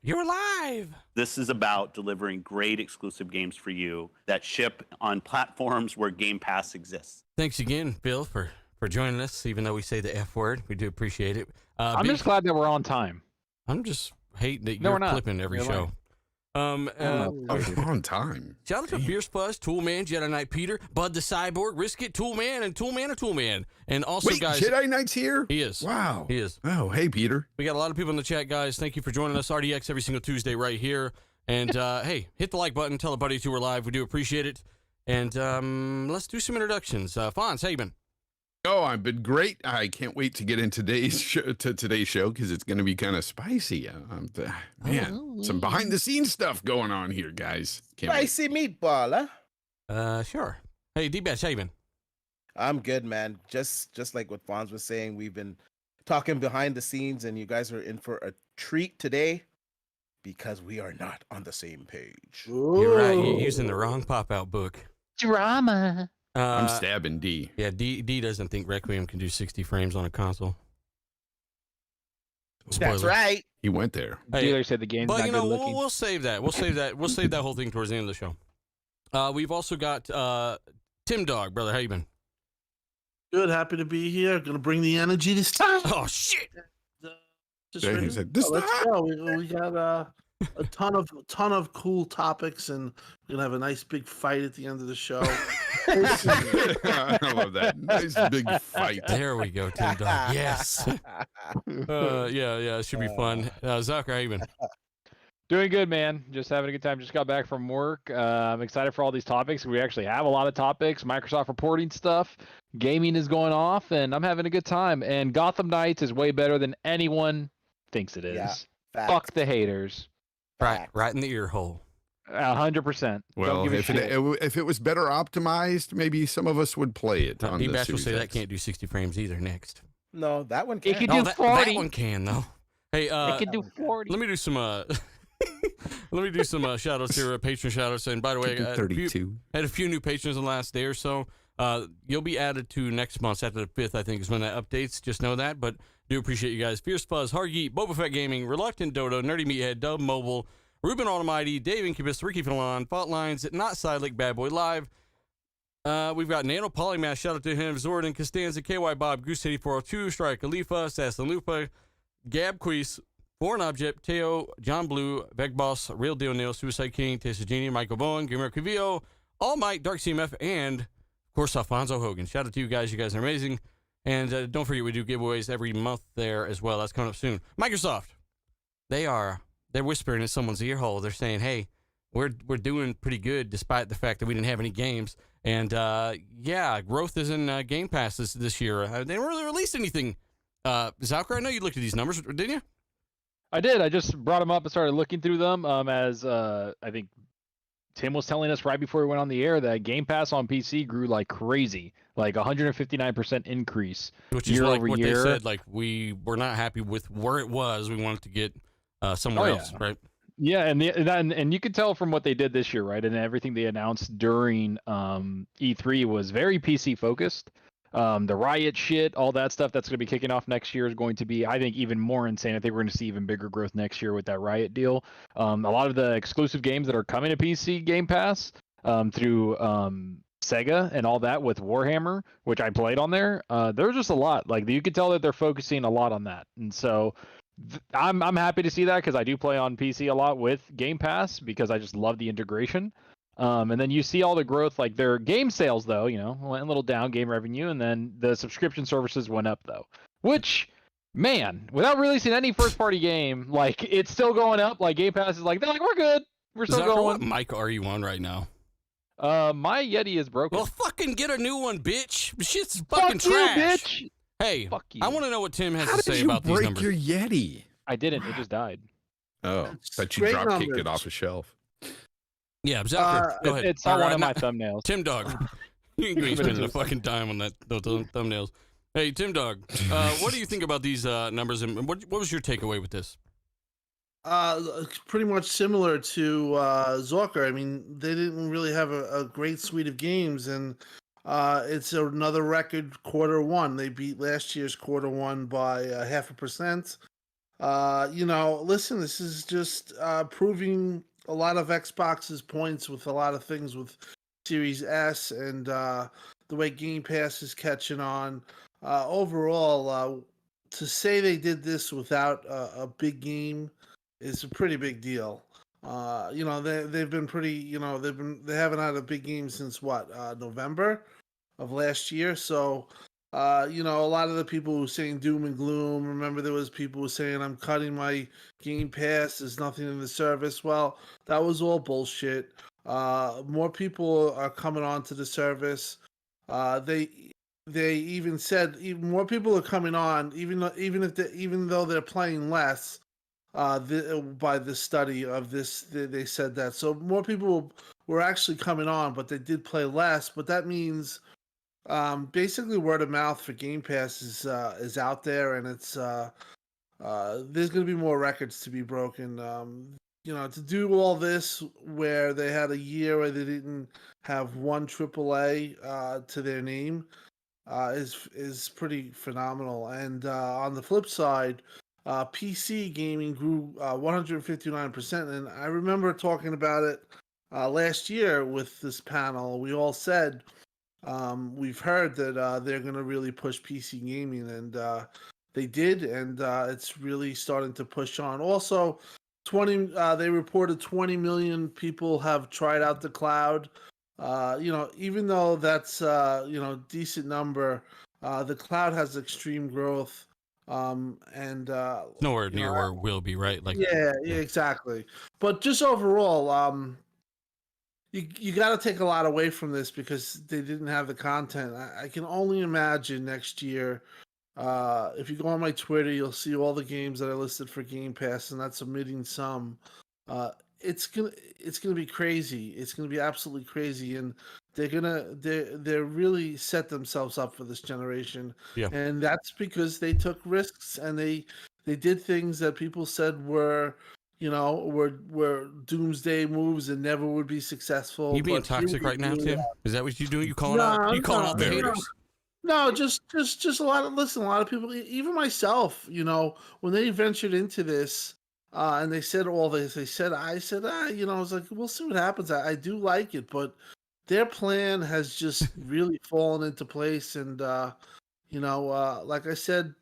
You're live. This is about delivering great exclusive games for you that ship on platforms where Game Pass exists. Thanks again, Bill, for joining us, even though we say the F word. We do appreciate it. I'm just glad that we're on time. I'm just hating that you're clipping every show. On time. Shout out to Fierce Buzz, Toolman, Jedi Knight Peter, Bud the Cyborg, Risk It, Toolman, and Toolman. And also, Wait, guys, Jedi Knight's here? He is. Wow. He is. Oh, hey, Peter. We got a lot of people in the chat, guys. Thank you for joining us. RDX every single Tuesday right here. And hey, hit the like button. Tell a buddy to we're live. We do appreciate it. And let's do some introductions. Fonz, how you been? Oh, I've been great. I can't wait to get into today's show because it's going to be kind of spicy. Some behind the scenes stuff going on here, guys. Spicy meatball, huh? Sure. Hey, D-Batch, how you been? I'm good, man. Just like what Fonz was saying, we've been talking behind the scenes, and you guys are in for a treat today because we are not on the same page. You're right. You're using the wrong pop-out book. Drama. I'm stabbing D. Yeah, D doesn't think Requiem can do 60 frames on a console. Spoiler. That's right. He went there. Hey, dealer said the game's not good looking. We'll save that. We'll save that whole thing towards the end of the show. We've also got Tim Dog, brother. How you been? Good. Happy to be here. Gonna bring the energy this time. Oh shit! Let's go. We got a ton of cool topics, and we're gonna have a nice big fight at the end of the show. I love that. Nice big fight. There we go, Tim Dog. Yes. Yeah, it should be fun. Zucker, how you been? Doing good, man. Just having a good time. Just got back from work. I'm excited for all these topics. We actually have a lot of topics. Microsoft reporting stuff. Gaming is going off, and I'm having a good time. And Gotham Knights is way better than anyone thinks it is. Yeah, fuck the haters. Right in the ear hole. 100%. Well, if it was better optimized, maybe some of us would play it. D-Batch will say that can't do 60 frames either next. No, that one can. It can do 40. That one can, though. Hey, it can do 40. Let me do some shout outs here, patron shout outs. And by the way, I had a few new patrons in the last day or so. You'll be added to next month after the 5th, I think, is when that updates. Just know that. But do appreciate you guys. Fierce Fuzz, Hargeet, Boba Fett Gaming, Reluctant Dodo, Nerdy Meathead, Dub Mobile, Ruben Almighty, Dave Incubus, Ricky Fallon, Fault Lines, Not Sidelik, Bad Boy Live. We've got Nano Polymath, shout out to him, Zordon, Costanza, KY Bob, Goose City 402, Strike Khalifa, Sasslin Lupa, Gab Queese, Foreign Object, Teo, John Blue, Veg Boss, Real Deal Neil, Suicide King, Tessa Genie, Michael Bowen, Gamer Cavillo, All Might, Dark CMF, and of course Alfonso Hogan. Shout out to you guys. You guys are amazing. And don't forget, we do giveaways every month there as well. That's coming up soon. Microsoft, they're whispering in someone's ear hole. They're saying, hey, we're doing pretty good despite the fact that we didn't have any games. And growth is in Game Pass this year. They didn't really release anything. Zalker, I know you looked at these numbers, didn't you? I did. I just brought them up and started looking through them as I think Tim was telling us right before we went on the air that Game Pass on PC grew like crazy, like 159% increase. Which is like what they said, like we were not happy with where it was. We wanted to get somewhere else, right? Yeah, and you could tell from what they did this year, right? And everything they announced during E3 was very PC focused. The Riot shit, all that stuff that's going to be kicking off next year is going to be, I think, even more insane. I think we're going to see even bigger growth next year with that Riot deal. A lot of the exclusive games that are coming to PC Game Pass through Sega and all that with Warhammer, which I played on there, there's just a lot. Like you could tell that they're focusing a lot on that, and so I'm happy to see that because I do play on PC a lot with Game Pass because I just love the integration. And then you see all the growth, like their game sales, though, went a little down, game revenue, and then the subscription services went up, though. Which, man, without releasing any first-party game, like, it's still going up. Like, Game Pass is like, they're like, we're good. We're still going. What mic are you on right now? My Yeti is broken. Well, fucking get a new one, bitch. Shit's fucking trash. You, bitch. Hey, fuck you. I want to know what Tim has to say about these numbers. How did you break your Yeti? I didn't. It just died. Oh, but you drop-kicked it off a shelf. Yeah, Zucker, go ahead. It's on one of my thumbnails. Tim Dog, you ain't spending a fucking dime on those thumbnails. Hey, Tim Dog, what do you think about these numbers, and what was your takeaway with this? Pretty much similar to Zorker. I mean, they didn't really have a great suite of games, and it's another record quarter one. They beat last year's quarter one by 0.5%. Listen, this is just proving a lot of Xbox's points with a lot of things with Series S and the way Game Pass is catching on. Overall, to say they did this without a big game is a pretty big deal. They've been pretty. They haven't had a big game since what November of last year. So a lot of the people who were saying doom and gloom. Remember, there was people who were saying I'm cutting my Game Pass. There's nothing in the service. Well, that was all bullshit. More people are coming onto the service. They even said even more people are coming on, even though they're playing less. By the study of this, they said that. So more people were actually coming on, but they did play less. But that means basically word of mouth for Game Pass is out there, and it's there's going to be more records to be broken. To do all this where they had a year where they didn't have one AAA to their name is pretty phenomenal. And on the flip side, PC gaming grew 159%, and I remember talking about it last year with this panel. We all said we've heard that they're going to really push PC gaming, and they did, and it's really starting to push on. Also, they reported 20 million people have tried out the cloud. Even though that's decent number, the cloud has extreme growth. Nowhere near where it will be, right? Yeah, exactly. But just overall, you got to take a lot away from this because they didn't have the content. I can only imagine next year. If you go on my Twitter, you'll see all the games that I listed for Game Pass, and that's omitting some. It's gonna be crazy. It's gonna be absolutely crazy, and they're really set themselves up for this generation. Yeah. And that's because they took risks and they did things that people said were doomsday moves and never would be successful. You being toxic right now, Tim? Is that what you're doing? You calling out the haters? No, just a lot of people, even myself, when they ventured into this, and they said all this, I said, I was like, we'll see what happens. I do like it, but their plan has just really fallen into place. And, like I said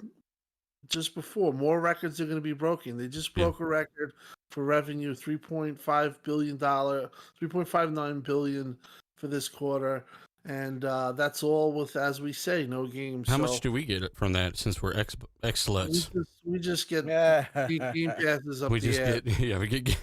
just before, more records are going to be broken. They just broke a record for revenue, $3.59 billion for this quarter. And that's all with, as we say, no games. How much do we get from that since we're ex-sluts? We just get Game Passes up we just the get, we get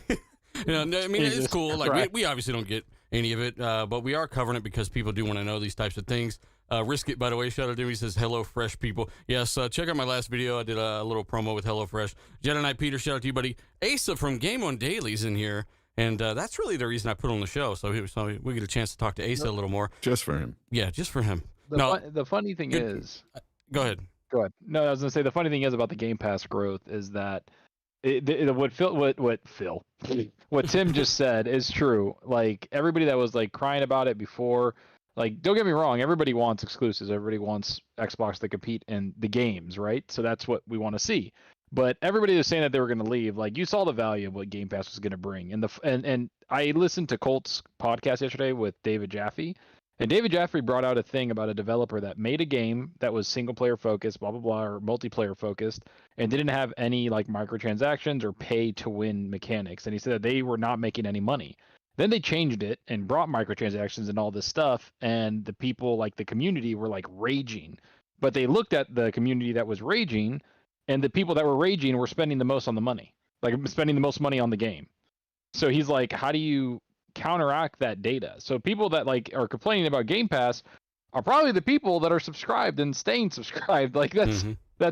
I mean, it's cool. Like, we obviously don't get any of it, but we are covering it because people do want to know these types of things. Risk It, by the way, shout out to him. He says, Hello Fresh people. Yes, check out my last video. I did a little promo with Hello Fresh. Jedi Knight Peter, shout out to you, buddy. Asa from Game on Daily's in here. And that's really the reason I put on the show. So we get a chance to talk to Asa a little more. Just for him. Yeah, just for him. The funny thing is... Go ahead. No, I was going to say the funny thing is about the Game Pass growth is that what Tim just said is true. Like, everybody that was like crying about it before, like, don't get me wrong, everybody wants exclusives. Everybody wants Xbox to compete in the games, right? So that's what we want to see. But everybody was saying that they were going to leave. Like, you saw the value of what Game Pass was going to bring. And I listened to Colt's podcast yesterday with David Jaffe. And David Jaffe brought out a thing about a developer that made a game that was single player focused, blah, blah, blah, or multiplayer focused, and didn't have any like microtransactions or pay to win mechanics. And he said that they were not making any money. Then they changed it and brought microtransactions and all this stuff. And the people, like the community, were like raging. But they looked at the community that was raging, and the people that were raging were spending the most on the money, like spending the most money on the game. So he's like, how do you counteract that data? So people that like are complaining about Game Pass are probably the people that are subscribed and staying subscribed. Like that's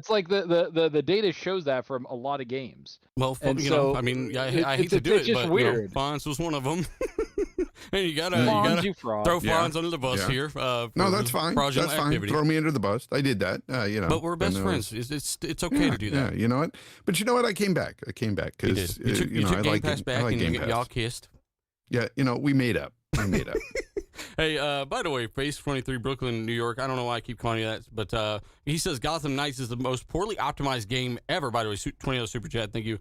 like the data shows that from a lot of games. Well, I hate to do it, but weird. Fonz was one of them. And you gotta throw Fonz under the bus here. No, that's fine. That's fine. Activity. Throw me under the bus. I did that. But we're best friends. It's okay to do that. Yeah, you know what? But you know what? I came back because you took Game Pass back, and y'all kissed. Yeah, we made up. Hey, by the way, Face 23 Brooklyn, New York. I don't know why I keep calling you that, but he says Gotham Knights is the most poorly optimized game ever. By the way, 20 super chat. Thank you.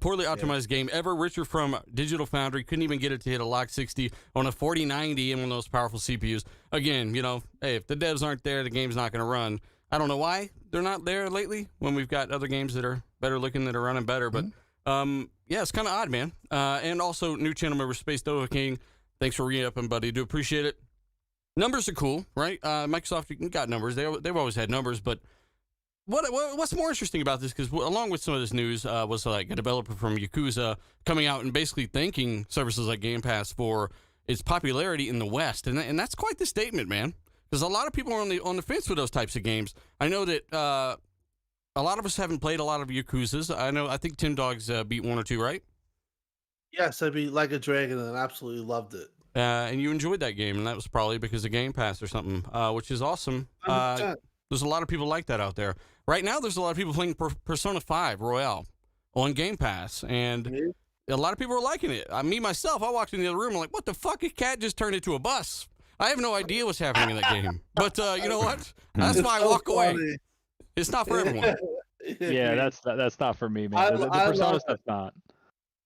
Poorly optimized game ever. Richard from Digital Foundry couldn't even get it to hit a lock 60 on a 4090 and one of those powerful CPUs. Again, hey, if the devs aren't there, the game's not going to run. I don't know why they're not there lately when we've got other games that are better looking, that are running better. But yeah, it's kind of odd, man. And also, new channel member Space Doha King. Thanks for re-upping, buddy. Do appreciate it. Numbers are cool, right? Microsoft got numbers. They've always had numbers, but what's more interesting about this, because along with some of this news was like a developer from Yakuza coming out and basically thanking services like Game Pass for its popularity in the West, and that's quite the statement, man. Because a lot of people are on the fence with those types of games. I know that a lot of us haven't played a lot of Yakuzas. I think Tim Dogs beat 1 or 2, right? Yes, I beat Like a Dragon and absolutely loved it. And you enjoyed that game, and that was probably because of Game Pass or something, which is awesome. There's a lot of people like that out there. Right now, there's a lot of people playing Persona 5 Royale on Game Pass, and a lot of people are liking it. Me, myself, I walked in the other room, I'm like, what the fuck? A cat just turned into a bus. I have no idea what's happening in that game. But you know what? That's why I walk away. It's not for everyone. Yeah, that's not for me, man. The Persona stuff's not.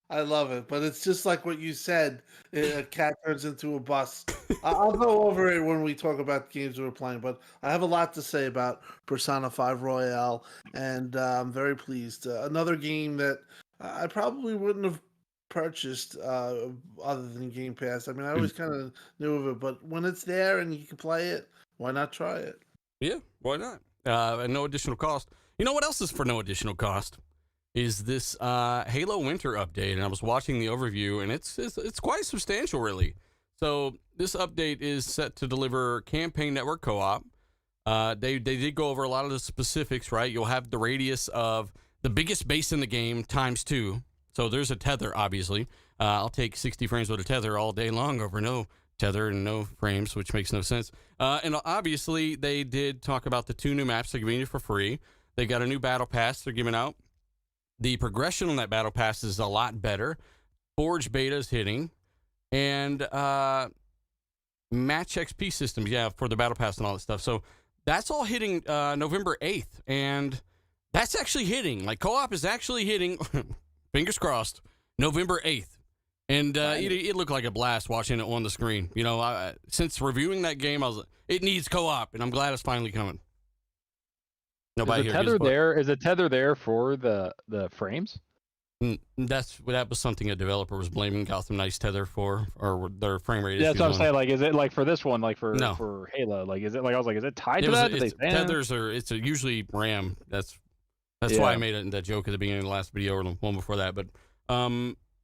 I love it, but it's just like what you said. A cat turns into a bus. I'll go over it when we talk about games we're playing, but I have a lot to say about Persona 5 Royale, and I'm very pleased. Another game that I probably wouldn't have purchased other than Game Pass. I mean, I always kind of knew of it, but when it's there and you can play it, why not try it? Yeah, why not? And no additional cost. You know what else is for no additional cost? Is this Halo Winter update, and I was watching the overview, and it's quite substantial, really. So this update is set to deliver campaign network co-op. They did go over a lot of the specifics, right? You'll have the radius of the biggest base in the game times 2. So there's a tether, obviously. I'll take 60 frames with a tether all day long over no tether and no frames, which makes no sense. And obviously, they did talk about the 2 new maps they're giving you for free. They got a new battle pass they're giving out. The progression on that battle pass is a lot better. Forge beta is hitting. And match XP systems, for the battle pass and all that stuff. So that's all hitting November 8th. And that's actually hitting. Like, co-op is actually hitting, fingers crossed, November 8th. And it looked like a blast watching it on the screen. Since reviewing that game, I was like, it needs co-op, and I'm glad it's finally coming. Nobody Is a tether there for the frames? That was something a developer was blaming Gotham Knights tether for, or their frame rate. Yeah, that's what I'm saying. Like, is it like for this one, like for Halo? Like, is it like, I was like, is it tied to that? Tethers are usually RAM. That's why I made that joke at the beginning of the last video or the one before that. But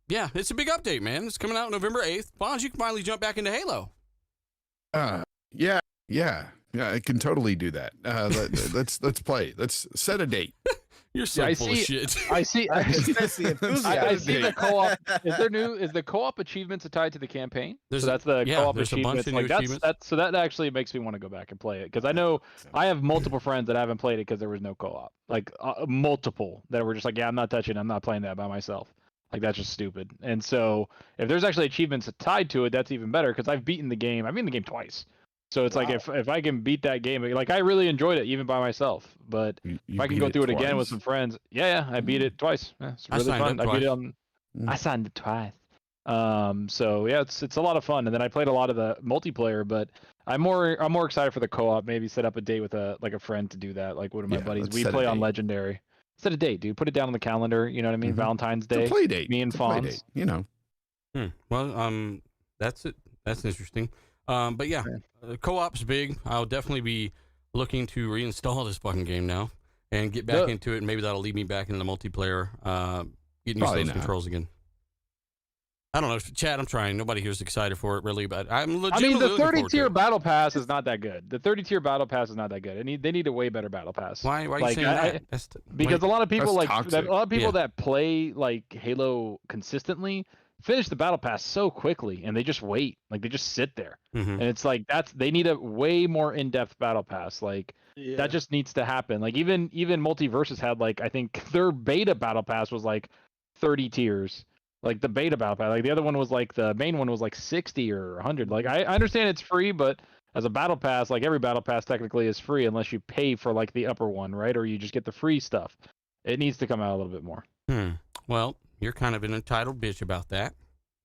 yeah, it's a big update, man. It's coming out November 8th. Bonds, you can finally jump back into Halo. Yeah, I can totally do that. Let's play. Let's set a date. You're so full of shit. I see the co-op. Is the co-op achievements tied to the campaign? That's the co-op achievements. Like that actually makes me want to go back and play it, because I know I have multiple friends that haven't played it because there was no co-op. Like multiple that were just like, yeah, I'm not touching it. I'm not playing that by myself. Like, that's just stupid. And so if there's actually achievements tied to it, that's even better, because I've beaten the game. I've beaten the game twice. So it's like, if I can beat that game, like, I really enjoyed it even by myself. But if I can go through it again with some friends, I beat it twice. Yeah, it's really fun. I beat it I signed it twice. So yeah, it's a lot of fun. And then I played a lot of the multiplayer, but I'm more excited for the co-op. Maybe set up a date with a friend to do that. Like one of my buddies. We play on Legendary. Set a date, dude. Put it down on the calendar. You know what I mean? Valentine's Day. It's a play date. Me and Fonz. Well, that's it. That's interesting. But yeah, co-op's big. I'll definitely be looking to reinstall this fucking game now and get back into it. And maybe that'll lead me back into the multiplayer, getting used to those controls again. I don't know, Chad. I'm trying. Nobody here's excited for it, really, but I'm legitimately. The 30-tier battle pass is not that good. The 30-tier battle pass is not that good. They need a way better battle pass. Why are you saying that? Because a lot of people that play like Halo consistently finish the battle pass so quickly, and they just wait. Like, they just sit there, and it's like they need a way more in-depth battle pass. Like that just needs to happen. Like even Multiversus had, like, I think their beta battle pass was like 30 tiers. like the beta battle pass. Like the other one was like the main one was like 60 or 100. Like I understand it's free, but as a battle pass, like every battle pass technically is free unless you pay for like the upper one, right? Or you just get the free stuff. It needs to come out a little bit more. Well, you're kind of an entitled bitch about that.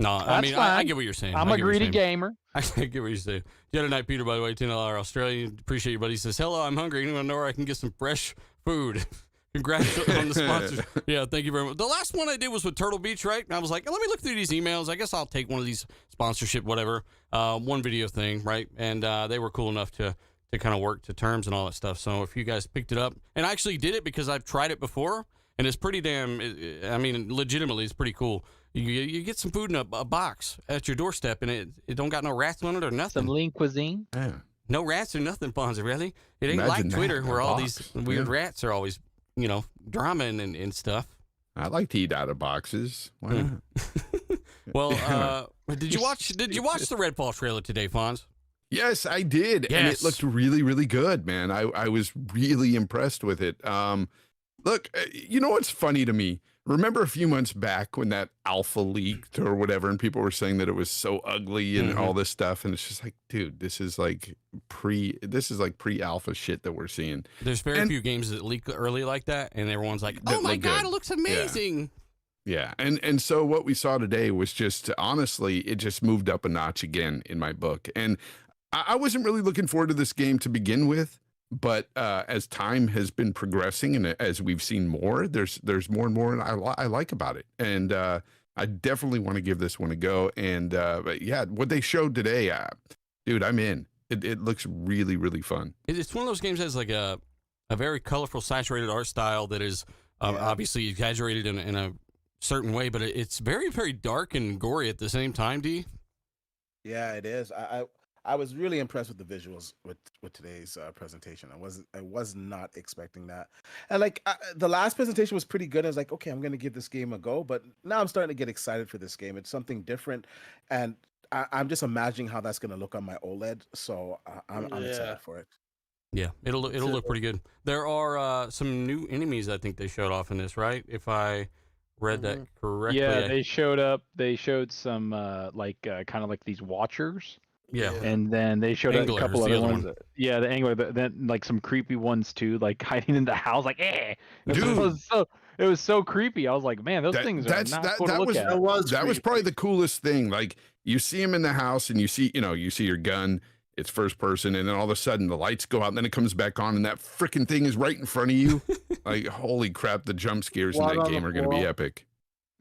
No, That's I mean, fine. I get what you're saying. I'm a greedy gamer. I get what you're saying. The other night, Peter, by the way, $10 Australian. Appreciate you, buddy. He says, hello, I'm hungry. Anyone know where I can get some fresh food? Congrats on the sponsors. Yeah, thank you very much. The last one I did was with Turtle Beach, right? And I was like, let me look through these emails. I guess I'll take one of these sponsorship, whatever, one video thing, right? And they were cool enough to kind of work to terms and all that stuff. So if you guys picked it up, and I actually did it because I've tried it before, and it's pretty damn, I mean, legitimately, it's pretty cool. You get some food in a box at your doorstep, and it don't got no rats on it or nothing. Some lean cuisine. Yeah. No rats or nothing, Fonzie, really. It ain't Imagine like Twitter that, where all box. these weird rats are always, drama and stuff. I like to eat out of boxes. Why not? Well, did you watch the Redfall trailer today, Fonz? Yes, I did. Yes. And it looked really, really good, man. I was really impressed with it. Look, you know what's funny to me? Remember a few months back when that alpha leaked or whatever, and people were saying that it was so ugly and all this stuff, and it's just like, dude, this is like pre-alpha shit that we're seeing. There's very few games that leak early like that, and everyone's like, "Oh my god, it looks amazing!" Yeah, and so what we saw today was just, honestly, it just moved up a notch again in my book, and I wasn't really looking forward to this game to begin with. But as time has been progressing and as we've seen more, there's more and more I like about it. And I definitely want to give this one a go. And but yeah, what they showed today, dude, I'm in. It looks really, really fun. It's one of those games that has like a very colorful, saturated art style that is obviously exaggerated in a certain way, but it's very, very dark and gory at the same time, D. Yeah, it is. I was really impressed with the visuals with today's presentation. I was not expecting that. And like the last presentation was pretty good. I was like, okay, I'm going to give this game a go. But now I'm starting to get excited for this game. It's something different, and I'm just imagining how that's going to look on my OLED. So I'm excited for it. Yeah, it'll look pretty good. There are some new enemies I think they showed off in this, right? If I read that correctly. Yeah, they showed up. They showed some kind of like these watchers. Yeah. And then they showed Angler a couple is the other other ones. one. Yeah, the angler. Then like some creepy ones too, like hiding in the house, like eh. Dude. It was so creepy. I was like, man, those things are not cool to look at. That was probably the coolest thing. Like you see him in the house, and you see your gun. It's first person, and then all of a sudden the lights go out, and then it comes back on, and that freaking thing is right in front of you. Like holy crap, the jump scares in that game are going to be epic.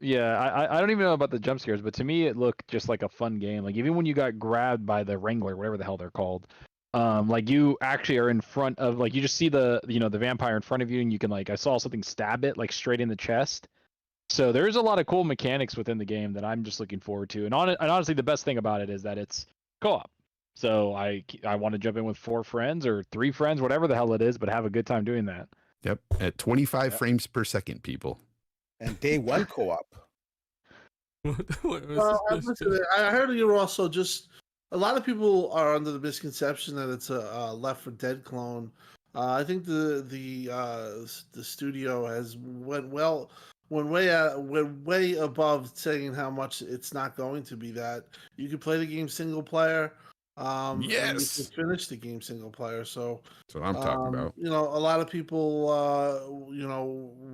Yeah, I don't even know about the jump scares, but to me it looked just like a fun game. Like even when you got grabbed by the Wrangler, whatever the hell they're called, like you actually are in front of, like you just see the the vampire in front of you, and you can I saw something stab it like straight in the chest. So there's a lot of cool mechanics within the game that I'm just looking forward to. And honestly, the best thing about it is that it's co-op. So I want to jump in with 4 friends or 3 friends, whatever the hell it is, but have a good time doing that. Yep, at 25 frames per second, people. And day 1 co-op. I heard you were also just a lot of people are under the misconception that it's a Left 4 Dead clone. I think the studio has went way above saying how much it's not going to be that. You can play the game single player. And you can finish the game single player. So that's what I'm talking about. A lot of people,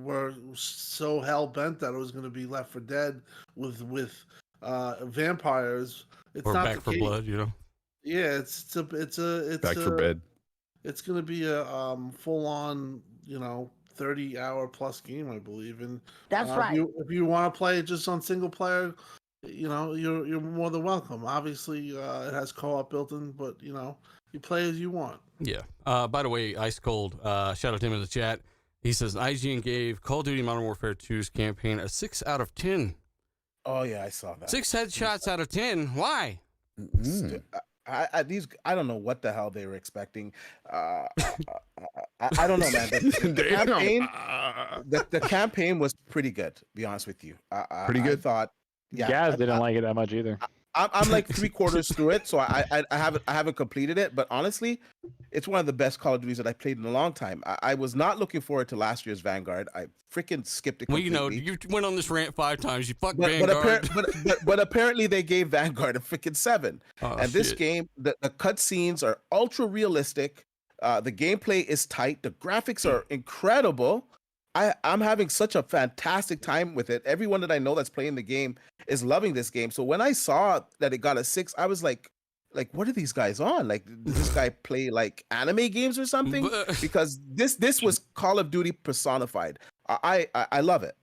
were so hell bent that it was going to be Left 4 Dead with vampires. It's or not Back 4 Blood, Yeah, it's Back 4 Bed. It's going to be a full on 30-hour plus game, I believe. And that's right. If you want to play it just on single player, you're more than welcome. Obviously, it has co-op built in, but you play as you want. Yeah. By the way, Ice Cold, shout out to him in the chat. He says IGN gave Call of Duty Modern Warfare 2's campaign a 6 out of 10. Oh yeah, I saw that. 6 headshots out of 10. Why? I don't know what the hell they were expecting. I don't know, man. The campaign was pretty good. To be honest with you, pretty good. I thought. Yeah, Gaz didn't like it that much either. I'm like 3/4 through it, so I haven't completed it. But honestly, it's one of the best Call of Duties that I played in a long time. I was not looking forward to last year's Vanguard. I freaking skipped it Well, completely. you went on this rant 5 times. You fuck but Vanguard. but apparently they gave Vanguard a freaking 7. Oh, And this shit. game, the cutscenes are ultra realistic. The gameplay is tight. The graphics are incredible. I'm having such a fantastic time with it. Everyone that I know that's playing the game is loving this game. So when I saw that it got a 6, I was like, what are these guys on? Like, did this guy play like anime games or something? Because this was Call of Duty personified. I love it.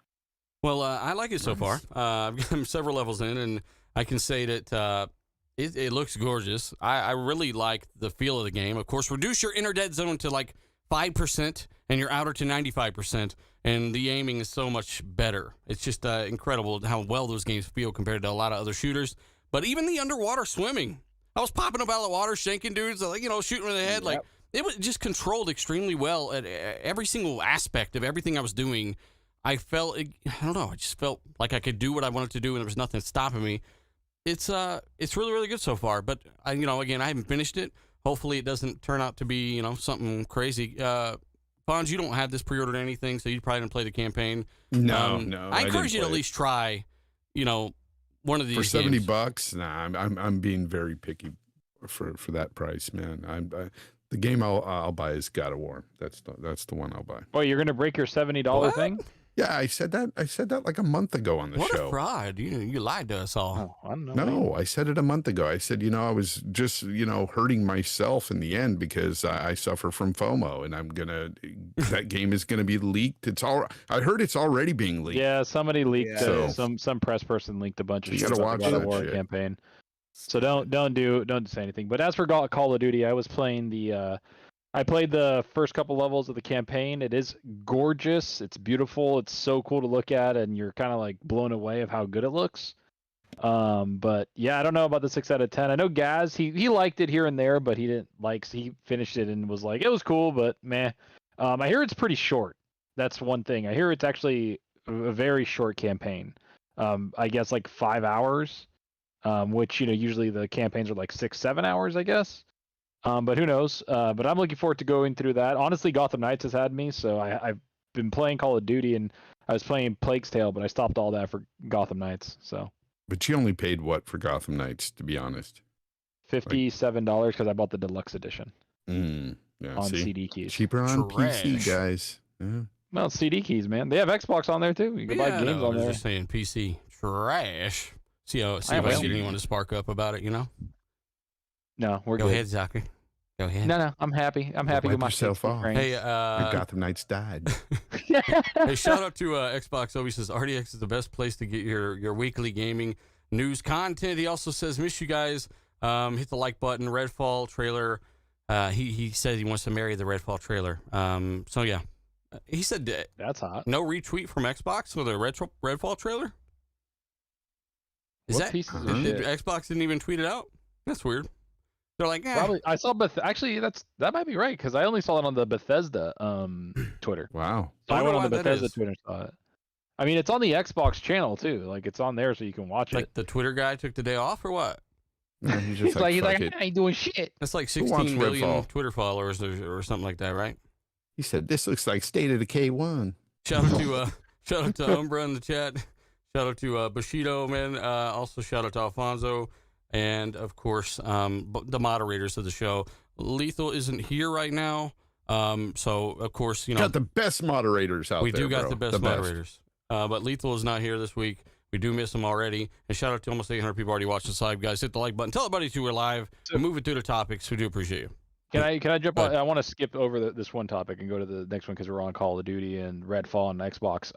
Well, I like it so far. I've gotten several levels in, and I can say that it looks gorgeous. I really like the feel of the game. Of course, reduce your inner dead zone to like 5% and your outer to 95%, and the aiming is so much better. It's just incredible how well those games feel compared to a lot of other shooters. But even the underwater swimming, I was popping up out of the water, shanking dudes, like, shooting in the head. Like, it was just controlled extremely well at every single aspect of everything I was doing. I felt, I don't know, I just felt like I could do what I wanted to do, and there was nothing stopping me. It's really, really good so far. But again, I haven't finished it. Hopefully, it doesn't turn out to be something crazy. Fonz, you don't have this pre-ordered or anything, so you probably didn't play the campaign. No. I encourage you to at least try, one of these for games. $70. Nah, I'm being very picky for that price, man. The game I'll buy is God of War. That's the one I'll buy. Oh, you're gonna break your $70 thing? Yeah, I said that like a month ago on the What show. a fraud! You lied to us all. Oh, I don't know. No, I said it a month ago. I said, I was just, hurting myself in the end because I suffer from FOMO, and that game is gonna be leaked. I heard it's already being leaked. Yeah, somebody leaked. Yeah. Some press person leaked a bunch of You shit gotta about the watch God of that War shit. campaign. So don't say anything. But as for Call of Duty, I was playing I played the first couple levels of the campaign. It is gorgeous. It's beautiful. It's so cool to look at, and you're kind of like blown away of how good it looks. But yeah, I don't know about the 6 out of 10. I know Gaz, he liked it here and there, but he didn't he finished it and was like, it was cool, but meh. I hear it's pretty short. That's one thing. I hear it's actually a very short campaign. I guess like 5 hours, which usually the campaigns are like 6-7 hours, I guess. But who knows? But I'm looking forward to going through that. Honestly, Gotham Knights has had me, so I've been playing Call of Duty, and I was playing Plague's Tale, but I stopped all that for Gotham Knights. So. But you only paid what for Gotham Knights, to be honest? $57 because I bought the deluxe edition Yeah, on CD keys. cheaper on Trash. PC, guys. Yeah. Well, CD keys, man. They have Xbox on there too. You can buy games on I was there. just saying PC trash. See if I will. get anyone to spark up about it. No, we're Go good. ahead, Zachary. Go ahead. No, I'm happy. I'm happy Wipe with my yourself off. Hey, Your Gotham Knights died. hey, shout out to Xbox. He says RDX is the best place to get your weekly gaming news content. He also says, miss you guys. Hit the like button. Redfall trailer. He said he wants to marry the Redfall trailer. So yeah, he said That's hot. no retweet from Xbox for the Redfall trailer. Is What that piece of did shit? Xbox didn't even tweet it out? That's weird. They're like, Probably. I saw actually that might be right because I only saw it on the Bethesda Twitter. Wow. So I I wonder went on the why that Bethesda is. Twitter and saw it. I mean, it's on the Xbox channel too. Like it's on there so you can watch like it. the Twitter guy took the day off or what? No, he's just He's like, fuck it. I ain't doing shit. That's like Who wants 16 million Redfall? Twitter followers or something like that, right? He said, this looks like State of Decay 1. Shout out to Umbra in the chat. Shout out to Bushido, man. Also shout out to Alfonso, and of course the moderators of the show. Lethal isn't here right now, so of course Got the best moderators out we there, do got bro. the best moderators. But Lethal is not here this week. We do miss him already. And shout out to almost 800 people already watched this live, guys. Hit the like button. Tell everybody we're live. We're moving through the topics. We do appreciate you. Can I jump Go on? ahead. I want to skip over this one topic and go to the next one because we're on Call of Duty and Redfall and Xbox.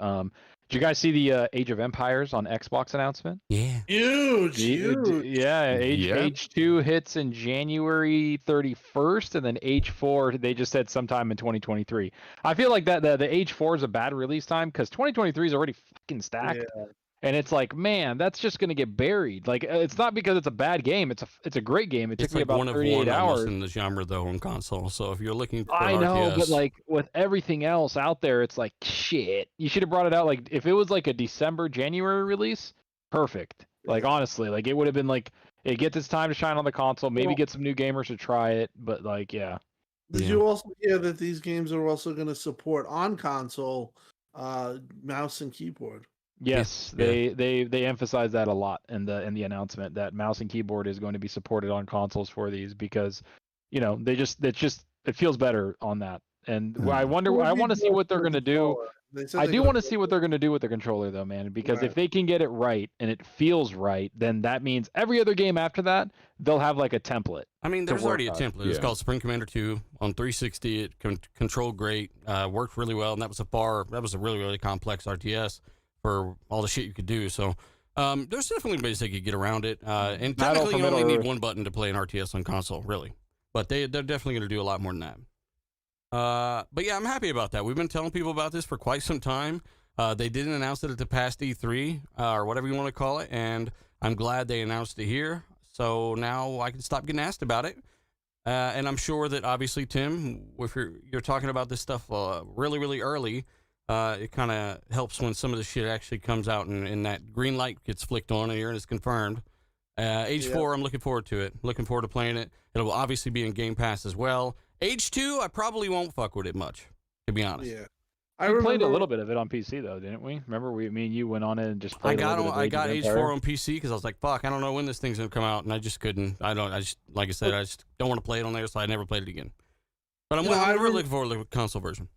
Did you guys see the Age of Empires on Xbox announcement? Yeah. Huge. Yeah, Yeah. Age 2 hits in January 31st, and then Age 4 they just said sometime in 2023. I feel like that the Age 4 is a bad release time because 2023 is already fucking stacked. Yeah. And it's like, man, that's just gonna get buried. Like, it's not because it's a bad game. It's a great game. It took It's me like about one of 38 one almost hours. in the genre, though, on console. So if you're looking for I an know, RTS, but like with everything else out there, it's like shit. You should have brought it out like if it was like a December, January release, perfect. Like honestly, like it would have been like it gets its time to shine on the console. Maybe Well- get some new gamers to try it, but like yeah. Did Yeah. you also hear that these games are also going to support on console mouse and keyboard? Yes, Yeah. they emphasize that a lot in the announcement that mouse and keyboard is going to be supported on consoles for these because, you know, it feels better on that. And I want to see what they're going to do. I do want to see what they're going to do with the controller though, man, because if they can get it right and it feels right, then that means every other game after that, they'll have like a template. I mean, there's already a on. template. It's called Spring Commander 2 on 360. It controlled great, worked really well, and that was a really, really complex RTS for all the shit you could do. So there's definitely ways they could get around it. And technically, you only need one button to play an RTS on console, really. But they're definitely going to do a lot more than that. But yeah, I'm happy about that. We've been telling people about this for quite some time. They didn't announce it at the past E3 or whatever you want to call it, and I'm glad they announced it here. So now I can stop getting asked about it. And I'm sure that obviously, Tim, if you're talking about this stuff really, really early, it kind of helps when some of the shit actually comes out and that green light gets flicked on and it's confirmed. Age 4, I'm looking forward to it. Looking forward to playing it. It'll obviously be in Game Pass as well. Age 2, I probably won't fuck with it much, to be honest. Yeah. We played a little bit of it on PC though, didn't we? Remember, me and you went on it and just played. I got Age 4 on PC because I was like, "Fuck, I don't know when this thing's gonna come out," and I just couldn't. Like I said, I just don't want to play it on there, so I never played it again. But I'm really looking forward to the console version.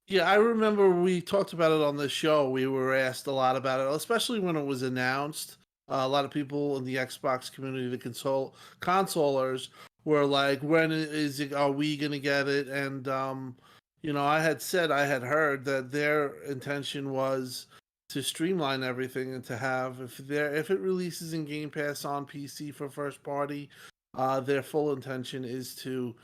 Yeah, I remember we talked about it on the show. We were asked a lot about it, especially when it was announced. A lot of people in the Xbox community, the consolers, were like, "When is it? Are we gonna get it?" And you know, I had heard that their intention was to streamline everything and to have if it releases in Game Pass on PC for first party, their full intention is to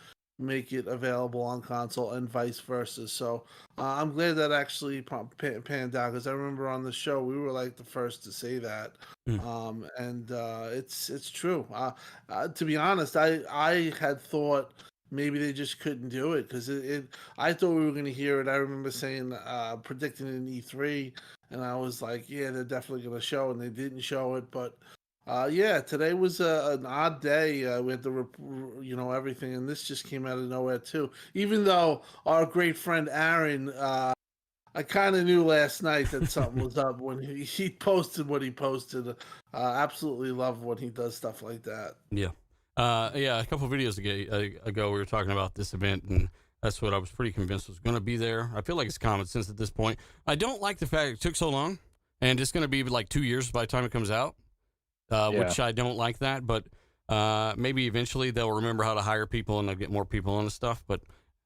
make it available on console and vice versa. So I'm glad that actually panned out because I remember on the show we were like the first to say that, and it's true. To be honest, I had thought maybe they just couldn't do it because I thought we were going to hear it. I remember saying predicting in E3, and I was like, yeah, they're definitely going to show, and they didn't show it, but. Yeah, today was an odd day with the everything, and this just came out of nowhere too. Even though our great friend Aaron, I kind of knew last night that something was up when he posted what he posted. Absolutely love when he does stuff like that. Yeah, a couple of videos ago we were talking about this event, and that's what I was pretty convinced was going to be there. I feel like it's common sense at this point. I don't like the fact it took so long, and it's going to be like 2 years by the time it comes out. Which I don't like that, but maybe eventually they'll remember how to hire people and they'll get more people on the stuff. But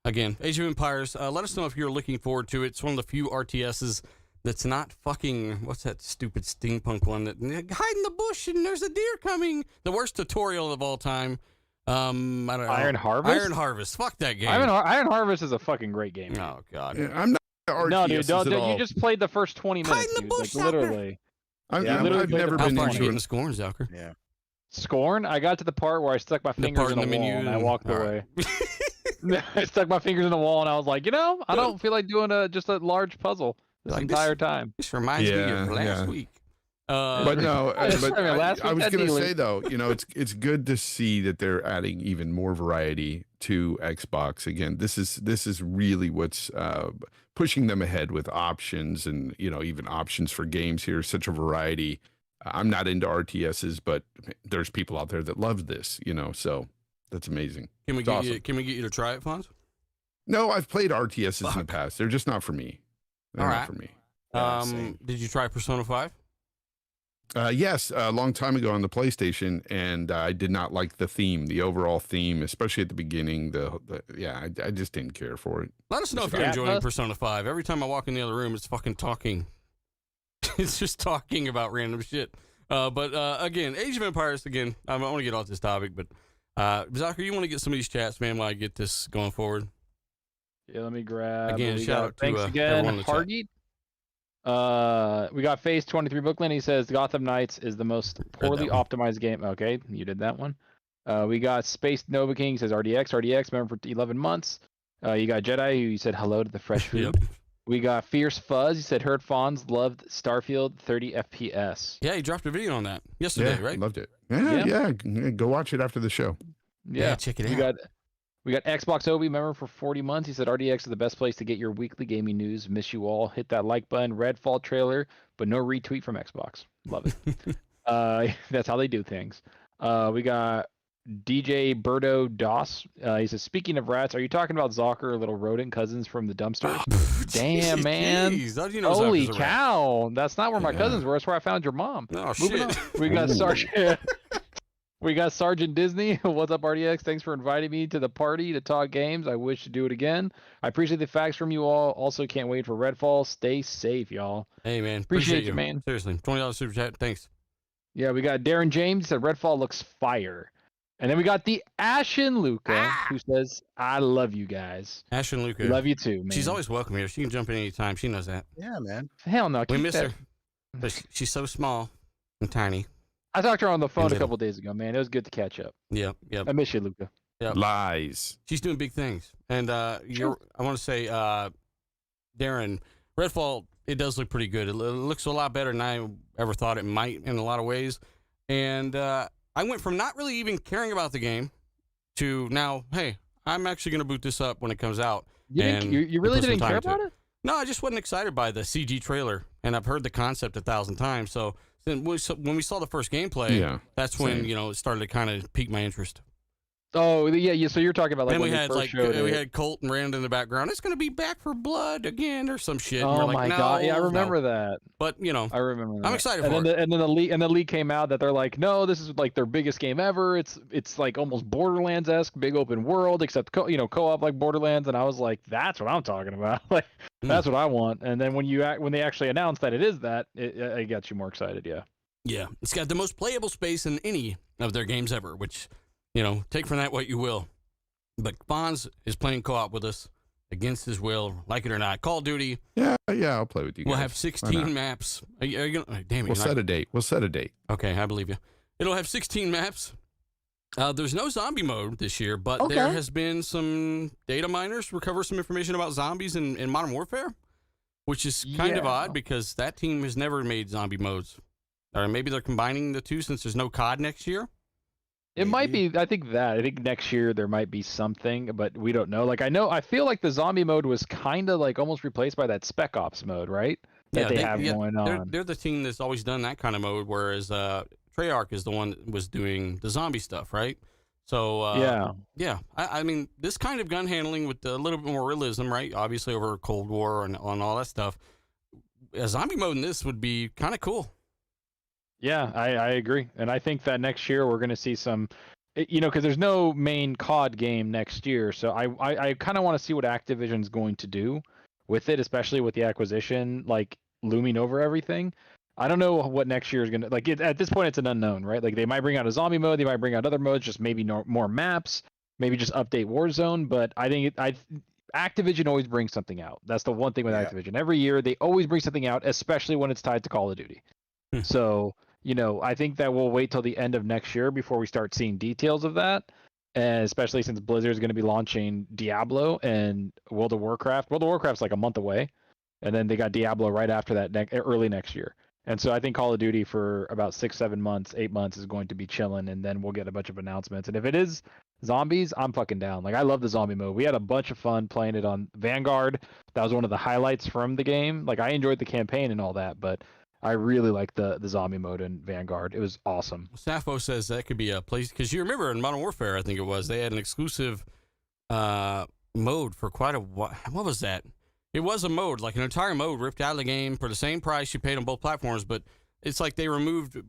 again, Age of Empires, let us know if you're looking forward to it. It's one of the few RTSs that's not fucking, what's that stupid steampunk one that hide in the bush and there's a deer coming. The worst tutorial of all time. I don't know. Iron Harvest? Iron Harvest. Fuck that game. Iron Harvest is a fucking great game. Oh, God. Yeah, I'm not RTSs No, dude, at all. you just played the first 20 minutes, Hide in the dude. bush, Like, literally. I've literally never played How been far did you get into in it. Scorn, Zucker? Yeah. Scorn, I got to the part where I stuck my fingers in the wall and I walked away. I stuck my fingers in the wall and I was like, I don't feel like doing just a large puzzle this entire time. This reminds me of last week. But no, I was going to say though, it's good to see that they're adding even more variety to Xbox. Again, this is really what's pushing them ahead with options and even options for games here. Such a variety. I'm not into RTSs, but there's people out there that love this. So that's amazing. Can we get you to try it, Fonz? No, I've played RTSs in the past. They're just not for me. They're All not right. for me. Did you try Persona 5? Yes, a long time ago on the PlayStation, and I did not like the theme, the overall theme, especially at the beginning. I just didn't care for it. Let us know if you're enjoying Persona 5. Every time I walk in the other room, it's fucking talking. It's just talking about random shit. But again, Age of Empires, again, I want to get off this topic, but Zucker, you want to get some of these chats, man, while I get this going forward? Yeah, let me grab. Again, shout out to thanks again, Hargeet. We got Phase 23 Brooklyn. He says Gotham Knights is the most poorly optimized game. Okay, you did that one. We got Space Nova King. He says RDX, member for 11 months. You got Jedi, who said hello to the fresh food. We got Fierce Fuzz. He said, heard Fonz loved Starfield 30 FPS. Yeah, he dropped a video on that yesterday, right? Loved it. Yeah. Go watch it after the show. Yeah, check it out. We got Xbox Obi member for 40 months. He said RDX is the best place to get your weekly gaming news. Miss you all. Hit that like button. Redfall trailer, but no retweet from Xbox. Love it. That's how they do things. We got DJ Birdo Doss. He says, speaking of rats, are you talking about Zocker, little rodent cousins from the dumpsters? Damn, man. Jeez, how do you know Holy Zucker's a rat? cow. That's not where my cousins were. That's where I found your mom. Oh, Moving shit. on. We got Sergeant. We got Sergeant Disney. What's up, RDX? Thanks for inviting me to the party to talk games. I wish to do it again. I appreciate the facts from you all. Also, can't wait for Redfall. Stay safe, y'all. Hey, man. Appreciate you, man. Seriously. $20 super chat. Thanks. Yeah, we got Darren James. He said Redfall looks fire. And then we got the Ashen Luca, who says, I love you guys. Ashen Luca. Love you too, man. She's always welcome here. She can jump in any time. She knows that. Yeah, man. Hell no. We keep miss that- her. But she's so small and tiny. I talked to her on the phone a little. couple days ago, man. It was good to catch up. Yep. I miss you, Luca. Yep. Lies. She's doing big things. And I want to say, Darren, Redfall, it does look pretty good. It looks a lot better than I ever thought it might in a lot of ways. And I went from not really even caring about the game to now, hey, I'm actually going to boot this up when it comes out. You really put some didn't time care into about it? No, I just wasn't excited by the CG trailer. And I've heard the concept 1,000 times. So then when we saw the first gameplay, that's when, it started to kind of pique my interest. Oh, yeah. So you're talking about like then when we had first showed it. we had Colt and Rand in the background. It's going to be Back for Blood again or some shit. And Oh we're like, my no, god! Yeah, I remember no. that. But I remember that. I'm excited and for then it. And then the leak came out that they're like, no, this is like their biggest game ever. It's like almost Borderlands-esque, big open world, except co-op like Borderlands. And I was like, that's what I'm talking about. Like that's what I want. And then when they actually announced that it is that, it got you more excited. Yeah. Yeah, it's got the most playable space in any of their games ever. Which, take from that what you will. But Fonz is playing co-op with us against his will, like it or not. Call of Duty. Yeah, I'll play with you guys. We'll have 16 maps. Are you gonna, damn it. We'll set a date. Okay, I believe you. It'll have 16 maps. There's no zombie mode this year, but there has been some data miners recover some information about zombies in Modern Warfare, which is kind of odd because that team has never made zombie modes. Or maybe they're combining the two since there's no COD next year. It might be. I think next year there might be something, but we don't know. Like I feel like the zombie mode was kind of like almost replaced by that Spec Ops mode, right? That they have going on. They're the team that's always done that kind of mode, whereas Treyarch is the one that was doing the zombie stuff, right? So yeah. I mean, this kind of gun handling with a little bit more realism, right? Obviously over Cold War and on all that stuff. A zombie mode in this would be kind of cool. Yeah, I agree. And I think that next year we're going to see some, because there's no main COD game next year. So I kind of want to see what Activision's going to do with it, especially with the acquisition, like looming over everything. I don't know what next year is going to, like at this point, it's an unknown, right? Like they might bring out a zombie mode. They might bring out other modes, just maybe more maps, maybe just update Warzone. But I think Activision always brings something out. That's the one thing with Activision. Every year, they always bring something out, especially when it's tied to Call of Duty. So, I think that we'll wait till the end of next year before we start seeing details of that. And especially since Blizzard is going to be launching Diablo and World of Warcraft. World of Warcraft's like a month away. And then they got Diablo right after that, early next year. And so I think Call of Duty for about 6, 7 months, 8 months is going to be chilling. And then we'll get a bunch of announcements. And if it is zombies, I'm fucking down. Like I love the zombie mode. We had a bunch of fun playing it on Vanguard. That was one of the highlights from the game. Like I enjoyed the campaign and all that, but I really like the zombie mode in Vanguard. It was awesome. Safo says that could be a place, because you remember in Modern Warfare, I think it was, they had an exclusive mode for quite a while. What was that? It was a mode, like an entire mode ripped out of the game for the same price you paid on both platforms, but it's like they removed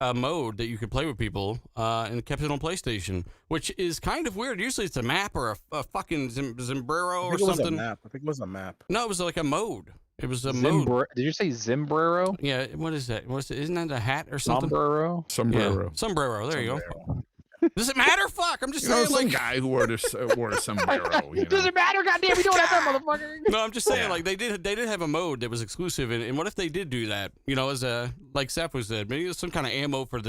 a mode that you could play with people and kept it on PlayStation, which is kind of weird. Usually it's a map or a fucking Zimbrero or something. I think it was a map. No, it was like a mode. It was a mode. Did you say Zimbrero? Yeah, what is that? Isn't that a hat or something? Sombrero. Yeah. Sombrero. There you go. Does it matter? Fuck, I'm just saying. Some guy who wore a sombrero. Does it matter? Goddamn, we don't have that motherfucker. No, I'm just saying. Like they did have a mode that was exclusive, and what if they did do that? As like Seth said, maybe some kind of ammo for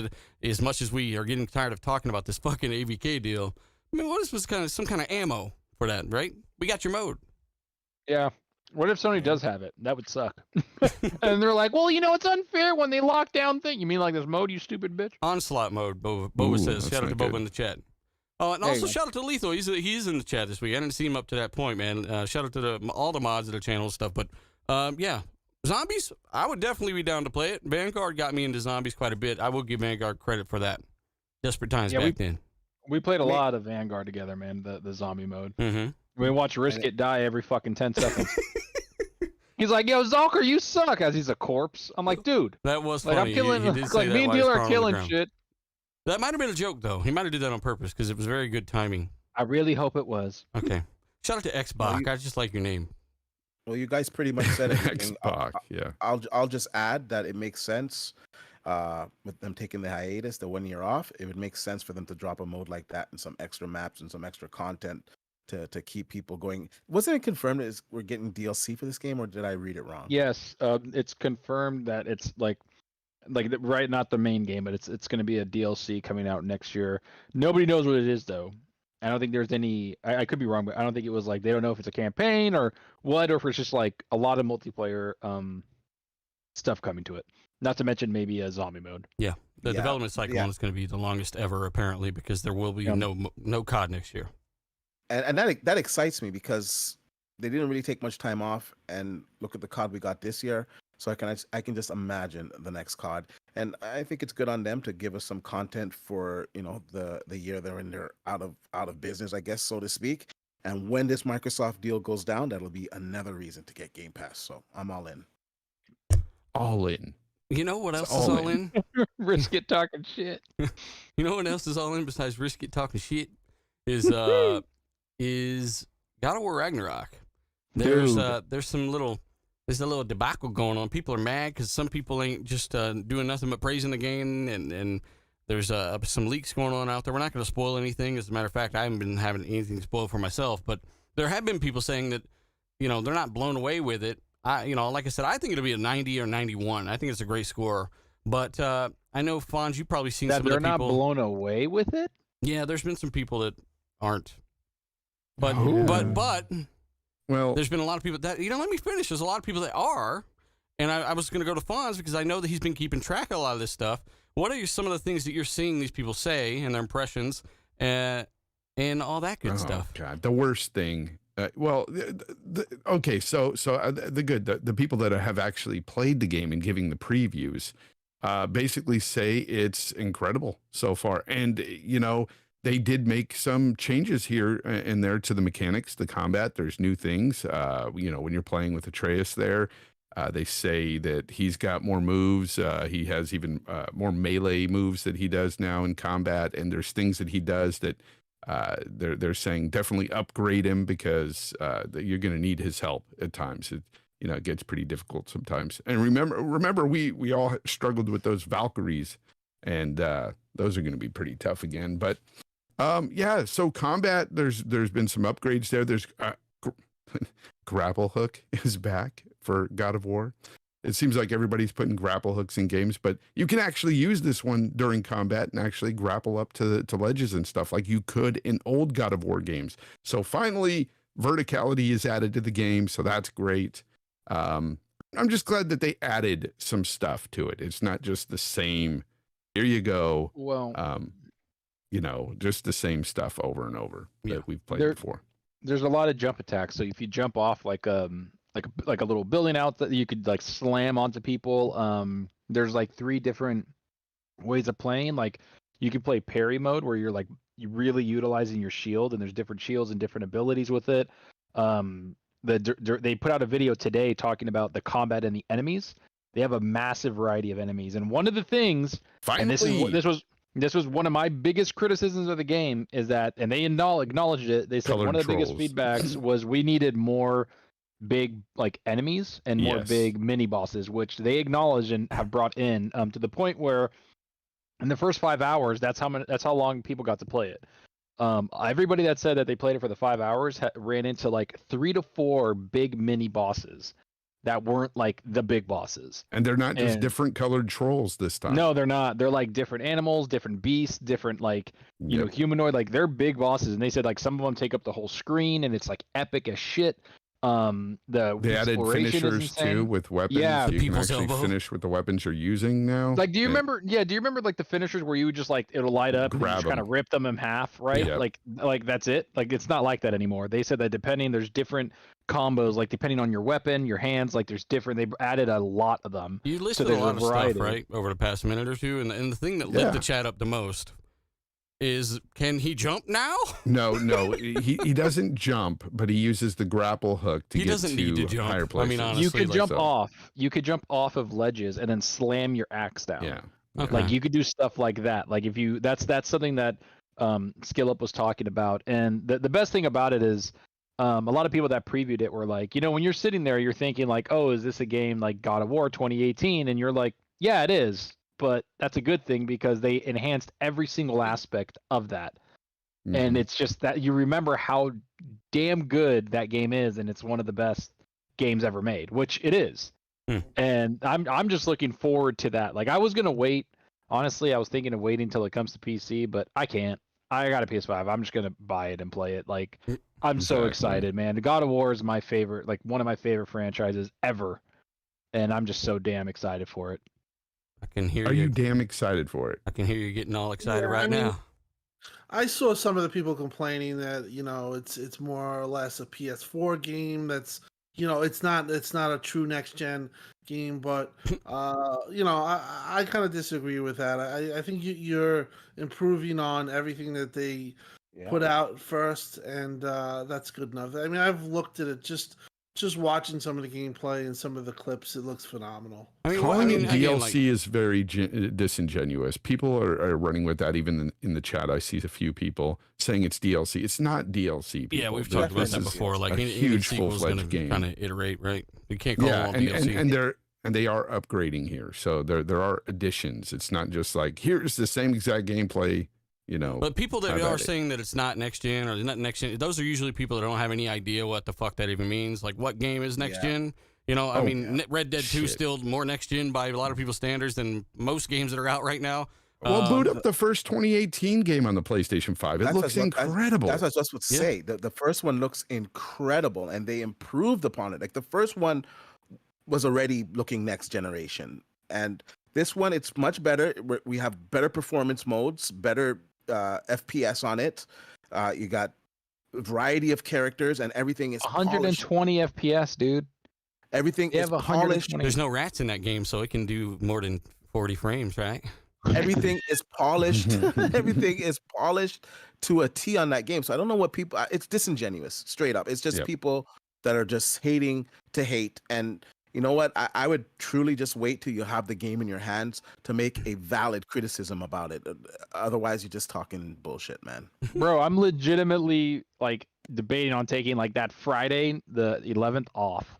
as much as we are getting tired of talking about this fucking AVK deal. I mean, what if it was some kind of ammo for that? Right? We got your mode. Yeah. What if Sony does have it? That would suck. And they're like, well, it's unfair when they lock down thing. You mean like this mode, you stupid bitch? Onslaught mode, Boba says. Shout out to Boba in the chat. Oh, and also shout out to Lethal. He's in the chat this week. I didn't see him up to that point, man. Shout out to all the mods of the channel and stuff. But yeah, zombies, I would definitely be down to play it. Vanguard got me into zombies quite a bit. I will give Vanguard credit for that. Desperate times back then. We played a lot of Vanguard together, man, the zombie mode. Mm-hmm. We watch Risk It die every fucking 10 seconds. He's like, yo, Zalker, you suck, as he's a corpse. I'm like, dude. That was like, funny. I'm killing, he did say like, that me and while he was Dealer are crawling on the killing ground. shit. That might have been a joke, though. He might have did that on purpose because it was very good timing. I really hope it was. Okay. Shout out to Xbox. I just like your name. Well, you guys pretty much said everything. Xbox, yeah. I'll just add that it makes sense with them taking the hiatus, the 1 year off. It would make sense for them to drop a mode like that and some extra maps and some extra content to keep people going. Wasn't it confirmed that we're getting DLC for this game, or did I read it wrong? Yes, it's confirmed that it's like right, not the main game, but it's going to be a DLC coming out next year. Nobody knows what it is though. I don't think there's any. I could be wrong, but I don't think it was like they don't know if it's a campaign or what, or if it's just like a lot of multiplayer stuff coming to it. Not to mention maybe a zombie mode. Yeah, the development cycle on is going to be the longest ever apparently because there will be no COD next year. And that excites me because they didn't really take much time off, and look at the COD we got this year. So I can just imagine the next COD, and I think it's good on them to give us some content for the year they're out of business, I guess, so to speak. And when this Microsoft deal goes down, that'll be another reason to get Game Pass. So I'm all in. All in. You know what else is all in? Risk It talking shit. You know what else is all in besides Risk It talking shit? Is God of War Ragnarok. There's a little debacle going on. People are mad because some people ain't just doing nothing but praising the game, and there's some leaks going on out there. We're not going to spoil anything. As a matter of fact, I haven't been having anything spoiled for myself, but there have been people saying that, they're not blown away with it. Like I said, I think it'll be a 90 or 91. I think it's a great score. But I know, Fonz, you've probably seen some of the people. They're not blown away with it? Yeah, there's been some people that aren't. But well, there's been a lot of people that, let me finish. There's a lot of people that are. And I was going to go to Fonz because I know that he's been keeping track of a lot of this stuff. What are some of the things that you're seeing these people say and their impressions and all that good stuff? God, the worst thing. Okay, so the people that have actually played the game and giving the previews basically say it's incredible so far. And, they did make some changes here and there to the mechanics, the combat. There's new things. When you're playing with Atreus there, they say that he's got more moves. He has even more melee moves that he does now in combat. And there's things that he does that they're saying definitely upgrade him because you're going to need his help at times. It gets pretty difficult sometimes. And remember we all struggled with those Valkyries, and those are going to be pretty tough again. But so combat, there's been some upgrades there. There's grapple hook is back for God of War. It seems like everybody's putting grapple hooks in games, but you can actually use this one during combat and actually grapple up to ledges and stuff like you could in old God of War games. So finally, verticality is added to the game, so that's great. I'm just glad that they added some stuff to it. It's not just the same, here you go. Well, just the same stuff over and over that we've played before. There's a lot of jump attacks. So if you jump off like a little building out that you could like slam onto people, there's like 3 different ways of playing. Like you can play parry mode where you're really utilizing your shield, and there's different shields and different abilities with it. They put out a video today talking about the combat and the enemies. They have a massive variety of enemies, and one of the things, and this was one of my biggest criticisms of the game, is that, and they acknowledged it. They said Colored one of the trolls. biggest feedbacks was we needed more big enemies and more big mini bosses, which they acknowledge and have brought in to the point where in the first 5 hours, that's how long people got to play it. Everybody that said that they played it for the 5 hours ran into like 3 to 4 big mini bosses that weren't like the big bosses. And they're not just different colored trolls this time. No, they're not. They're like different animals, different beasts, different humanoid. Like they're big bosses, and they said like some of them take up the whole screen, and it's like epic as shit. They added exploration is finishers too insane. with weapons. Yeah, so you can people's actually elbow. finish with the weapons you're using now. Like, do you And remember? Yeah, do you remember like the finishers where you would just like it'll light up and you Grab just kind of 'em. rip them in half, right? Yep. Like that's it. Like it's not like that anymore. They said that depending, there's different combos, like depending on your weapon, your hands, like there's different. They added a lot of them. You listed a there's a lot of stuff, variety. right, over the past minute or two, and the thing that lit Yeah. the chat up the most is, can he jump now? No, he doesn't jump, but he uses the grapple hook to He get doesn't need to jump. higher I places. mean, honestly, You could like jump so. off. You could jump off of ledges and then slam your axe down. Yeah. Okay. Like you could do stuff like that. Like if you that's something that Skill Up was talking about. And the best thing about it is a lot of people that previewed it were like, when you're sitting there, you're thinking like, oh, is this a game like God of War 2018? And you're like, yeah, it is. But that's a good thing because they enhanced every single aspect of that. And Mhm. it's just that you remember how damn good that game is, and it's one of the best games ever made, which it is. And I'm just looking forward to that. Like I was gonna wait. Honestly, I was thinking of waiting until it comes to PC, but I can't. I got a PS5. I'm just gonna buy it and play it. Like I'm so Exactly. excited, man. The God of War is my favorite, like one of my favorite franchises ever, and I'm just so damn excited for it. I can hear Are you you. damn excited for it? I can hear you getting all excited Yeah, right I mean, now. I saw some of the people complaining that it's more or less a PS4 game. That's it's not a true next gen game. But I kind of disagree with that. I think you're improving on everything that they put out first, and that's good enough. I mean, I've looked at it just watching some of the gameplay and some of the clips. It looks phenomenal. I mean, Calling it again, DLC like, is very disingenuous. People are running with that. Even in the chat, I see a few people saying it's DLC. It's not DLC. People. yeah, we've This talked about that is before. Like a any huge sequel's full-fledged gonna game. kind of iterate, right? You can't call Yeah, it all DLC. and they are upgrading here. So there are additions. It's not just like here's the same exact gameplay. But people that have are at it. saying that it's not next gen or not next gen, those are usually people that don't have any idea what the fuck that even means. Like, what game is next gen? I mean, Red Dead 2 is still more next gen by a lot of people's standards than most games that are out right now. Well, boot up the first 2018 game on the PlayStation 5. It looks incredible. That's what I just would say. The first one looks incredible, and they improved upon it. Like the first one was already looking next generation, and this one it's much better. We have better performance modes, better FPS on it. You got a variety of characters, and everything is 120 FPS, dude. Everything They is have polished. 120. There's no rats in that game, so it can do more than 40 frames, right? Everything is polished. Everything is polished to a T on that game. So I don't know what people. It's disingenuous, straight up. It's just people that are just hating to hate. And you know what? I would truly just wait till you have the game in your hands to make a valid criticism about it. Otherwise, you're just talking bullshit, man. Bro, I'm legitimately like debating on taking like that Friday, the 11th off.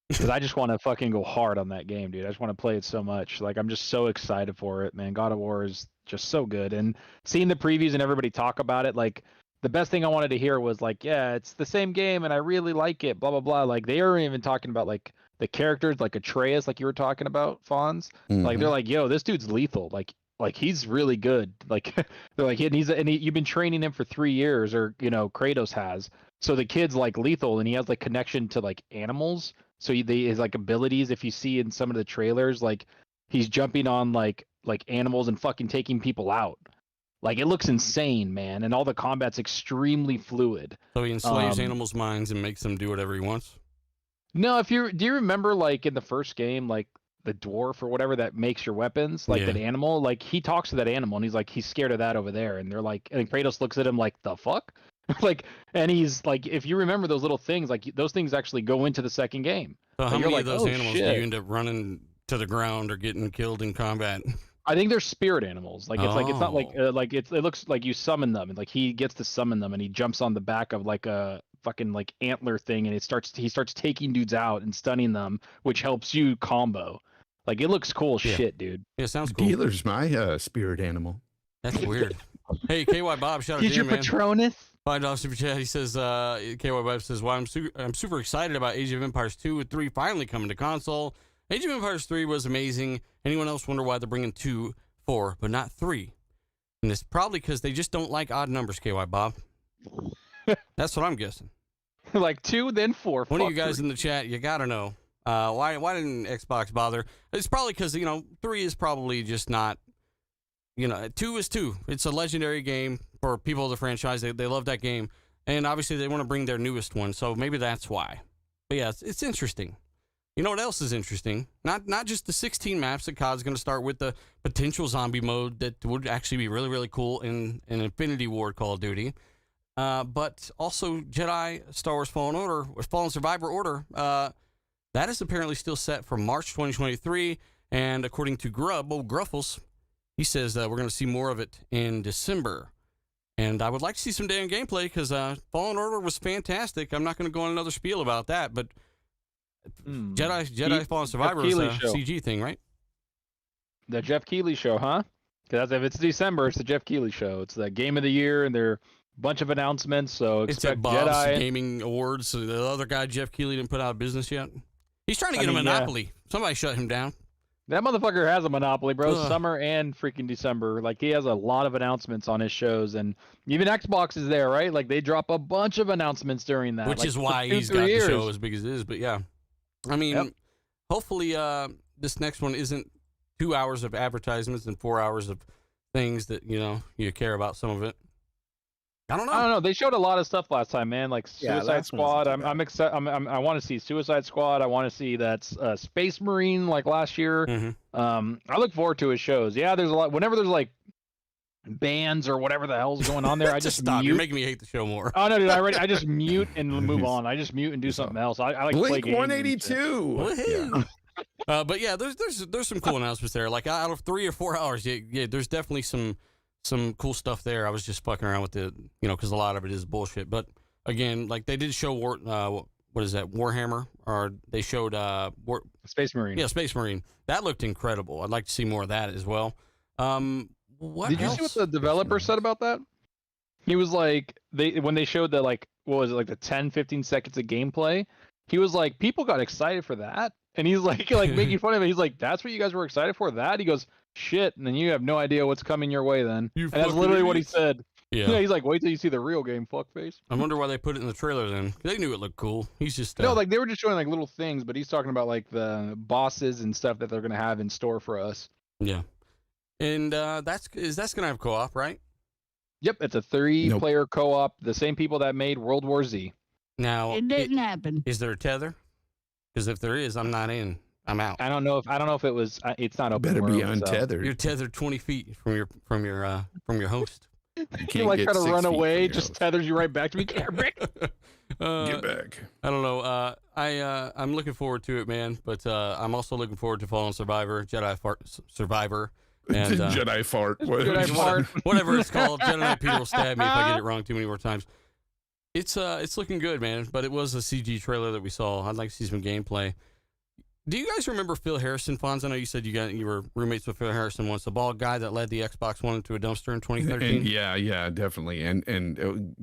Because I just want to fucking go hard on that game, dude. I just want to play it so much. Like, I'm just so excited for it, man. God of War is just so good. And seeing the previews and everybody talk about it, like, the best thing I wanted to hear was, like, yeah, it's the same game and I really like it, blah, blah, blah. Like, they are even talking about, like, the characters, like Atreus, like you were talking about, Fonz. Like, they're like, yo, this dude's lethal. Like he's really good. Like, they're like, you've been training him for 3 years, or, Kratos has. So the kid's, like, lethal, and he has, like, connection to, like, animals. So his like abilities, if you see in some of the trailers, like he's jumping on like animals and fucking taking people out. Like it looks insane, man, and all the combat's extremely fluid. So he enslaves animals' minds and makes them do whatever he wants. No, do you remember like in the first game, like the dwarf or whatever that makes your weapons, like that animal, like he talks to that animal and he's like he's scared of that over there, and they're like, and Kratos looks at him like, the fuck. Like, and he's like, if you remember those little things, like those things actually go into the second game. So how many like, of those oh, animals do shit. you end up running to the ground or getting killed in combat? I think they're spirit animals. Like it's not like it looks like you summon them, and like he gets to summon them, and he jumps on the back of like a fucking like antler thing, and he starts taking dudes out and stunning them, which helps you combo. Like it looks cool shit, dude. Yeah, sounds cool. Dealer's my spirit animal. That's weird. Hey, KY Bob, shout out to He's you, your man. Patronus. $5 super chat. He says, KY Bob says, well, I'm super excited about Age of Empires 2 and 3 finally coming to console. Age of Empires 3 was amazing. Anyone else wonder why they're bringing 2, 4, but not 3? And it's probably because they just don't like odd numbers, KY Bob. That's what I'm guessing. like 2, then 4. One of you Fuck guys 3. in the chat, you gotta know why didn't Xbox bother? It's probably because 3 is probably just not. 2 is 2. It's a legendary game for people of the franchise. They love that game, and obviously they want to bring their newest one. So maybe that's why. But yeah, it's interesting. You know what else is interesting? Not just the 16 maps that COD's going to start with, the potential zombie mode that would actually be really, really cool in an Infinity Ward Call of Duty, but also Jedi Star Wars Fallen Order, or Fallen Survivor Order. That is apparently still set for March 2023, and according to Gruffles, he says we're going to see more of it in December. And I would like to see some damn gameplay because Fallen Order was fantastic. I'm not going to go on another spiel about that, but Jedi Fallen Survivor is a CG thing, right? The Jeff Keighley show, huh? Because if it's December, it's the Jeff Keighley show. It's the game of the year, and there are a bunch of announcements. So expect it's at Bob's Jedi Gaming Awards. So the other guy, Jeff Keighley, didn't put out of business yet. He's trying to get a monopoly. Yeah. Somebody shut him down. That motherfucker has a monopoly, bro. Ugh. Summer and freaking December. Like, he has a lot of announcements on his shows, and even Xbox is there, right? Like, they drop a bunch of announcements during that. Which like, is why he's got the show as big as it is. But yeah, I mean, hopefully this next one isn't 2 hours of advertisements and 4 hours of things that, you care about some of it. I don't know. They showed a lot of stuff last time, man. Like Suicide Squad. I'm excited. I want to see Suicide Squad. I want to see that Space Marine like last year. Mm-hmm. I look forward to his shows. Yeah, there's a lot. Whenever there's like bands or whatever the hell's going on there, I just stop. mute. You're making me hate the show more. Oh no, dude! I just mute and move on. I just mute and do something else. I like Blink play games 182. But yeah, there's some cool announcements there. Like out of 3 or 4 hours, yeah, there's definitely some cool stuff there. I was just fucking around with the, because a lot of it is bullshit. But again, like they did show what is that, Warhammer, or they showed Space Marine. Yeah, Space Marine. That looked incredible. I'd like to see more of that as well. What did you see what the developer said about that? He was like, when they showed the like, what was it, like the 10-15 seconds of gameplay, he was like, people got excited for that, and he's like making fun of it. He's like, that's what you guys were excited for, that? He goes, shit, and then you have no idea what's coming your way then. And that's literally what he said. Yeah, he's like, wait till you see the real game, fuckface. I wonder why they put it in the trailer then. They knew it looked cool. Just no, like they were just showing like little things, but he's talking about like the bosses and stuff that they're gonna have in store for us. Yeah, and that's gonna have co-op, right? Yep, it's a 3-player co-op. The same people that made World War Z. Now it didn't happen. Is there a tether? Because if there is, I'm not in. I'm out. I don't know if it was. It's not open. Better world, be untethered. So. You're tethered 20 feet from your host. You like try to run away, just tethers you right back to me. Get back. I don't know. I'm looking forward to it, man. But I'm also looking forward to Fallen Survivor, Survivor, and Jedi Fart. Jedi Fart. Whatever it's called. Jedi Peter will stab me if I get it wrong too many more times. It's looking good, man. But it was a CG trailer that we saw. I'd like to see some gameplay. Do you guys remember Phil Harrison, Fonz? I know you said you were roommates with Phil Harrison once, the bald guy that led the Xbox One into a dumpster in 2013. And yeah, definitely. And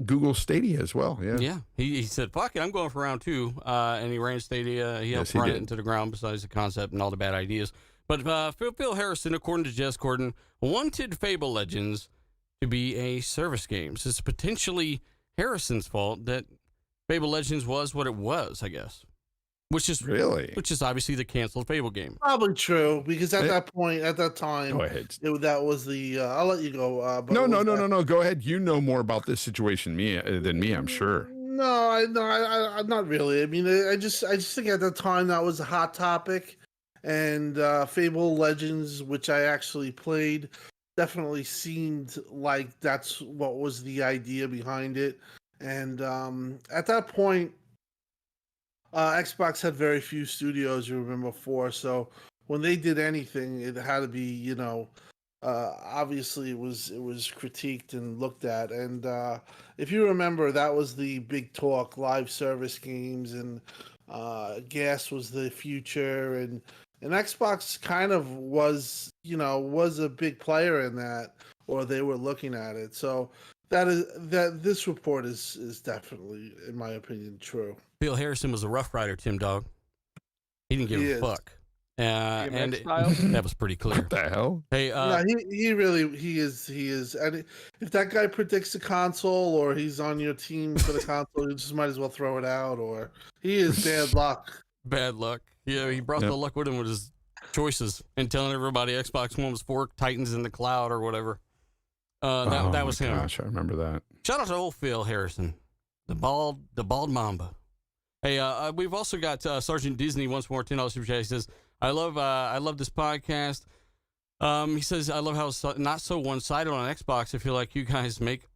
Google Stadia as well. Yeah. He said, "Fuck it, I'm going for round 2." And he ran Stadia. He helped run it into the ground. Besides the concept and all the bad ideas, but Phil Harrison, according to Jez Corden, wanted Fable Legends to be a service game. So it's potentially Harrison's fault that Fable Legends was what it was, I guess. Which is obviously the canceled Fable game. Probably true, because at that time, go ahead. That was the. I'll let you go. No. Go ahead. You know more about this situation than me, I'm sure. No, not really. I mean, I just think at the time that was a hot topic, and Fable Legends, which I actually played, definitely seemed like that's what was the idea behind it, and at that point. Xbox had very few studios, you remember, before. So when they did anything, it had to be, obviously it was critiqued and looked at. And if you remember, that was the big talk: live service games, and gas was the future. And Xbox kind of was a big player in that, or they were looking at it. So this report is definitely, in my opinion, true. Phil Harrison was a Rough Rider, Tim Dog. He didn't give a fuck. And style? that was pretty clear. What the hell? Hey, No, he is. And if that guy predicts the console, or he's on your team for the console, you just might as well throw it out. Or he is bad luck. bad luck. Yeah, he brought the luck with him with his choices and telling everybody Xbox One was forked, Titans in the cloud, or whatever. That was him. Gosh, I remember that. Shout out to old Phil Harrison, the bald Mamba. Hey, we've also got Sergeant Disney once more, $10 super chat. He says, I love this podcast. He says, I love how it's not so one-sided on Xbox. I feel like you guys make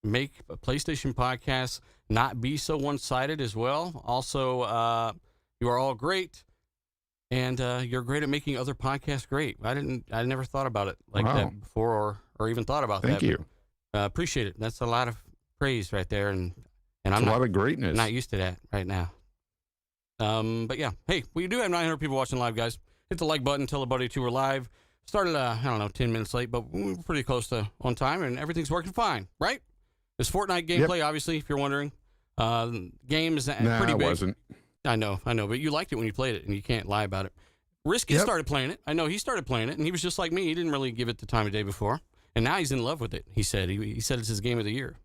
a PlayStation podcasts not be so one-sided as well. Also, you are all great, and you're great at making other podcasts great. I never thought about it like that before, or even thought about that. Thank you. Appreciate it. That's a lot of praise right there, and I'm a lot of greatness. Not used to that right now. But yeah, hey, we do have 900 people watching live, guys. Hit the like button, tell a buddy to we're live. Started, 10 minutes late, but we were pretty close to on time, and everything's working fine, right? It's Fortnite gameplay, obviously, if you're wondering. Game is pretty big. Wasn't. I know, but you liked it when you played it, and you can't lie about it. Risky started playing it. I know he started playing it, and he was just like me. He didn't really give it the time of day before, and now he's in love with it. He said it's his game of the year.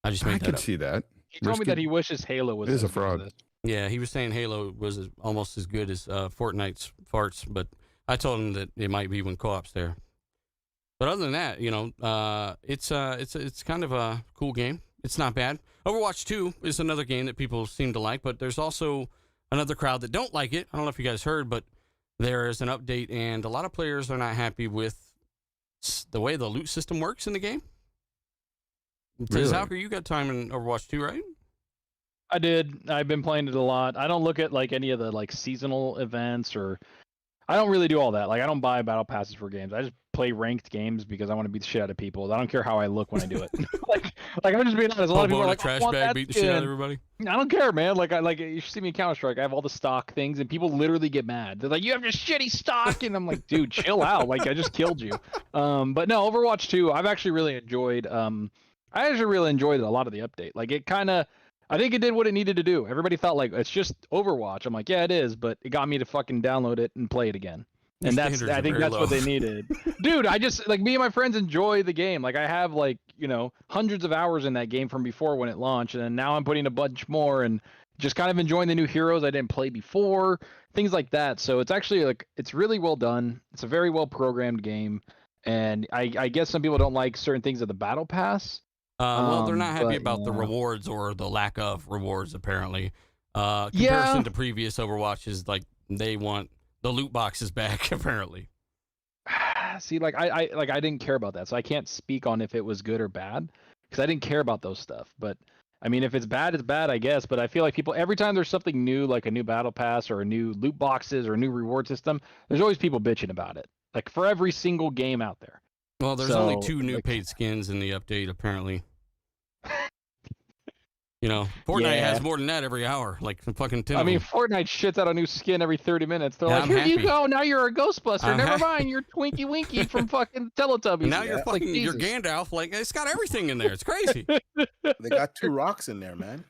I just made that could up. see that. He told me that he wishes Halo was. It is a fraud. Yeah, he was saying Halo was almost as good as Fortnite's farts, but I told him that it might be when co-op's there. But other than that, it's kind of a cool game. It's not bad. Overwatch 2 is another game that people seem to like, but there's also another crowd that don't like it. I don't know if you guys heard, but there is an update, and a lot of players are not happy with the way the loot system works in the game. Really? Zalker, you got time in Overwatch 2, right? I did. I've been playing it a lot. I don't look at like any of the like seasonal events, or I don't really do all that. Like I don't buy battle passes for games. I just play ranked games because I want to beat the shit out of people. I don't care how I look when I do it. like I'm just being honest. A lot of people are like, trash bag, beat the shit out of everybody. I don't care, man. Like you should see me in Counter-Strike. I have all the stock things, and people literally get mad. They're like, "You have just shitty stock," and I'm like, "Dude, chill out. Like I just killed you." But no, Overwatch 2, I've actually really enjoyed. I actually really enjoyed a lot of the update. Like it kind of. I think it did what it needed to do. Everybody thought like it's just Overwatch. I'm like, yeah, it is, but it got me to fucking download it and play it again. And I think that's what they needed. Dude, I just like me and my friends enjoy the game. Like I have like, hundreds of hours in that game from before when it launched, and now I'm putting a bunch more and just kind of enjoying the new heroes I didn't play before, things like that. So it's actually like it's really well done. It's a very well programmed game, and I guess some people don't like certain things of the battle pass. Well, they're not happy about the rewards or the lack of rewards, apparently. Comparison to previous Overwatches, like they want the loot boxes back, apparently. See, like I didn't care about that, so I can't speak on if it was good or bad because I didn't care about those stuff. But I mean, if it's bad, it's bad, I guess. But I feel like people every time there's something new, like a new battle pass or a new loot boxes or a new reward system, there's always people bitching about it. Like for every single game out there. Well, there's only 2 new paid skins in the update, apparently. Fortnite has more than that every hour, like some fucking 10. I mean, Fortnite shits out a new skin every 30 minutes. They're like, here you go, now you're a Ghostbuster. Never mind, you're Twinkie Winky from fucking Teletubbies. Now you're fucking, like, you're Gandalf. Like, it's got everything in there. It's crazy. They got 2 rocks in there, man.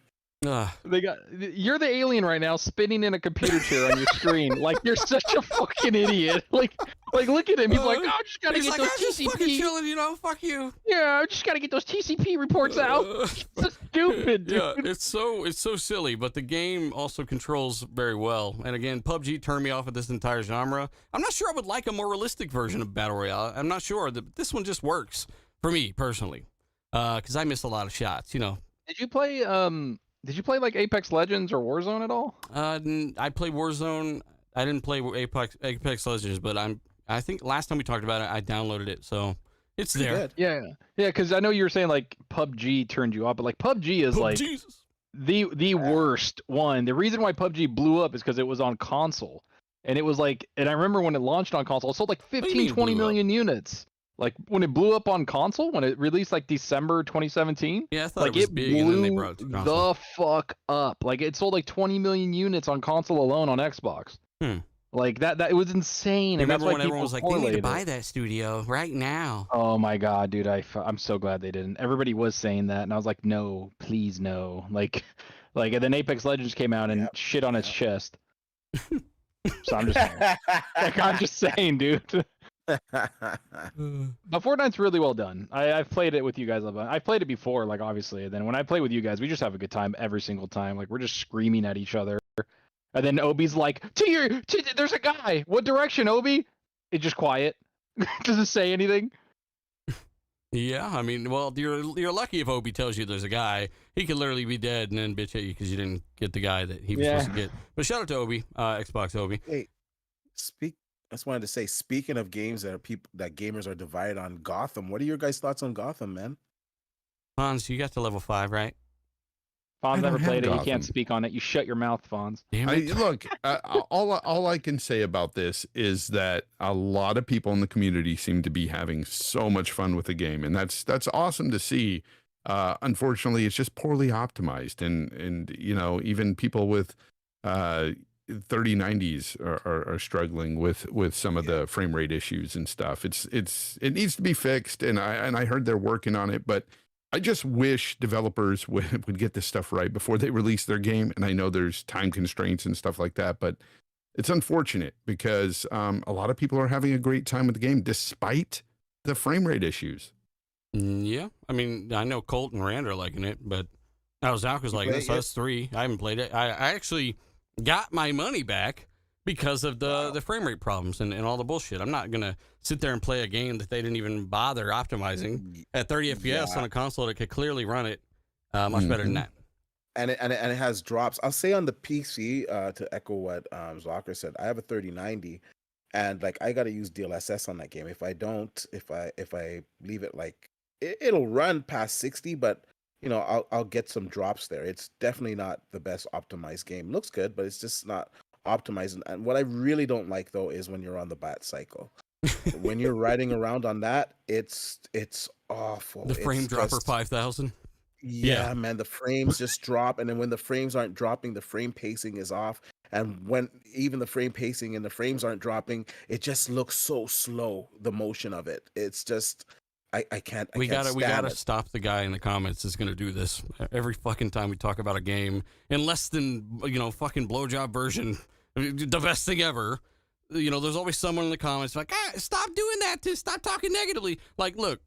You're the alien right now, spinning in a computer chair on your screen. Like you're such a fucking idiot. Like look at him. He's like, oh, I just gotta get those TCP. Just fucking chilling, fuck you. Yeah, I just gotta get those TCP reports out. It's stupid, dude. Yeah, it's so silly. But the game also controls very well. And again, PUBG turned me off of this entire genre. I'm not sure I would like a more realistic version of Battle Royale. I'm not sure that this one just works for me personally, because I missed a lot of shots. Did you play like Apex Legends or Warzone at all? I play Warzone. I didn't play Apex Legends, but I think last time we talked about it, I downloaded it, so it's there. Yeah, because I know you were saying like PUBG turned you off, but like PUBG is like the worst one. The reason why PUBG blew up is because it was on console, and it was like, and I remember when it launched on console, it sold like 20 million units. Like when it blew up on console, when it released like December 2017. Yeah, I thought it was big, and then they brought it to console. The fuck up. Like it sold like 20 million units on console alone on Xbox. Like that it was insane. You and that's remember why when everyone was like, "They need to buy that studio right now." Oh my god, dude! I'm so glad they didn't. Everybody was saying that, and I was like, "No, please, no!" Like, and then Apex Legends came out and shit on its chest. So I'm just I'm just saying, dude. But Fortnite's really well done. I've played it with you guys. I've played it before, like obviously. And then when I play with you guys, we just have a good time every single time. Like we're just screaming at each other. And then Obi's like, there's a guy. What direction, Obi? It's just quiet. Doesn't say anything. Yeah, I mean, well, you're lucky if Obi tells you there's a guy. He could literally be dead and then bitch at you because you didn't get the guy that he was supposed to get. But shout out to Obi, Xbox Obi. Hey, I just wanted to say, speaking of games that gamers are divided on, Gotham. What are your guys' thoughts on Gotham, man? Fonz, you got to level 5, right? Fonz never played it. Gotham. You can't speak on it. You shut your mouth, Fonz. Look, all I can say about this is that a lot of people in the community seem to be having so much fun with the game, and that's awesome to see. Unfortunately, it's just poorly optimized, and you know, even people with 3090s are struggling with some of the frame rate issues and stuff. It needs to be fixed, and I heard they're working on it, but I just wish developers would get this stuff right before they release their game. And I know there's time constraints and stuff like that, but it's unfortunate because a lot of people are having a great time with the game despite the frame rate issues. Yeah, I mean, I know Colt and Rand are liking it, but Zalka's like, this us 3. I haven't played it. I actually got my money back because of the frame rate problems and all the bullshit. I'm not going to sit there and play a game that they didn't even bother optimizing at 30 FPS on a console that could clearly run it much better than that. And it has drops. I'll say on the PC, to echo what Zocker said, I have a 3090 and like I got to use DLSS on that game. If I don't, if I leave it like it'll run past 60, but you know, I'll get some drops there. It's definitely not the best optimized game. Looks good, but it's just not optimizing. And what I really don't like though is when you're on the bat cycle. When you're riding around on that, it's awful. The frame dropper 5000. Yeah, man, the frames just drop, and then when the frames aren't dropping, the frame pacing is off. And when even the frame pacing and the frames aren't dropping, it just looks so slow. The motion of it, it's just I can't. We gotta stop the guy in the comments that's gonna do this every fucking time we talk about a game in less than fucking blowjob version, the best thing ever. You know, there's always someone in the comments like, stop doing that. Stop talking negatively. Like, look,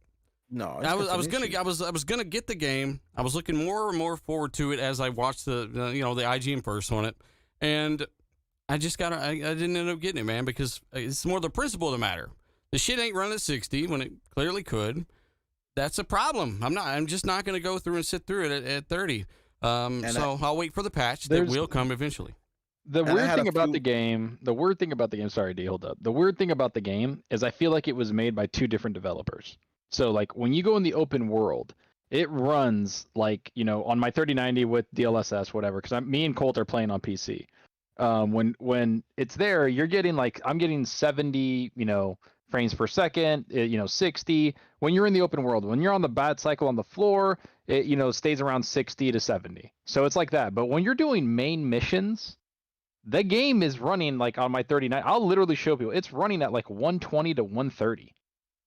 no, I was gonna get the game. I was looking more and more forward to it as I watched the IGN first on it, and I didn't end up getting it, man, because it's more the principle of the matter. The shit ain't running at 60 when it clearly could. That's a problem. I'm just not gonna go through and sit through it at 30. I'll wait for the patch that will come eventually. The weird thing about the game, sorry, D, hold up. The weird thing about the game is I feel like it was made by 2 different developers. So like when you go in the open world, it runs like, on my 3090 with DLSS, whatever, because me and Colt are playing on PC. When it's there, you're getting I'm getting 70, frames per second, 60. When you're in the open world, when you're on the bat cycle on the floor, it, stays around 60 to 70. So it's like that. But when you're doing main missions, the game is running like on my 39. I'll literally show people it's running at like 120 to 130.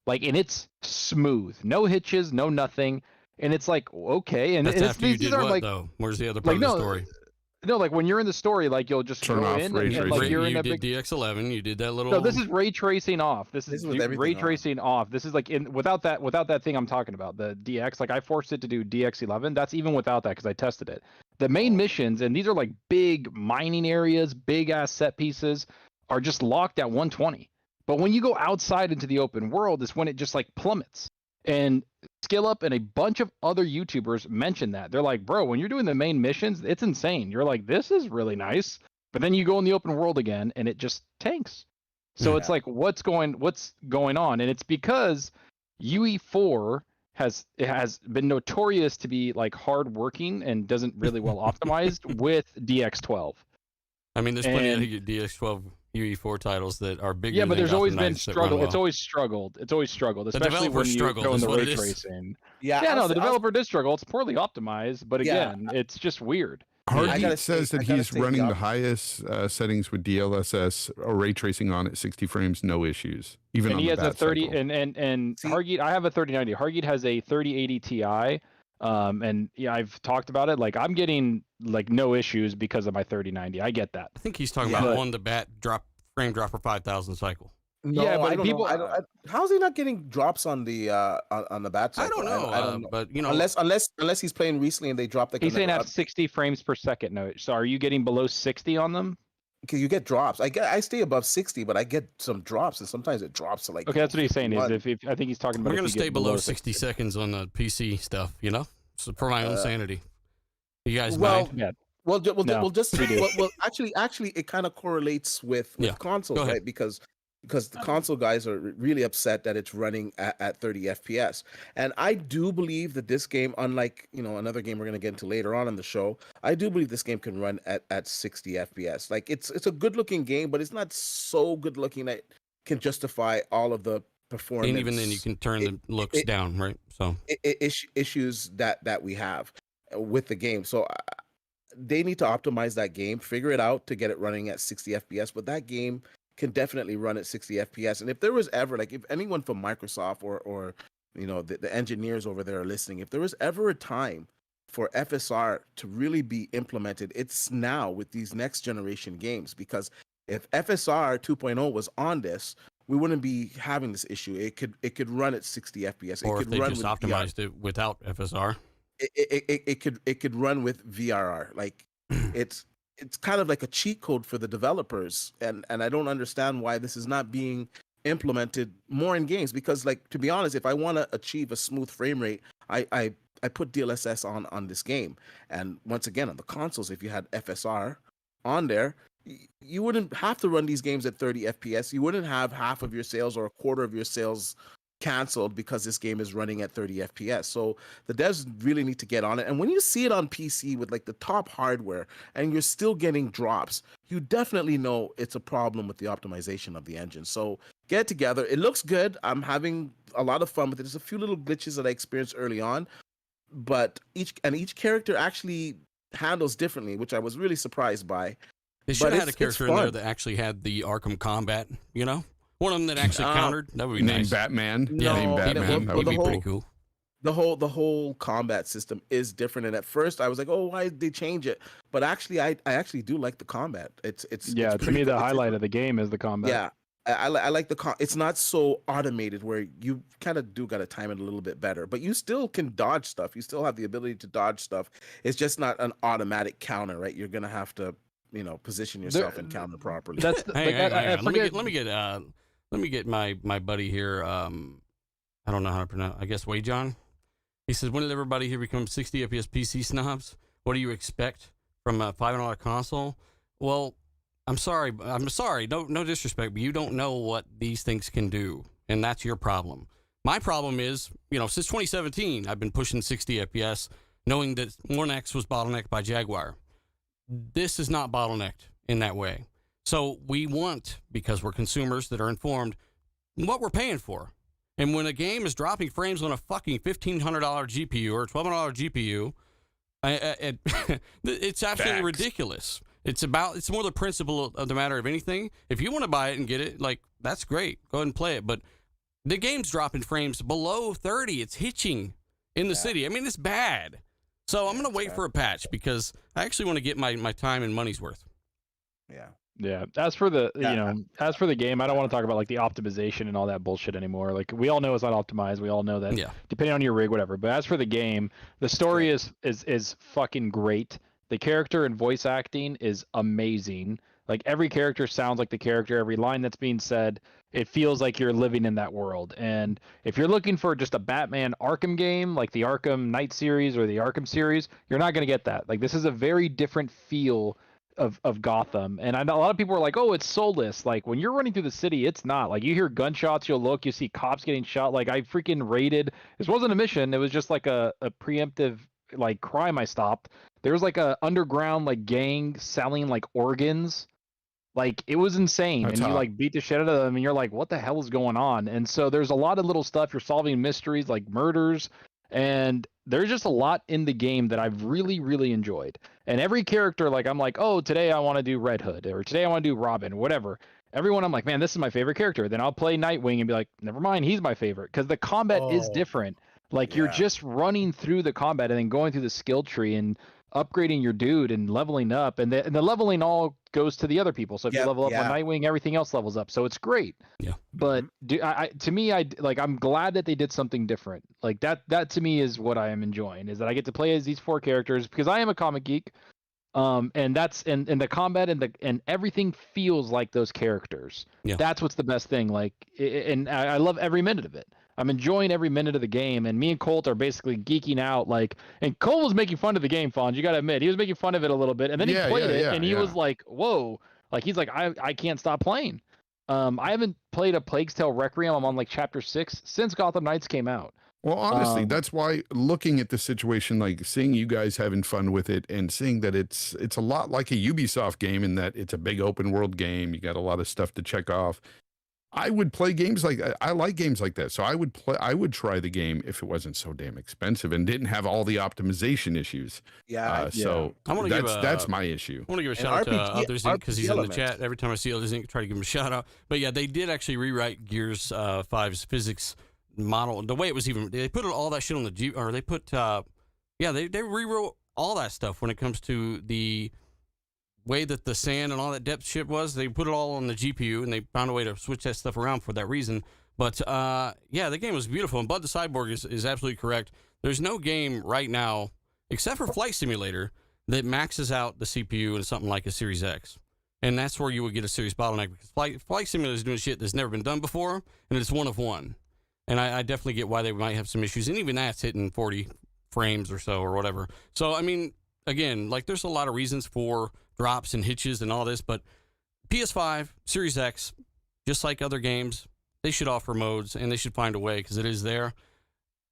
And it's smooth, no hitches, no nothing. And it's like, okay. And that's it's, after you did what, though? Where's the other part of the story? No, like when you're in the story, you'll just turn go off in ray and tracing. you're you in a did big DX11. You did that little. No, this is ray tracing off. This is with everything ray on. tracing off. This is without that thing I'm talking about, the DX. I forced it to do DX11. That's even without that because I tested it. The main missions, and these are like big mining areas, big ass set pieces, are just locked at 120. But when you go outside into the open world, is when it just plummets. And Skill Up and a bunch of other YouTubers mention that. They're like, bro, when you're doing the main missions, it's insane. You're like, this is really nice. But then you go in the open world again and it just tanks. So it's like, what's going on? And it's because UE4 has been notorious to be hardworking and doesn't really well optimized with DX12. I mean, there's plenty of DX12 UE4 titles that are bigger. Yeah, but there's always been struggle. Well. It's always struggled, especially when you struggled go in is the what ray it is. tracing. Yeah, The developer did struggle. It's poorly optimized, but again, it's just weird. Hardy says that he's running the highest settings with DLSS or ray tracing on at 60 frames, no issues. Even and on he the has a 30 cycle. and Hargeet. I have a 3090. Hargeet has a 3080 Ti And yeah, I've talked about it. Like I'm getting like no issues because of my 3090. I get that. I think he's talking Yeah. about on the bat frame drop for 5,000 cycle. No, Yeah, but I don't people- know. How's he not getting drops on the on the bat I cycle? don't know, I don't know. but you know, Unless he's playing recently and they drop like He's saying another at 60 frames per second. No, so are you getting below 60 on them? because you get drops. I stay above 60, but I get some drops, and sometimes it drops to like. Okay, that's what he's saying. Is 51. if I think he's talking about. we're if gonna you get stay below 60 seconds on the PC stuff, you know, so for my own sanity. You guys well, mind? Yeah. Well, No, we'll just we do. well, actually, it kind of correlates with Yeah, consoles, go ahead. right? Because the console guys are really upset that it's running at 30 FPS, and I do believe that this game, unlike another game we're gonna get into later on in the show, I do believe this game can run at 60 FPS. Like it's a good looking game, but it's not so good looking that it can justify all of the performance. And even then, you can turn the looks down, right? So issues that we have with the game. So they need to optimize that game, figure it out to get it running at 60 FPS. But that game can definitely run at 60 FPS. And if there was ever, like, if anyone from Microsoft or the engineers over there are listening, if there was ever a time for FSR to really be implemented, it's now with these next generation games. Because if FSR 2.0 was on this, we wouldn't be having this issue. It could run at 60 FPS. or it if could they run just with VR. optimized it without FSR. It could run with VRR. Like it's kind of like a cheat code for the developers, and I don't understand why this is not being implemented more in games. Because, like, to be honest, if I want to achieve a smooth frame rate, I put DLSS on this game. And once again, on the consoles, if you had FSR on there, you wouldn't have to run these games at 30 FPS. You wouldn't have half of your sales or a quarter of your sales canceled because this game is running at 30 FPS. So the devs really need to get on it. And when you see it on PC with like the top hardware and you're still getting drops, you definitely know it's a problem with the optimization of the engine. So get it together. It looks good. I'm having a lot of fun with it. There's a few little glitches that I experienced early on, but each character actually handles differently, which I was really surprised by. They should But have had a it's character in there fun. that actually had the Arkham combat, you know? One of them that actually countered. That would be Named nice. Batman. No, Named he'd- Batman. well, He'd the be whole- pretty cool. The whole combat system is different, and at first I was like, "Oh, why did they change it?" But actually, I actually do like the combat. It's Yeah, to pretty me the good. highlight of the game is the combat. Yeah, I like the it's not so automated where you kind of do got to time it a little bit better, but you still can dodge stuff. You still have the ability to dodge stuff. It's just not an automatic counter, right? You're gonna have to position yourself and counter properly. That's Hey, like, hang I on. forget. Let me get my buddy here. I don't know how to pronounce. I guess Wei John. He says, "When did everybody here become 60 FPS PC snobs? What do you expect from a $500 console?" Well, I'm sorry. No disrespect, but you don't know what these things can do, and that's your problem. My problem is, since 2017, I've been pushing 60 FPS, knowing that One X was bottlenecked by Jaguar. This is not bottlenecked in that way. So we want, because we're consumers that are informed, what we're paying for. And when a game is dropping frames on a fucking $1,500 GPU or $1,200 GPU, it's absolutely Facts. ridiculous. It's more the principle of the matter of anything. If you want to buy it and get it, like, that's great. Go ahead and play it. But the game's dropping frames below 30. It's hitching in the city. I mean, it's bad. So I'm going to wait for a patch because I actually want to get my time and money's worth. Yeah. Yeah. As for the Yeah. as for the game, I don't want to talk about like the optimization and all that bullshit anymore. Like we all know it's not optimized. We all know that. Yeah. Depending on your rig, whatever. But as for the game, the story is fucking great. The character and voice acting is amazing. Like every character sounds like the character. Every line that's being said, it feels like you're living in that world. And if you're looking for just a Batman Arkham game, like the Arkham Knight series or the Arkham series, you're not going to get that. Like this is a very different feel of Gotham. And I know a lot of people are like, oh, it's soulless. Like when you're running through the city, it's not. Like you hear gunshots, you'll look, you see cops getting shot. Like I freaking raided. This wasn't a mission. It was just like a preemptive like crime I stopped. There was like a underground like gang selling like organs. Like it was insane. That's and you hot. like beat the shit out of them and you're like, what the hell is going on? And so there's a lot of little stuff. You're solving mysteries like murders. And there's just a lot in the game that I've really, really enjoyed. And every character, like I'm like, oh, today I want to do Red Hood or today I want to do Robin, whatever. Everyone, I'm like, man, this is my favorite character. Then I'll play Nightwing and be like, never mind, he's my favorite because the combat is Oh. different. Like you're just running through the combat and then going through the skill tree and upgrading your dude and leveling up, and the leveling all goes to the other people. So if you level up on Nightwing, everything else levels up. So it's great. Yeah. But to me, I'm glad that they did something different. Like that to me is what I am enjoying, is that I get to play as these 4 characters because I am a comic geek. And that's and the combat and everything feels like those characters. Yeah. That's what's the best thing. Like, and I love every minute of it. I'm enjoying every minute of the game, and me and Colt are basically geeking out. Like, and Cole was making fun of the game, Fonz. You got to admit, he was making fun of it a little bit, and then he played it, and he was like, "Whoa!" Like he's like, "I can't stop playing." I haven't played a Plague's Tale Requiem. I'm on like chapter 6 since Gotham Knights came out. Well, honestly, that's why looking at the situation, like seeing you guys having fun with it and seeing that it's a lot like a Ubisoft game in that it's a big open world game. You got a lot of stuff to check off. I would play games like I like games like that. So I would try the game if it wasn't so damn expensive and didn't have all the optimization issues. So that's my issue. I want to give a shout out to Others Inc. because he's in the chat. Every time I see Others Inc., I try to give him a shout out. But yeah, they did actually rewrite Gears 5's physics model. The way it was even, they put all that shit on the G, or they put, they rewrote all that stuff when it comes to the way that the sand and all that depth shit was. They put it all on the GPU, and they found a way to switch that stuff around for that reason. But the game was beautiful, and Bud the Cyborg is absolutely correct. There's no game right now, except for Flight Simulator, that maxes out the CPU in something like a Series X. And that's where you would get a serious bottleneck, because Flight Simulator is doing shit that's never been done before, and it's one of one. And I definitely get why they might have some issues, and even that's hitting 40 frames or so or whatever. So, I mean, again, like there's a lot of reasons for drops and hitches and all this, but PS5, Series X, just like other games, they should offer modes, and they should find a way, because it is there.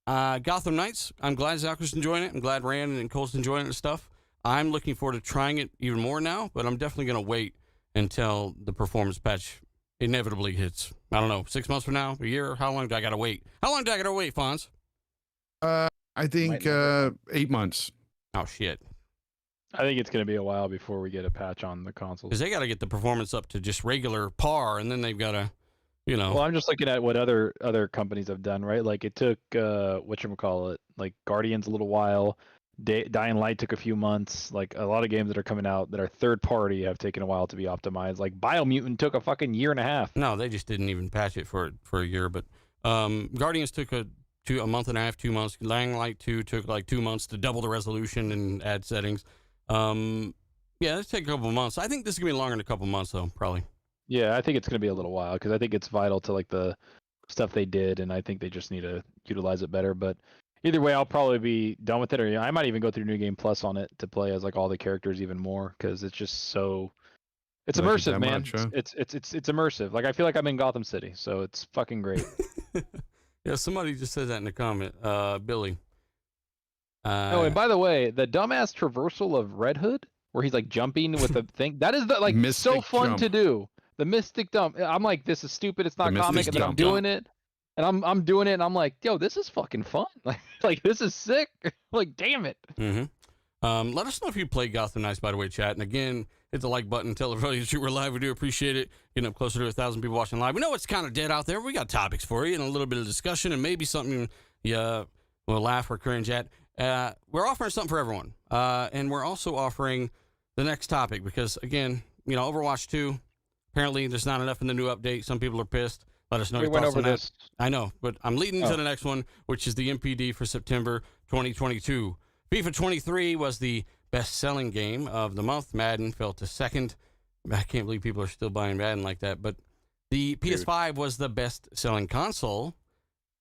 Gotham Knights, I'm glad Zach's enjoying it. I'm glad Rand and Cole's enjoying it and stuff. I'm looking forward to trying it even more now, but I'm definitely going to wait until the performance patch inevitably hits. I don't know, 6 months from now, a year? How long do I got to wait? How long do I got to wait, Fonz? I think 8 months. Oh, shit. I think it's going to be a while before we get a patch on the consoles. Because they got to get the performance up to just regular par, and then they've got to, Well, I'm just looking at what other companies have done, right? Like it took, whatchamacallit, like Guardians a little while. Dying Light took a few months. Like a lot of games that are coming out that are third party have taken a while to be optimized. Like Biomutant took a fucking year and a half. No, they just didn't even patch it for a year. But Guardians took a month and a half, 2 months. Dying Light 2 took like 2 months to double the resolution and add settings. Let's take a couple of months. I think this is gonna be longer than a couple of months, though, probably. Yeah, I think it's gonna be a little while because I think it's vital to like the stuff they did, and I think they just need to utilize it better. But either way, I'll probably be done with it, or I might even go through New Game Plus on it to play as like all the characters even more, because it's just so it's immersive, man. Much, huh? It's immersive. Like I feel like I'm in Gotham City, so it's fucking great. Yeah, somebody just said that in the comment, Billy. And by the way, the dumbass traversal of Red Hood, where he's like jumping with the thing, that is like so fun to do. The Mystic Dump. I'm like, this is stupid. It's not comic, and then I'm doing it. And I'm doing it, and I'm like, yo, this is fucking fun. Like this is sick. Like, damn it. Mm-hmm. Let us know if you play Gotham Knights, by the way, chat. And again, hit the like button. Tell everybody that you were live. We do appreciate it. Getting up closer to 1,000 people watching live. We know it's kind of dead out there. We got topics for you and a little bit of discussion and maybe something you will laugh or cringe at. We're offering something for everyone. And we're also offering the next topic because, again, Overwatch 2, apparently there's not enough in the new update. Some people are pissed. Let us know your thoughts on that. I know, but I'm leading to the next one, which is the MPD for September 2022. FIFA 23 was the best-selling game of the month. Madden fell to second. I can't believe people are still buying Madden like that. But the PS5 was the best-selling console,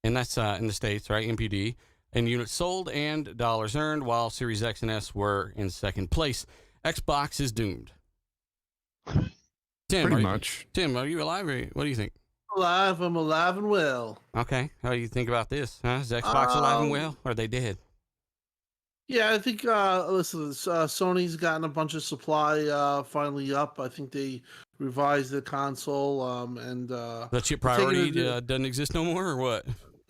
and that's in the States, right? MPD. And units sold and dollars earned, while Series X and S were in second place. Xbox is doomed. Tim, pretty much. Tim, are you alive? Or what do you think? I'm alive and well. Okay. How do you think about this? Huh? Is Xbox alive and well, or are they dead? Yeah, I think, Sony's gotten a bunch of supply finally up. I think they revised the console. And the chip priority doesn't exist no more, or what?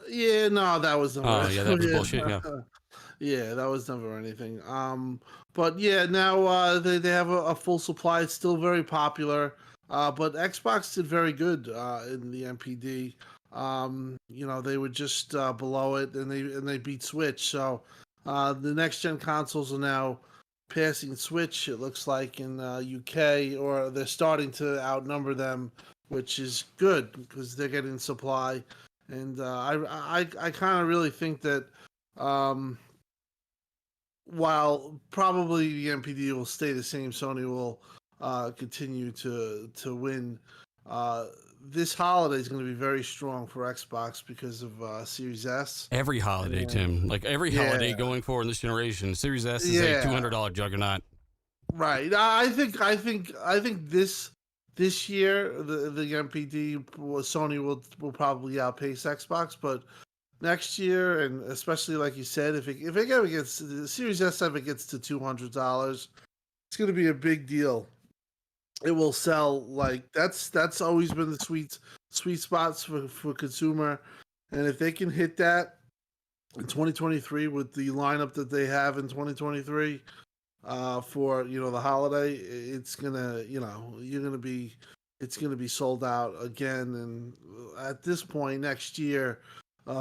Yeah, no, that was never. Oh, yeah, that was bullshit, yeah. Yeah, that was never anything. But yeah, now they have a full supply. It's still very popular. But Xbox did very good in the MPD. They were just below it, and they beat Switch. So the next gen consoles are now passing Switch. It looks like in UK, or they're starting to outnumber them, which is good because they're getting supply. And I kind of really think that while probably the MPD will stay the same, Sony will continue to win. This holiday is going to be very strong for Xbox because of Series S. Every holiday, Tim. Like every holiday going forward in this generation, Series S is a $200 juggernaut. Right. I think this year the MPD Sony will probably outpace Xbox, but next year, and especially like you said, if it ever gets the Series S ever gets to $200, it's going to be a big deal. It will sell like that's always been the sweet spots for consumer, and if they can hit that in 2023 with the lineup that they have in 2023 for the holiday, it's gonna it's gonna be sold out again. And at this point next year,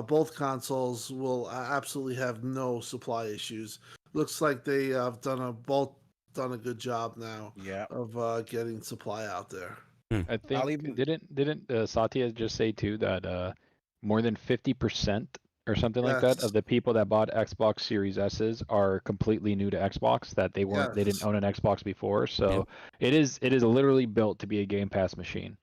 both consoles will absolutely have no supply issues. Looks like they have both done a good job now of getting supply out there. I think didn't Satya just say too that more than 50% or something like that of the people that bought Xbox Series S's are completely new to Xbox, that they didn't own an Xbox before. So it is literally built to be a Game Pass machine.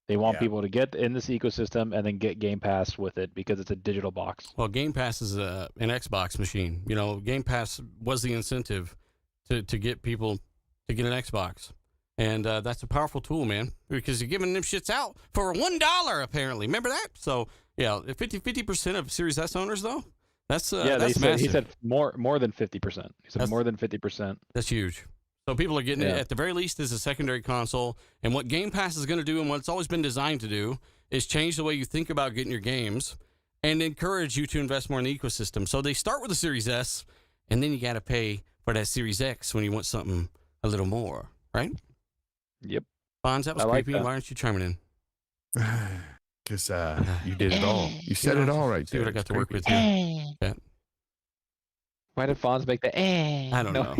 They want people to get in this ecosystem and then get Game Pass with it because it's a digital box. Well, Game Pass is an Xbox machine. Game Pass was the incentive to get people to get an Xbox. And that's a powerful tool, man, because you're giving them shits out for $1, apparently. Remember that? So, 50% of Series S owners, though, that's massive. He said more than 50%. He said more than 50%. That's huge. So people are getting it at the very least as a secondary console. And what Game Pass is going to do, and what it's always been designed to do, is change the way you think about getting your games and encourage you to invest more in the ecosystem. So they start with the Series S, and then you got to pay for that Series X when you want something a little more, right? Yep. Bonds, that was creepy. Why aren't you chiming in? Because you did it all. You said it all right see there. What I got to work with here. Why did Fonz make the I don't know.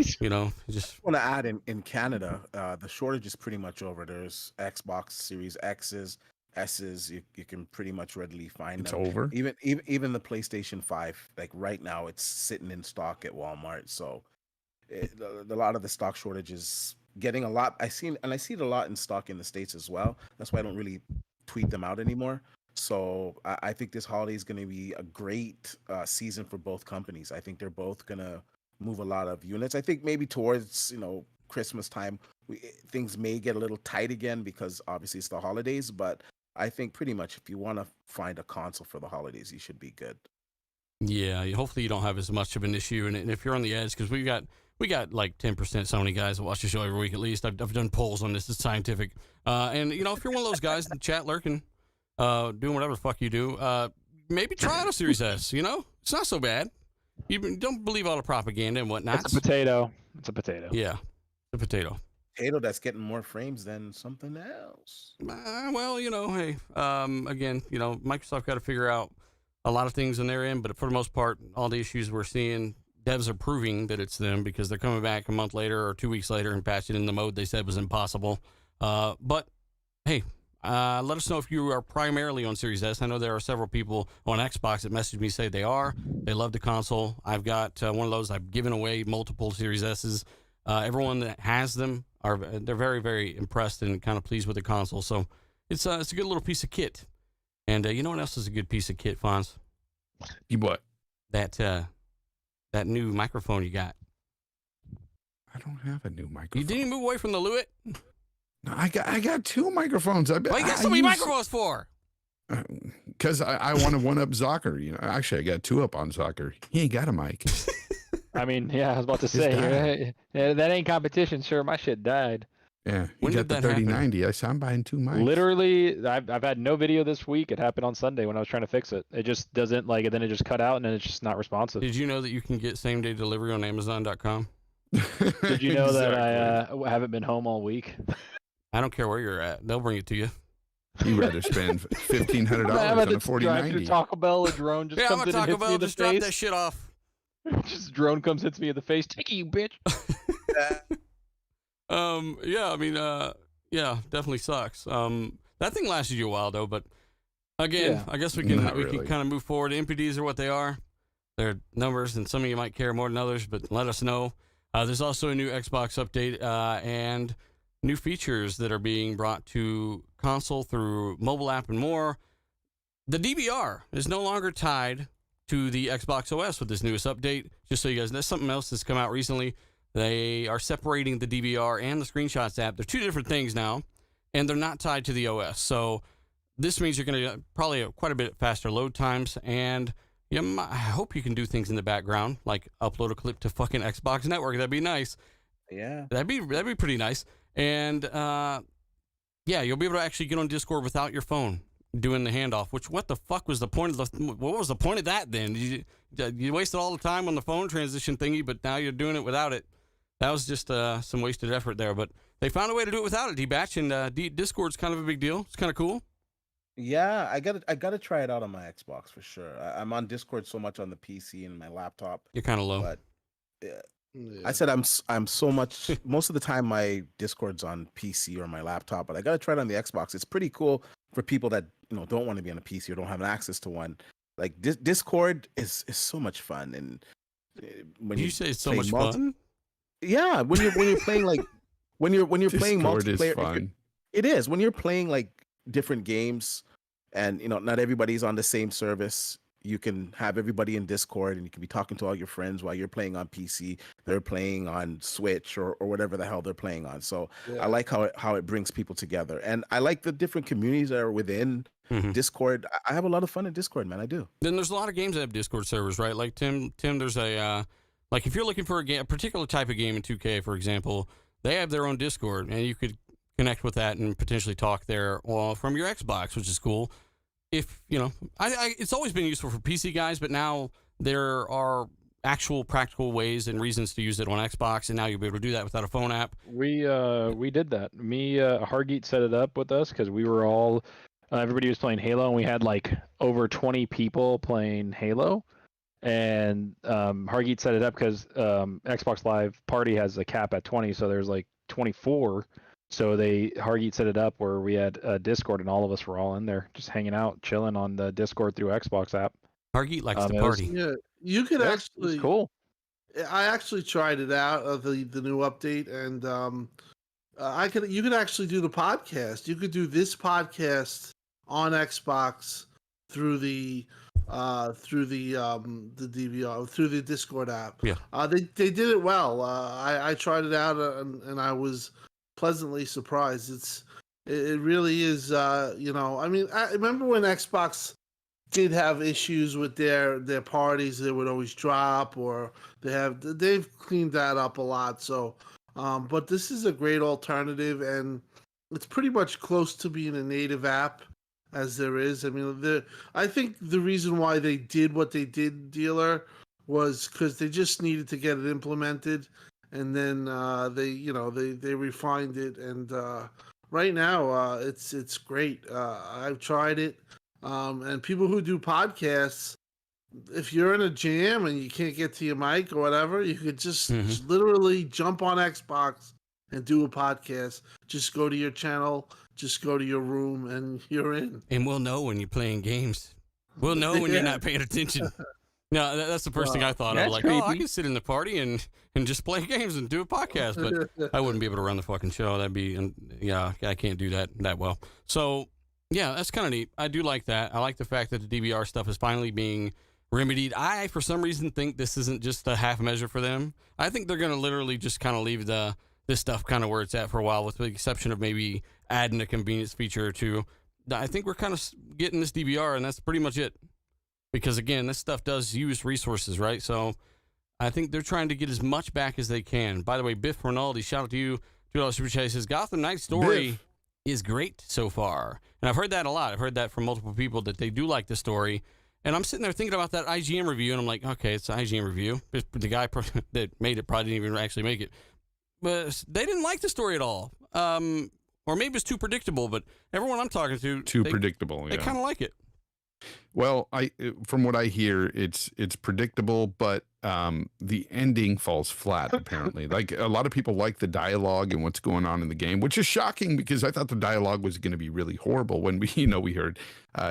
Just want to add in Canada, the shortage is pretty much over. There's Xbox Series X's, S's. You can pretty much readily find them. It's over. Even the PlayStation 5, like right now, it's sitting in stock at Walmart. So a lot of the stock shortage is getting a lot. I see it a lot in stock in the States as well. That's why I don't really tweet them out anymore. So I think this holiday is going to be a great season for both companies. I think they're both going to move a lot of units. I think maybe towards Christmas time, things may get a little tight again because obviously it's the holidays. But I think pretty much if you want to find a console for the holidays, you should be good. Yeah, hopefully you don't have as much of an issue. And if you're on the edge, because we got like 10% Sony guys that watch the show every week at least. I've done polls on this. It's scientific. And if you're one of those guys in the chat lurking, doing whatever the fuck you do, maybe try out a Series S. It's not so bad. You don't believe all the propaganda and whatnot. It's a potato. Yeah, it's a potato. Potato that's getting more frames than something else. Well, hey, again, Microsoft got to figure out a lot of things in their end, but for the most part, all the issues we're seeing, devs are proving that it's them because they're coming back a month later or 2 weeks later and patching in the mode they said was impossible. But hey, let us know if you are primarily on Series S. I know there are several people on Xbox that message me say they love the console. I've got one of those. I've given away multiple Series S's. Everyone that has them they're very, very impressed and kind of pleased with the console. So it's a good little piece of kit. And you know what else is a good piece of kit, Fonz? You what? That new microphone you got. I don't have a new microphone. You didn't move away from the Lewitt? No, I got two microphones. What you got so many microphones for? Because I want to one up Zocker. Actually, I got two up on Zocker. He ain't got a mic. I mean, I was about to say that ain't competition, sir. My shit died. Yeah, you got the 3090. I'm buying two mics. Literally, I've had no video this week. It happened on Sunday when I was trying to fix it. It just doesn't then it just cut out and then it's just not responsive. Did you know that you can get same day delivery on Amazon.com? Did you know that I haven't been home all week? I don't care where you're at. They'll bring it to you. You'd rather spend $1,500 I'm on at a the drive through 4090. Taco Bell, a drone just Yeah, I'm comes a in and Taco hits me Bell. in the Just drop face. that shit off. Just drone comes, hits me in the face. Take it, you bitch. Yeah, I mean, yeah, definitely sucks. That thing lasted you a while though, but again, Yeah. I guess we can Not we really. can kind of move forward. MPDs are what they are. They're numbers, and some of you might care more than others, but let us know. There's also a new Xbox update and new features that are being brought to console through mobile app and more. The DVR is no longer tied to the Xbox OS with this newest update. Just so you guys know, something else that's come out recently. They are separating the DVR and the screenshots app. They're two different things now, and they're not tied to the OS. So this means you're going to get probably quite a bit faster load times, and I hope you can do things in the background, like upload a clip to fucking Xbox Network. That'd be nice. Yeah. That'd be pretty nice. And yeah, you'll be able to actually get on Discord without your phone doing the handoff. Which, what the fuck was the point of what was the point of that then? You wasted all the time on the phone transition thingy, but now you're doing it without it. That was just some wasted effort there. But they found a way to do it without it, D-Batch, and Discord's kind of a big deal. It's kind of cool. Yeah, I gotta try it out on my Xbox for sure. I'm on Discord so much on the PC and my laptop, You're kind of low. but Yeah. I said I'm so much. Most of the time, my Discord's on PC or my laptop, but I gotta try it on the Xbox. It's pretty cool for people that don't want to be on a PC or don't have access to one. Like Discord is so much fun, and when you say it's so play much fun. yeah, when you're playing like when you're playing Discord is multiplayer, fun. it is when you're playing like different games, and not everybody's on the same service. You can have everybody in Discord, and you can be talking to all your friends while you're playing on PC. They're playing on Switch or whatever the hell they're playing on. So Yeah. I like how it brings people together, and I like the different communities that are within Mhm. Discord. I have a lot of fun in Discord, man. I do. Then there's a lot of games that have Discord servers, right? Like Tim, there's a like if you're looking for a particular type of game in 2K, for example, they have their own Discord, and you could connect with that and potentially talk there from your Xbox, which is cool. If it's always been useful for PC guys, but now there are actual practical ways and reasons to use it on Xbox, and now you'll be able to do that without a phone app. We did that. Me, Hargeet set it up with us because we were all everybody was playing Halo, and we had like over 20 people playing Halo. And Hargeet set it up because Xbox Live Party has a cap at 20, so there's like 24. So Hargeet set it up where we had Discord, and all of us were all in there, just hanging out, chilling on the Discord through Xbox app. Hargeet likes to it was- party. Yeah, you could It was actually. cool. I actually tried it out of the new update, and you could actually do the podcast. You could do this podcast on Xbox through the DVR through the Discord app. Yeah. They did it well. I tried it out and I was pleasantly surprised. It really is. I mean, I remember when Xbox did have issues with their parties, they would always drop, or they've cleaned that up a lot. So, but this is a great alternative, and it's pretty much close to being a native app as there is. I mean, I think the reason why they did what they did, Dealer, was because they just needed to get it implemented, and then they refined it, and right now it's great. I've tried it. And people who do podcasts, if you're in a jam and you can't get to your mic or whatever, you could just literally jump on Xbox and do a podcast. Just go to your channel, just go to your room, and you're in. And we'll know when you're playing games. We'll know when you're not paying attention. No, that's the first thing I thought of. That's Like, creepy. I can sit in the party and just play games and do a podcast, but I wouldn't be able to run the fucking show. That'd be, I can't do that well. So, yeah, that's kind of neat. I do like that. I like the fact that the DVR stuff is finally being remedied. I, for some reason, think this isn't just a half measure for them. I think they're going to literally just kind of leave this stuff kind of where it's at for a while, with the exception of maybe adding a convenience feature or two. I think we're kind of getting this DVR, and that's pretty much it. Because, again, this stuff does use resources, right? So I think they're trying to get as much back as they can. By the way, Biff Rinaldi, shout out to you. $2 Super Chat says, Gotham Knight's story Biff. is great so far. And I've heard that a lot. I've heard that from multiple people that they do like the story. And I'm sitting there thinking about that IGN review, and I'm like, okay, it's an IGN review. The guy that made it probably didn't even actually make it. But they didn't like the story at all. or maybe it's too predictable. But everyone I'm talking to, predictable. They kind of like it. Well, from what I hear, it's predictable, but the ending falls flat. Apparently, like a lot of people like the dialogue and what's going on in the game, which is shocking because I thought the dialogue was going to be really horrible. When we heard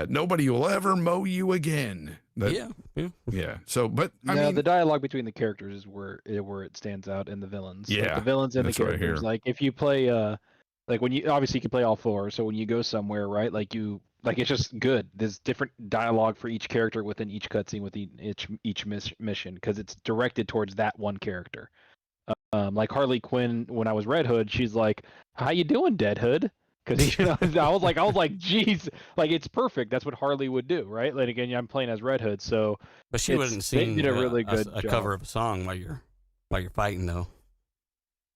nobody will ever mow you again. Yeah. So, but I mean, the dialogue between the characters is where it stands out, in the villains. Yeah, like the villains and the that's what I hear. characters. Like if you play, like when you obviously you can play all four. So when you go somewhere, right? Like it's just good. There's different dialogue for each character within each cutscene, within each mission, because it's directed towards that one character. Like Harley Quinn, when I was Red Hood, she's like, "How you doing, Dead Hood?" Because I was like, "Geez, like it's perfect." That's what Harley would do, right? Like again, I'm playing as Red Hood, so. But she wouldn't sing did a really good a cover of a song while you're fighting, though.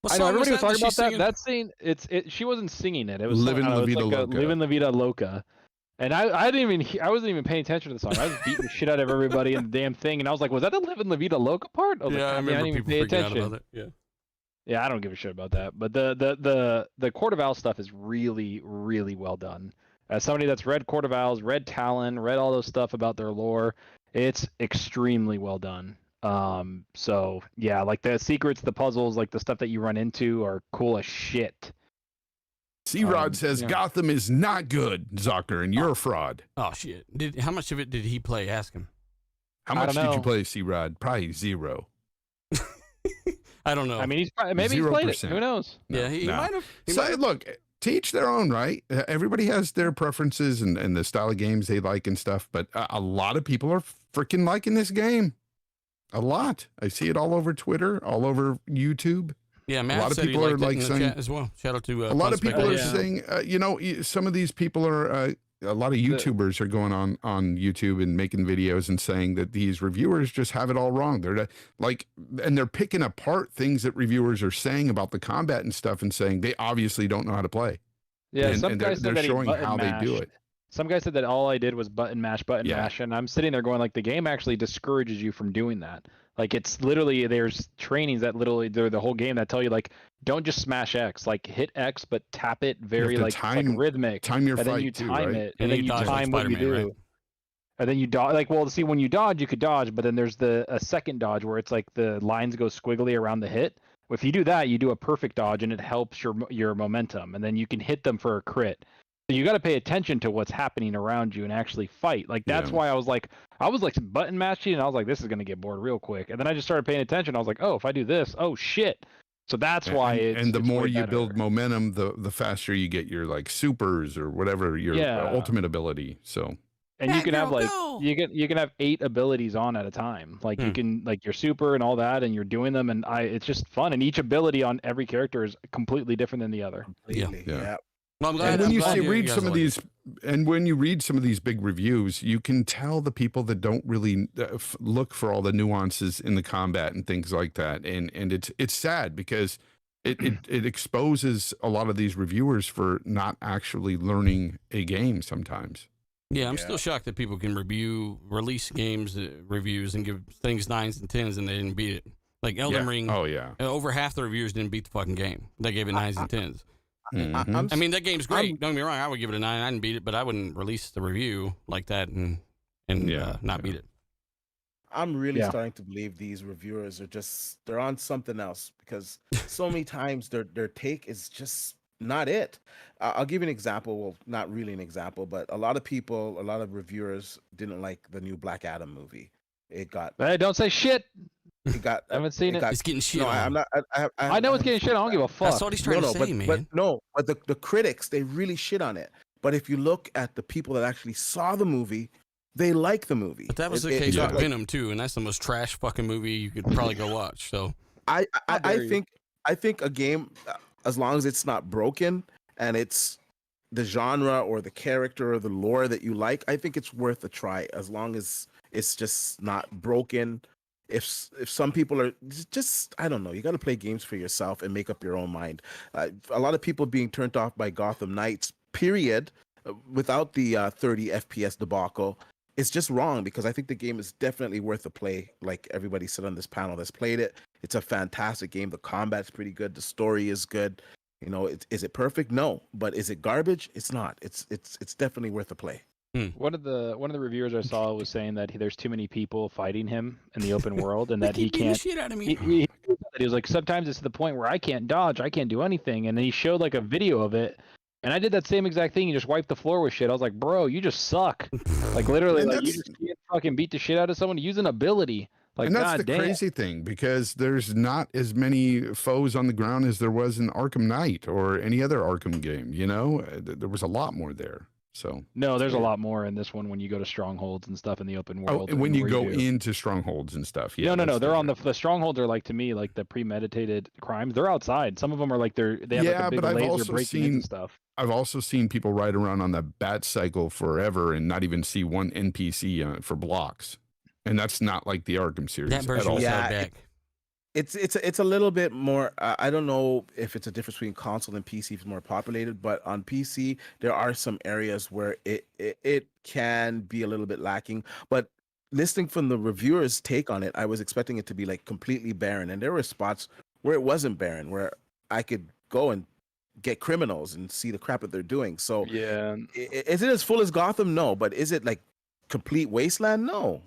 I know everybody was talking about that. That scene, she wasn't singing it. It was Livin' La Vida Loca. Livin' La Vida Loca. And I wasn't even paying attention to the song. I was beating the shit out of everybody in the damn thing, and I was like, "Was that the Livin' La Vida Loca part?" I was I remember I didn't even people pay freaking attention. out about it. Yeah, I don't give a shit about that. But the Court of Owls stuff is really, really well done. As somebody that's read Court of Owls, read Talon, read all those stuff about their lore, it's extremely well done. So yeah, like the secrets, the puzzles, like the stuff that you run into are cool as shit. C-Rod says Gotham is not good, Zucker, and you're a fraud. Oh shit! How much of it did he play? Ask him. How much did you play, C-Rod? Probably 0. I don't know. I mean, maybe he's played it. Who knows? No, yeah, he might have. So look, to each their own, right? Everybody has their preferences and the style of games they like and stuff. But a lot of people are freaking liking this game. A lot. I see it all over Twitter, all over YouTube. Yeah, Matt a lot of said people he are like saying as well. Shout out to a lot of people are saying, some of these people are. A lot of YouTubers are going on YouTube and making videos and saying that these reviewers just have it all wrong. They're and they're picking apart things that reviewers are saying about the combat and stuff and saying they obviously don't know how to play. Yeah, and, some guys said they're that showing how mashed. they do it. Some guy said that all I did was button mash, and I'm sitting there going like, the game actually discourages you from doing that. Like it's literally, there's trainings that literally they're the whole game that tell you like, don't just smash X, like hit X but tap it very like rhythmic. Time your and fight then you too, time right? it, and then you time what you do. Right? And then you dodge. Like, well, see, when you could dodge, but then there's a second dodge where it's like the lines go squiggly around the hit. If you do that, you do a perfect dodge, and it helps your momentum, and then you can hit them for a crit. So you got to pay attention to what's happening around you and actually fight. Like that's why I was like button mashing, and I was like, this is gonna get bored real quick. And then I just started paying attention. I was like, oh, if I do this, oh shit. So that's why and the more you build momentum, the faster you get your like supers or whatever your ultimate ability. So and you can have like you can have 8 abilities on at a time. Like you can like your super and all that, and you're doing them, and it's just fun. And each ability on every character is completely different than the other. Completely. Yeah. Well, I'm glad, and when you read some of these, and when you read some of these big reviews, you can tell the people that don't really look for all the nuances in the combat and things like that. And it's sad because it exposes a lot of these reviewers for not actually learning a game sometimes. Yeah, I'm still shocked that people can release games reviews and give things 9s and 10s and they didn't beat it. Like Elden Ring. Oh yeah. Over half the reviewers didn't beat the fucking game. They gave it 9s and 10s. Mm-hmm. I mean, that game's great. Don't get me wrong. I would give it a 9. I didn't beat it, but I wouldn't release the review like that and not beat it. I'm really starting to believe these reviewers they're on something else because so many times their take is just not it. I'll give you an example. Well, not really an example, but a lot of reviewers didn't like the new Black Adam movie. It got. Hey, don't say shit. I haven't seen it. It's getting shit. No, on. I'm not. I know it's getting shit. I don't give a fuck. That's what he's trying to say, man. But the critics, they really shit on it. But if you look at the people that actually saw the movie, they like the movie. But that was the case with Venom too, and that's the most trash fucking movie you could probably go watch. So I think a game, as long as it's not broken and it's the genre or the character or the lore that you like, I think it's worth a try. As long as it's just not broken. If some people are just, I don't know, you got to play games for yourself and make up your own mind. A lot of people being turned off by Gotham Knights, period, without the 30 FPS debacle, it's just wrong because I think the game is definitely worth a play. Like everybody said on this panel that's played it, it's a fantastic game. The combat's pretty good. The story is good. You know, is it perfect? No, but is it garbage? It's not. It's definitely worth a play. One of the reviewers I saw was saying that there's too many people fighting him in the open world, and that he can't. The shit out of me. He was like, sometimes it's to the point where I can't dodge, I can't do anything, and then he showed like a video of it, and I did that same exact thing. You just wiped the floor with shit. I was like, bro, you just suck. Like literally, And like you just can't fucking beat the shit out of someone. Use an ability. Like, and that's God the damn. crazy thing, because there's not as many foes on the ground as there was in Arkham Knight or any other Arkham game. You know, there was a lot more there. So No, there's a lot more in this one when you go to strongholds and stuff in the open world. and when you where go do. into strongholds and stuff. Yeah, No. that's They're on different. the strongholds are like, to me, like the premeditated crimes. They're outside. Some of them are like they have like a big but I've laser also breaking in seen and stuff. I've also seen people ride around on the bat cycle forever and not even see one NPC for blocks, and that's not like the Arkham series That at version all. was Yeah, held back. It's a little bit more. I don't know if it's a difference between console and PC if it's more populated, but on PC there are some areas where it can be a little bit lacking. But listening from the reviewers' take on it, I was expecting it to be like completely barren, and there were spots where it wasn't barren, where I could go and get criminals and see the crap that they're doing. So Yeah. is it as full as Gotham? No, but is it like complete wasteland? No.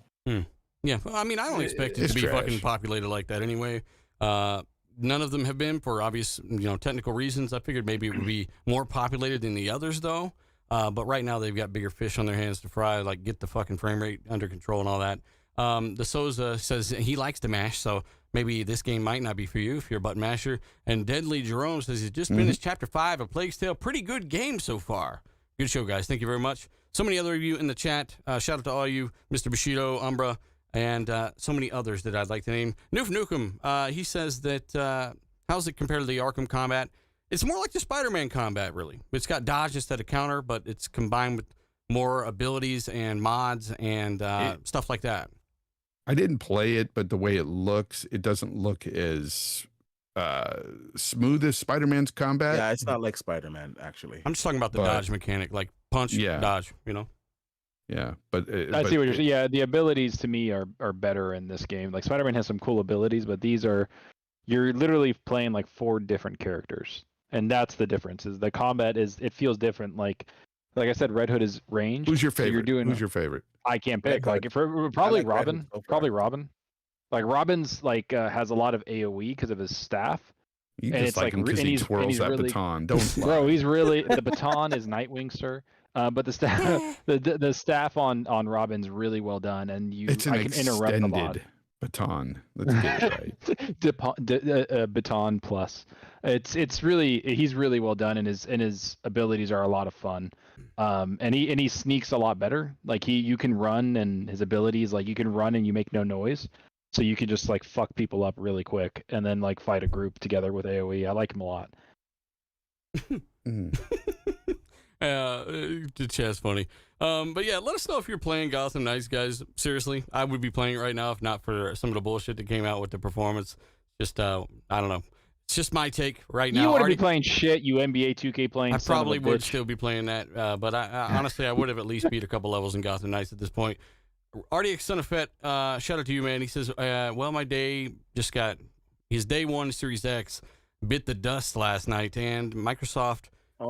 Yeah, well, I mean, I don't expect it It's to be trash. fucking populated like that anyway. None of them have been for obvious, technical reasons. I figured maybe it would be more populated than the others, though. But right now they've got bigger fish on their hands to fry, like get the fucking frame rate under control and all that. The Souza says he likes to mash, so maybe this game might not be for you if you're a button masher. And Deadly Jerome says he's just finished Chapter 5 of Plague's Tale. Pretty good game so far. Good show, guys. Thank you very much. So many other of you in the chat. Shout out to all you, Mr. Bushido, Umbra, and so many others that I'd like to name. Noof Nukem, he says that, how's it compared to the Arkham combat? It's more like the Spider-Man combat, really. It's got dodge instead of counter, but it's combined with more abilities and mods and stuff like that. I didn't play it, but the way it looks, it doesn't look as smooth as Spider-Man's combat. Yeah, it's not like Spider-Man actually. I'm just talking about the dodge mechanic, like punch, dodge, Yeah, but I see what you're saying. Yeah, the abilities to me are better in this game. Like Spider-Man has some cool abilities, but you're literally playing like 4 different characters, and that's the difference. Is the combat it feels different. Like I said, Red Hood is ranged. Who's your so favorite? Who's your favorite? I can't pick. Red Like probably like Red Robin. Hood so far. Probably Robin. Like Robin's has a lot of AOE because of his staff. You And just it's like like him because and he he's- and twirls he's that really- baton. Don't lie. Bro, he's really the baton is Nightwing, sir. But the staff, the staff on Robin's really well done, and It's an I can interrupt a lot. extended baton. Let's get it right. Baton plus. It's really he's really well done, and his abilities are a lot of fun. And he sneaks a lot better. Like you can run, and his abilities like you can run and you make no noise, so you can just like fuck people up really quick, and then like fight a group together with AOE. I like him a lot. The chat's funny. But yeah, let us know if you're playing Gotham Knights, guys. Seriously, I would be playing it right now if not for some of the bullshit that came out with the performance. Just I don't know. It's just my take right now. You wouldn't be playing shit, you NBA 2K playing. I son of a probably would bitch. still be playing that, but I honestly I would have at least beat a couple levels in Gotham Knights at this point. RDX Son of Fett, shout out to you, man. He says, well, my day just got his day 1 Series X bit the dust last night, and Microsoft they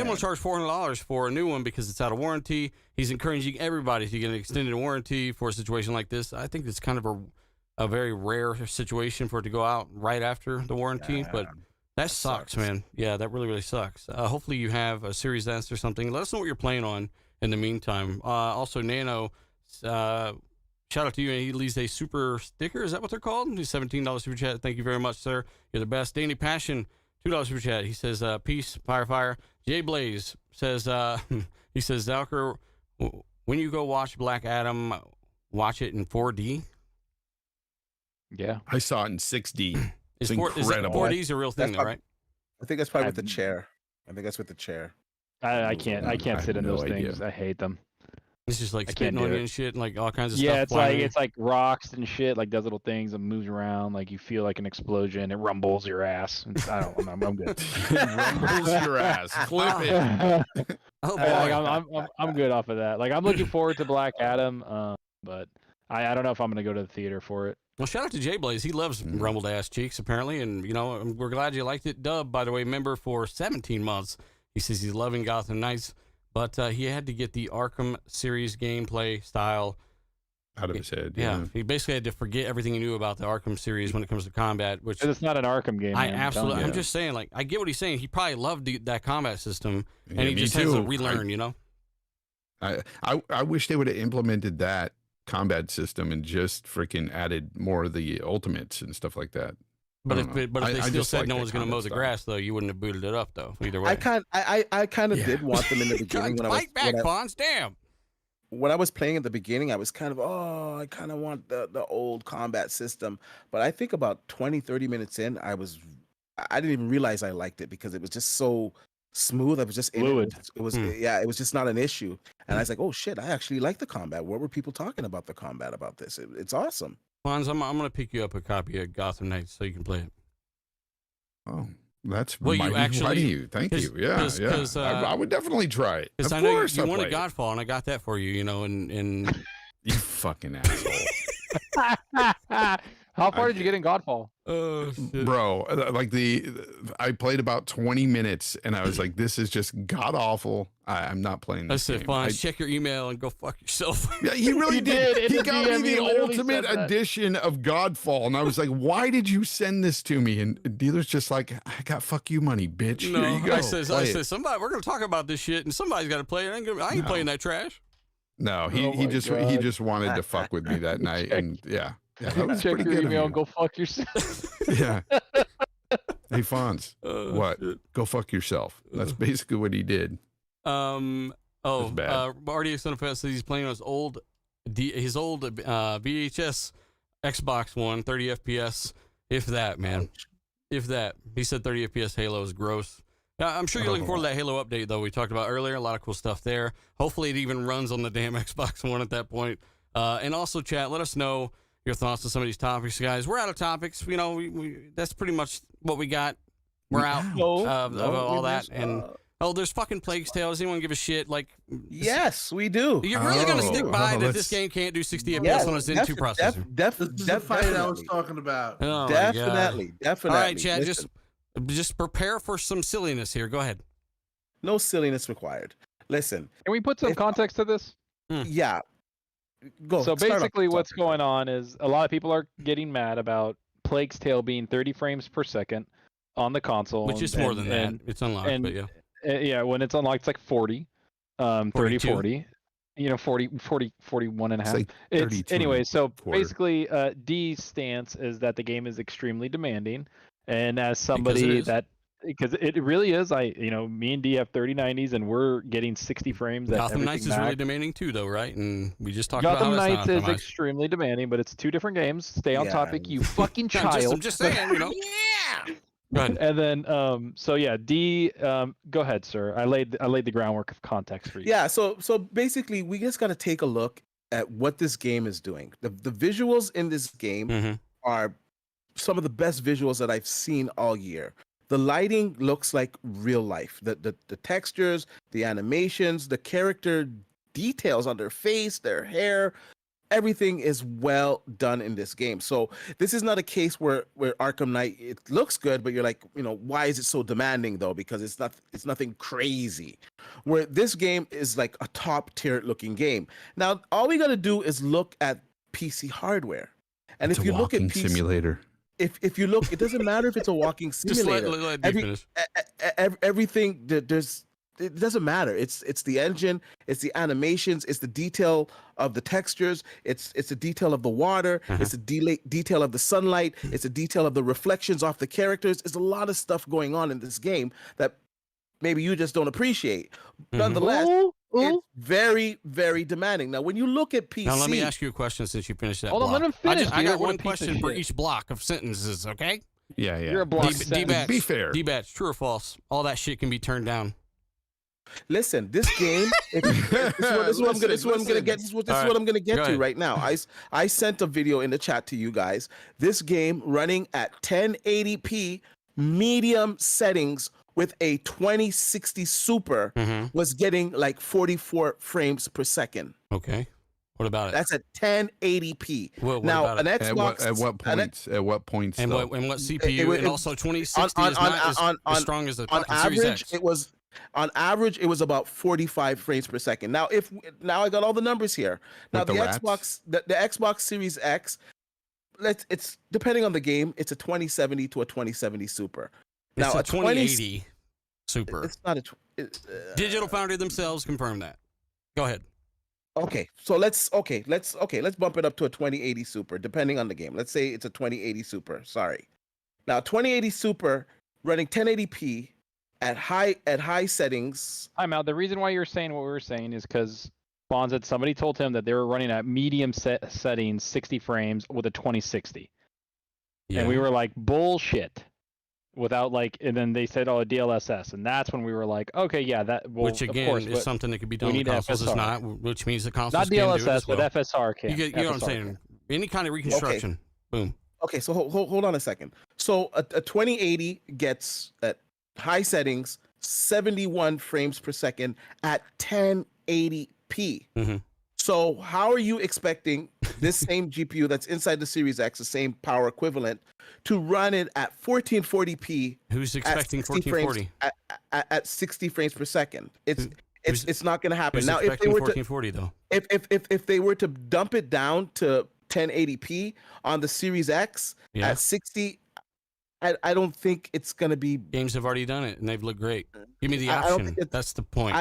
won't charge $400 for a new one because it's out of warranty. He's encouraging everybody to get an extended warranty for a situation like this. I think it's kind of a very rare situation for it to go out right after the warranty, but that sucks, man. Yeah, that really, really sucks. Hopefully you have a Series S or something. Let us know what you're playing on in the meantime. Also, Nano, shout out to you. He leaves a super sticker. Is that what they're called? He's $17 super chat. Thank you very much, sir. You're the best. Danny Passion, $2 super chat. He says, peace, fire. Jay Blaze says, he says, Zalker, when you go watch Black Adam, watch it in 4D. Yeah. I saw it in 6D. It's Is incredible. 4D's a real thing, That's though, right? I think that's probably with the chair. I think that's with the chair. I can't I sit have in those no idea. things. I hate them. It's just like I spitting can't on do you it. and shit, and like all kinds of Yeah, stuff. it's like flying. it's like rocks and shit, like does little things and moves around, like you feel like an explosion. It rumbles your ass. I'm good. Rumbles your ass. Clip it. Oh boy. I'm good off of that. Like I'm looking forward to Black Adam, but I don't know if I'm gonna go to the theater for it. Well, shout out to Jay Blaze. He loves rumbled ass cheeks apparently, and we're glad you liked it. Dub, by the way, member for 17 months. He says he's loving Gotham Knights, but he had to get the Arkham series gameplay style out of his head. Yeah, he basically had to forget everything he knew about the Arkham series when it comes to combat. Which it's not an Arkham game. I man. absolutely. I'm just saying, like, I get what he's saying. He probably loved that combat system, and he me just too. has to relearn. I wish they would have implemented that combat system and just freaking added more of the ultimates and stuff like that. But if they still said like no the one's going to mow the combat grass, though, you wouldn't have booted it up, though. Either way, I kind of did want them in the beginning when Fight back, Fonz. Damn. When I was playing at the beginning, I was kind of, I kind of want the old combat system. But I think about 20, 30 minutes in, I didn't even realize I liked it because it was just so smooth. I was just fluid. It was it was just not an issue. And I was like, oh shit, I actually like the combat. What were people talking about the combat about this? It's awesome. Fonz, I'm going to pick you up a copy of Gotham Knights so you can play it. Oh, that's Will you actually? Thank you. Yeah, I would definitely try it. Because I know you wanted Godfall, and I got that for you. And you fucking asshole. How far did you get in Godfall? Bro, like I played about 20 minutes, and I was like, "This is just god awful. I'm not playing this game." Fonz, check your email and go fuck yourself. Yeah, he really did. He got me the literally ultimate edition of Godfall, and I was like, "Why did you send this to me?" And dealer's just like, "I got fuck you money, bitch. No, Here you go." I said, somebody, we're gonna talk about this shit, and somebody's got to play it. I ain't playing that trash. No, he just wanted to fuck with me that night, and yeah. That was Check pretty your good email of and go fuck yourself. Yeah. Hey, Fonz, what? Shit. Go fuck yourself. That's basically what he did. RDX Unfest says he's playing his old VHS Xbox One, 30 FPS, if that, man. If that. He said 30 FPS Halo is gross. I'm sure you're looking forward to that Halo update, though. We talked about earlier. A lot of cool stuff there. Hopefully it even runs on the damn Xbox One at that point. And also, chat, let us know your thoughts on some of these topics, guys. We're out of topics. We that's pretty much what we got. We're out of all that. And there's fucking Plague's Tale. Does anyone give a shit? Like, yes, we do. You're really gonna stick by that this game can't do 60 FPS on a Zen 2 processor? This is the fight I was talking about. Oh, definitely. All right, Chad. Just prepare for some silliness here. Go ahead. No silliness required. Listen. Can we put some context to this? Yeah. Go. So basically what's going on is a lot of people are getting mad about Plague's Tale being 30 frames per second on the console. Which is more than that. It's unlocked, but yeah. Yeah, when it's unlocked, it's like 40. 30, 40. 41 and a half. Anyway, so basically D's stance is that the game is extremely demanding. And as somebody because it really is, me and D have 3090s and we're getting 60 frames. Gotham Knights is really demanding too, though, right? And we just talked Gotham about Knights is extremely demanding, but it's two different games. Stay on topic, you fucking child. I'm just saying, yeah. Go ahead. And then, D, go ahead, sir. I laid the groundwork of context for you. Yeah. So basically, we just got to take a look at what this game is doing. The visuals in this game are some of the best visuals that I've seen all year. The lighting looks like real life. The textures, the animations, the character details on their face, their hair, everything is well done in this game. So this is not a case where Arkham Knight, it looks good, but you're like, why is it so demanding though? Because it's nothing crazy. Where this game is like a top tier looking game. Now all we got to do is look at PC hardware, and if you look at PC simulator. If you look, it doesn't matter if it's a walking simulator. Just let me finish. Everything it doesn't matter. It's the engine, it's the animations, it's the detail of the textures, it's the detail of the water, it's the detail of the sunlight, it's the detail of the reflections off the characters. There's a lot of stuff going on in this game that maybe you just don't appreciate. Nonetheless, it's very, very demanding. Now, when you look at PC... Now, let me ask you a question since you finished that Hold on, let him finish. I got one question for each block of sentences, okay? Yeah. You're a block D-Batch, be fair. D-Batch, true or false? All that shit can be turned down. Listen, this game. This is what I'm gonna get to right now. I sent a video in the chat to you guys. This game running at 1080p medium settings with a 2060 Super was getting like 44 frames per second. Okay. What about it? That's at 1080p. What now, about an it? Xbox. At what points? At what points? And though? what CPU? And also 2060 is not as strong as the on fucking Series average, X. it was about 45 frames per second. Now, I got all the numbers here. Now, the Xbox Series X, it's depending on the game, it's a 2070 to a 2070 Super. Now, Now, a 2080 Super. It's not Digital Foundry themselves confirm that. Go ahead. Okay, so let's bump it up to a 2080 Super, depending on the game. Let's say it's a 2080 Super. Sorry. Now, 2080 Super running 1080p at high settings. I'm out. The reason why you're saying what we were saying is because Spawn said somebody told him that they were running at medium settings, 60 frames with a 2060, and we were like, bullshit. Without and then they said, a DLSS, and that's when we were like, okay, yeah, that. Well, which again of course, is something that could be done on consoles. It's not, which means the consoles not can DLSS, do it as well. but FSR can. You know what I'm saying? Any kind of reconstruction. Okay. Boom. Okay, so hold on a second. So a 2080 gets at high settings 71 frames per second at 1080p. Mm-hmm. So how are you expecting this same GPU that's inside the Series X, the same power equivalent, to run it at 1440p? Who's expecting 1440? At 60 frames per second. It's not going to happen. Who's Now, if they were 1440 though? If they were to dump it down to 1080p on the Series X at 60, I don't think it's going to be. Games have already done it and they've looked great. Give me the option. That's the point.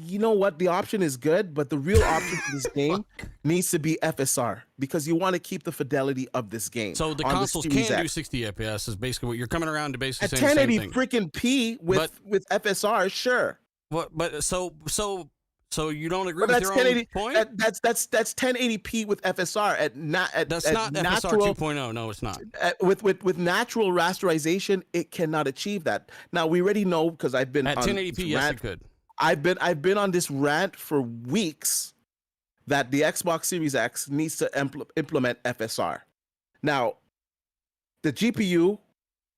You know what? The option is good, but the real option for this game needs to be FSR because you want to keep the fidelity of this game. So the consoles can do 60 FPS is basically what you're coming around to basically at saying. 1080 freaking P with FSR, sure. But so you don't agree with your own point? That's 1080p with FSR that's not natural, FSR 2.0. No, it's not. With natural rasterization, it cannot achieve that. Now we already know because I've been at on 1080p. Yes, it could. I've been on this rant for weeks that the Xbox Series X needs to implement FSR. Now, the GPU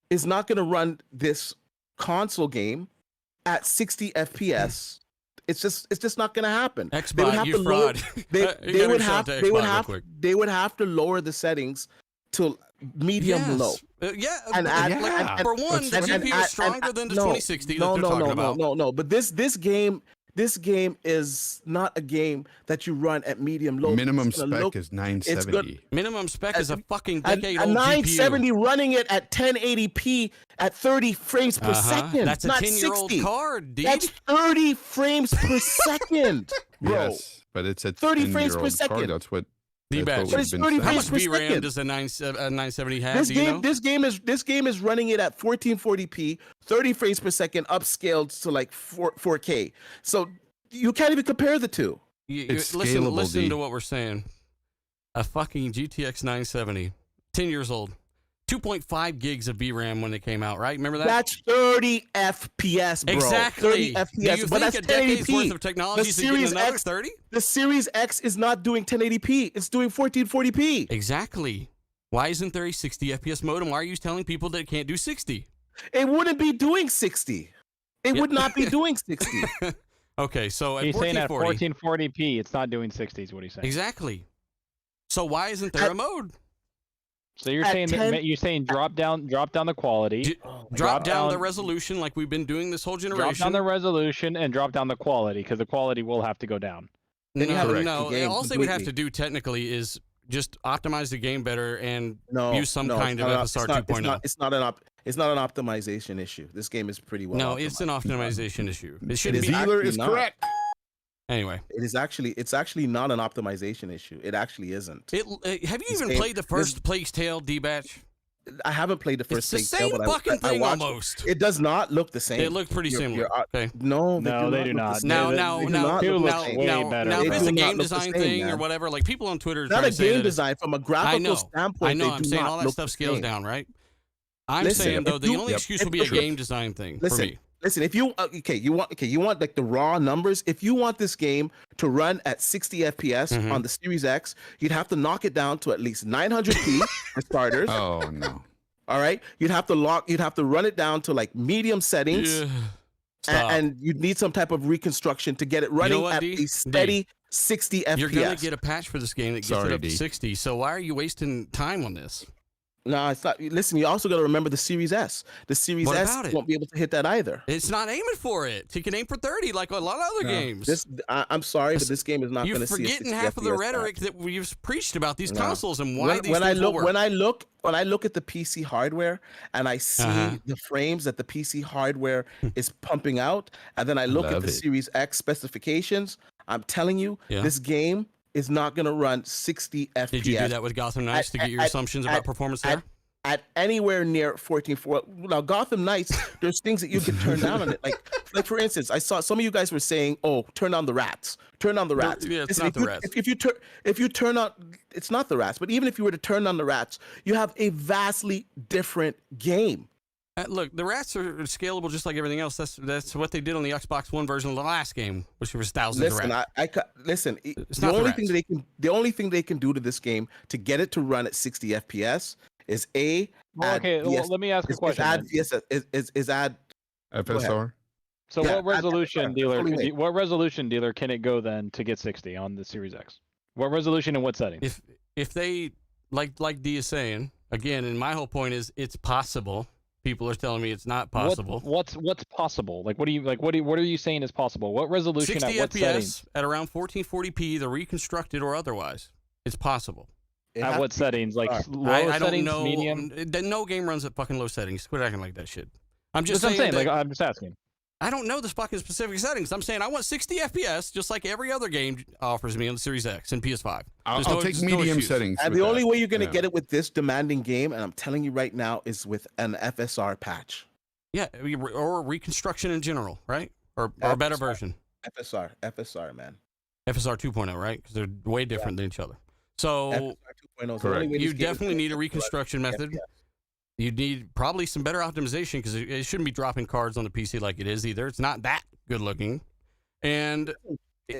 is not going to run this console game at 60 FPS. It's just not going to happen. Xbox, you fraud. They would have to lower the settings to medium low. For one, the GPU is stronger than the 2060 that they're talking about. No. But this game is not a game that you run at medium low. Minimum spec is 970. Minimum spec is a fucking decade-old GPU. 970 GPU. running it at 1080p at 30 frames per second. That's a not 10-year-old 60. card, dude. That's 30 frames per second, bro. Yes, but it's at 30 frames per second. Card. That's what. D-batch. But it's 30 How frames much per VRAM second. does a 970 have? This game is running it at 1440p, 30 frames per second, upscaled to like 4K. So you can't even compare the two. Listen to what we're saying. A fucking GTX 970, 10 years old, 2.5 gigs of VRAM when it came out, right? Remember that? That's 30 FPS, bro. Exactly. 30 FPS, Do you but think that's a decade's 1080p. worth of technology is getting another 30? The Series X is not doing 1080p. It's doing 1440p. Exactly. Why isn't there a 60 FPS modem? Why are you telling people that it can't do 60? It wouldn't be doing 60. It would not be doing 60. Okay, so at he's saying at 1440, 1440p, it's not doing 60s. What he's saying. Exactly. So why isn't there a mode? So you're saying drop down the quality, drop down the resolution like we've been doing this whole generation. Drop down the resolution and drop down the quality because the quality will have to go down. No. All they would have to do technically is just optimize the game better and use some kind of FSR 2.0. It's not an optimization issue. This game is pretty well. No, it's an optimization issue. It should be. Dealer is correct. Anyway, it's actually not an optimization issue. It actually isn't. Have you even played the first Plague's Tale, D-Batch? I haven't played the first Plague's Tale, but fucking thing almost. It does not look the same. It looked pretty similar. Okay. No, they do not. Now, if it's a game design thing or whatever, like people on Twitter. It's not a game design from a graphical standpoint. I know. I'm saying all that stuff scales down, right? I'm saying though the only excuse will be a game design thing for me. Listen, if you want like the raw numbers. If you want this game to run at 60 FPS on the Series X, you'd have to knock it down to at least 900p for starters. Oh no! All right, you'd have to run it down to like medium settings, and you'd need some type of reconstruction to get it running at a steady 60 FPS. You're going to get a patch for this game that gets Sorry, it up to D. 60. So why are you wasting time on this? No, it's not. Listen, you also got to remember the Series S. The Series What S about it? won't be able to hit that either. It's not aiming for it. You can aim for 30 like a lot of other games. I'm sorry, but this game is not going You're to see. forgetting half of the rhetoric that we've preached about these consoles and why when, these when I things will look work. when I look at the PC hardware and I see the frames that the PC hardware is pumping out, and then I look at the Series X specifications, I'm telling you, this game is not going to run 60 FPS. Did you do that with Gotham Knights to get your assumptions about performance there? At anywhere near 1440. Now, Gotham Knights, there's things that you can turn down on it. Like for instance, I saw some of you guys were saying, "Oh, turn on the rats. Turn on the rats." Yeah, it's Listen, not the rats. If you turn on, it's not the rats. But even if you were to turn on the rats, you have a vastly different game. Look, the rats are scalable just like everything else. That's what they did on the Xbox One version of the last game, which was thousands of rats. Listen. It's The not the only rats. thing the only thing they can do to this game to get it to run at 60 FPS is Okay, let me ask a question. Is add FSR. So Yeah, what resolution that's only way. what resolution dealer can it go then to get 60 on the Series X? What resolution and what setting? If they like D is saying again, and my whole point is it's possible. People are telling me it's not possible. What's possible? Like what are you saying is possible? What resolution 60 at what FPS settings? at around 1440p, either reconstructed or otherwise. It's possible. At what settings? Like low I don't settings, know. medium? No game runs at fucking low settings. Quit acting like that shit. I'm That's just what I'm saying. saying. Like I'm just asking. I don't know the fucking specific settings. I'm saying I want 60 FPS, just like every other game offers me on the Series X and PS5. I'll take medium settings. And with the only that. way you're going to get it with this demanding game, and I'm telling you right now, is with an FSR patch. Yeah, or reconstruction in general, right? Or a better version. FSR, man. FSR 2.0, right? Because they're way different than each other. So FSR 2.0 is the Correct. only way you this game definitely is need a gonna reconstruction run method. FPS. You need probably some better optimization because it shouldn't be dropping cards on the PC like it is either. It's not that good looking. And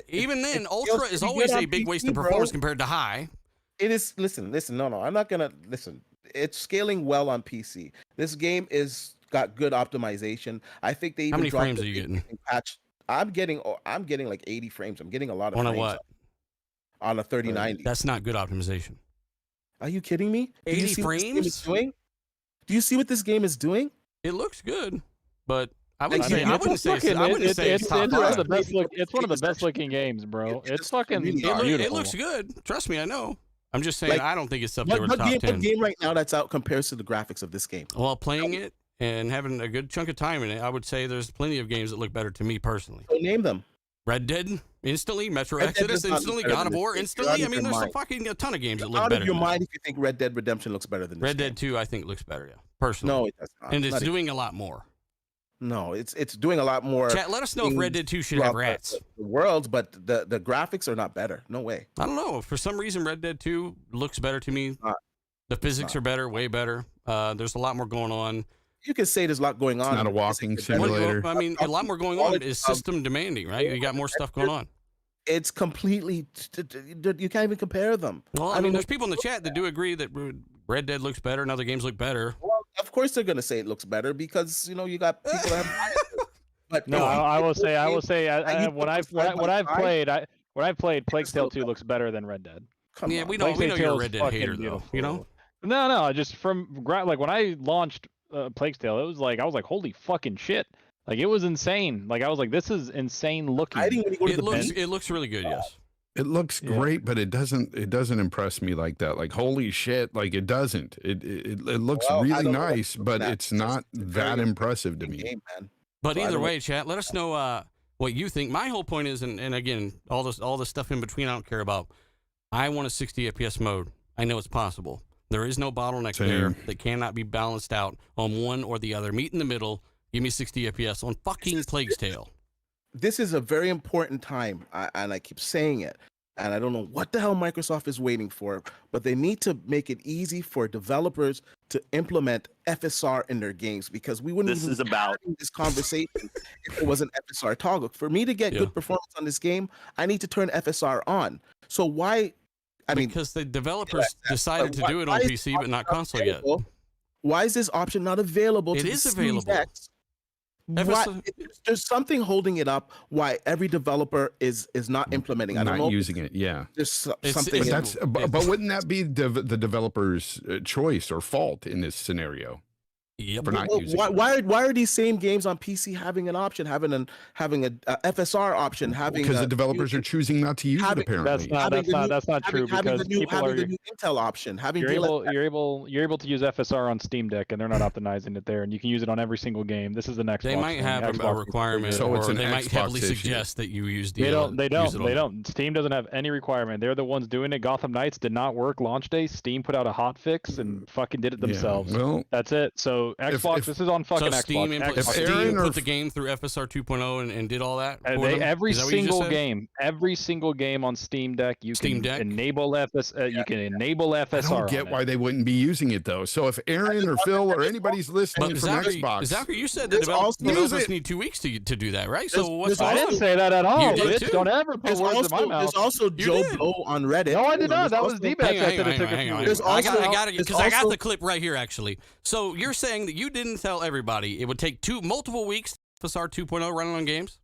even then, Ultra is always a big waste of performance compared to high. It is. Listen. No. I'm not gonna listen. It's scaling well on PC. This game is got good optimization. I think they even How many dropped frames the are you getting? patch. I'm getting like 80 frames. I'm getting a lot of On a frames what? on a 3090. That's not good optimization. Are you kidding me? Do you 80 see what this game is frames? doing? Do you see what this game is doing? It looks good, but I Like, wouldn't say. you I know, wouldn't say. Fucking- I wouldn't say it's top one of five. the best look. It's one of the best looking games, bro. It's fucking really beautiful. are. It looks good. Trust me, I know. I'm just saying Like, I don't think it's up there in What top 10. game right now that's out compares to the graphics of this game? Well, playing it and having a good chunk of time in it, I would say there's plenty of games that look better to me personally. So name them. Red Dead, instantly. Metro Red Dead Exodus, does not instantly. look better God of than War, this. instantly. You're I mean, out there's of your a ton of games that look Out better. of your than mind if you think Red Dead Redemption looks better than this. this. Red game. Dead 2, I think, looks better, yeah. Personally. No, it does not. And it's Not even- doing a lot more. No, it's doing a lot more. Chat, let us know if Red Dead 2 should have throughout rats. the world, but the graphics are not better. No way. I don't know. For some reason, Red Dead 2 looks better to me. not. The physics are better, way better. There's a lot more going on. You can say there's a lot going on. not a but walking it's better. simulator. I mean, a lot more going on is system demanding, right? You got more stuff going on. It's completely. You can't even compare them. Well, I mean, there's people in the chat that do agree that Red Dead looks better and other games look better. Well, of course they're gonna say it looks better because you got people that have biases. But No, I will say, you when I've put side by side, played, Plague Tale still 2 looks better than Red Dead. come Yeah, on. we know Plague you're a Tale's Red Dead fucking hater, though. beautiful. You know? No, just like when I launched Plague Tale, it was like I was like, holy fucking shit! Like it was insane. Like I was like, this is insane looking. Hiding when you go to the bench. It looks really good, yes. It looks Yeah. great, but it doesn't impress me like that. Like holy shit, like it doesn't. It looks Well, I really don't know nice, what but that- it's not it's a that very impressive to me. Game, man. But So I either don't way, chat, let us know what you think. My whole point is, and again, all this stuff in between, I don't care about. I want a 60 FPS mode. I know it's possible. There is no bottleneck there Same. that cannot be balanced out on one or the other. Meet in the middle. Give me 60 FPS on fucking Plague's Tale. This is a very important time, and I keep saying it. And I don't know what the hell Microsoft is waiting for, but they need to make it easy for developers to implement FSR in their games because we wouldn't This even is be about- having this conversation if it was an FSR toggle. For me to get Yeah. good performance on this game, I need to turn FSR on. So why? I mean, Because the developers Yeah, decided to why- do it why on is PC, the but not option console yet. available? Why is this option not available It to is the Series available. X? FSR there's something holding it up. Why every developer is not implementing? I don't know. Not using it. Yeah. There's something. But that's but wouldn't that be the developer's choice or fault in this scenario? Yep. For not using it. Why are these same games on PC having an option, having a FSR option, having Because the developers are choosing not to use it. Apparently, that's not true having because the new Intel option, having you're DLSS. able to use FSR on Steam Deck and they're not optimizing it there, and you can use it on every single game. This is the next. They might have a requirement, so or it's an they might Xbox heavily issue. suggest that you use They DLSS. don't. Steam doesn't have any requirement. They're the ones doing it. Gotham Knights did not work launch day. Steam put out a hot fix and fucking did it themselves. Yeah, well, that's it. So Xbox, this is on fucking so Xbox. Steam put the game through FSR 2.0 and did all that. Every single game on Steam Deck, you can enable FSR. You can enable FSR. I don't get why they wouldn't be using it though. So if Aaron or Phil or anybody's listening from Xbox, Zachary, you said the developers need 2 weeks to do that, right? So what's I didn't say that at all, bitch. Don't ever put words in my mouth. There's also Joe Blow on Reddit. No, I did not. That was D-Patch that said it took a few weeks. I got it because I got the clip right here actually. So you're saying that you didn't tell everybody it would take multiple weeks FSR 2.0 running on games?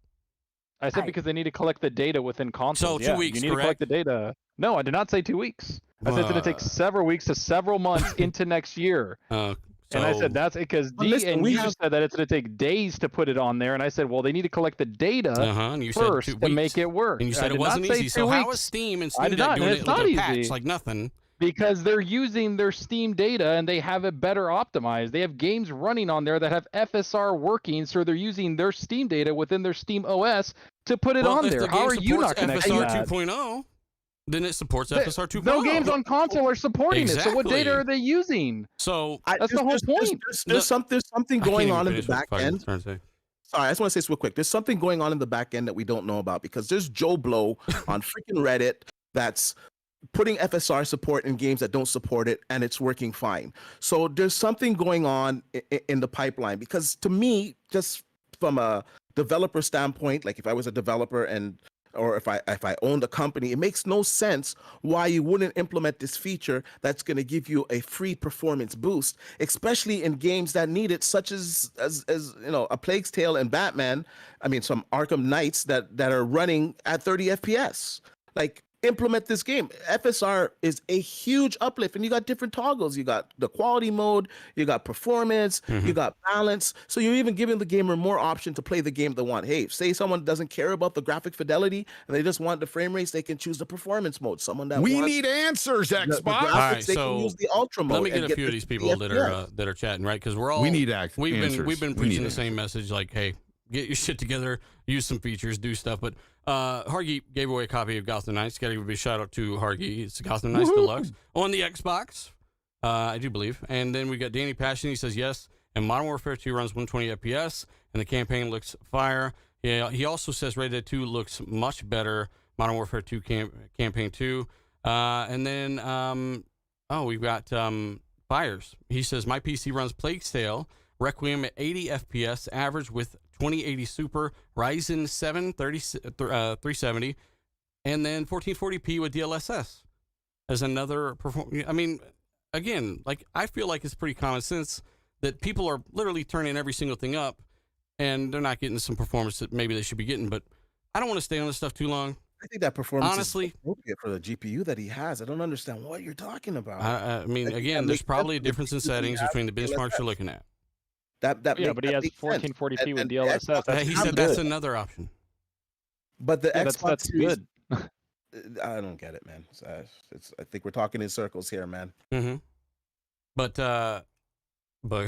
I said because they need to collect the data within consoles. So 2 weeks, you need correct? to collect the data. No, I did not say 2 weeks. I said it's going to take several weeks to several months into next year. And I said that's because you said that it's going to take days to put it on there, and I said, well, they need to collect the data first to make it work. And you said it wasn't easy. So how is Steam and Steam Deck doing it with a patch like nothing? Because they're using their Steam data and they have it better optimized. They have games running on there that have FSR working, so they're using their Steam data within their Steam OS to put it on there. How are you not connecting FSR that? 2.0, then it supports FSR 2.0. No games on console are supporting it. So what data are they using? So that's the whole point. There's something going on in the back end. Sorry, I just want to say this real quick. There's something going on in the back end that we don't know about because there's Joe Blow on freaking Reddit that's putting FSR support in games that don't support it, and it's working fine. So there's something going on in the pipeline because to me, just from a developer standpoint, like if I was a developer or if I owned a company, it makes no sense why you wouldn't implement this feature that's going to give you a free performance boost, especially in games that need it, such as A Plague's Tale and Batman. I mean, some Arkham Knights that are running at 30 FPS. Like, implement this game. FSR is a huge uplift, and you got different toggles. You got the quality mode, you got performance, you got balance. So you're even giving the gamer more option to play the game they want. Hey, say someone doesn't care about the graphic fidelity and they just want the frame rates, they can choose the performance mode. Someone that need answers, Xbox. All right, they can use the ultra mode. Let me get a few of these people that are chatting, right? Because we're all we've been preaching the same message, like, hey, get your shit together, use some features, do stuff. But Hargy gave away a copy of Gotham Knights. Got to give a big shout out to Hargy. It's Gotham Knights Deluxe on the Xbox, I do believe. And then we got Danny Passion. He says yes. And Modern Warfare 2 runs 120 FPS, and the campaign looks fire. Yeah, he also says Red Dead 2 looks much better. Modern Warfare 2 campaign 2. And then we've got Fires. He says my PC runs Plague's Tale Requiem at 80 FPS average with 2080 Super, Ryzen 7 370, and then 1440p with DLSS as another perform. I mean, again, like I feel like it's pretty common sense that people are literally turning every single thing up, and they're not getting some performance that maybe they should be getting. But I don't want to stay on this stuff too long. I think that performance honestly is appropriate for the GPU that he has. I don't understand what you're talking about. I mean, again, there's probably a difference in settings between the benchmarks you're looking at. But he has 1440p with DLSS. He said that's another option. But the Xbox that's Series, good. I don't get it, man. I think we're talking in circles here, man. Mm-hmm. But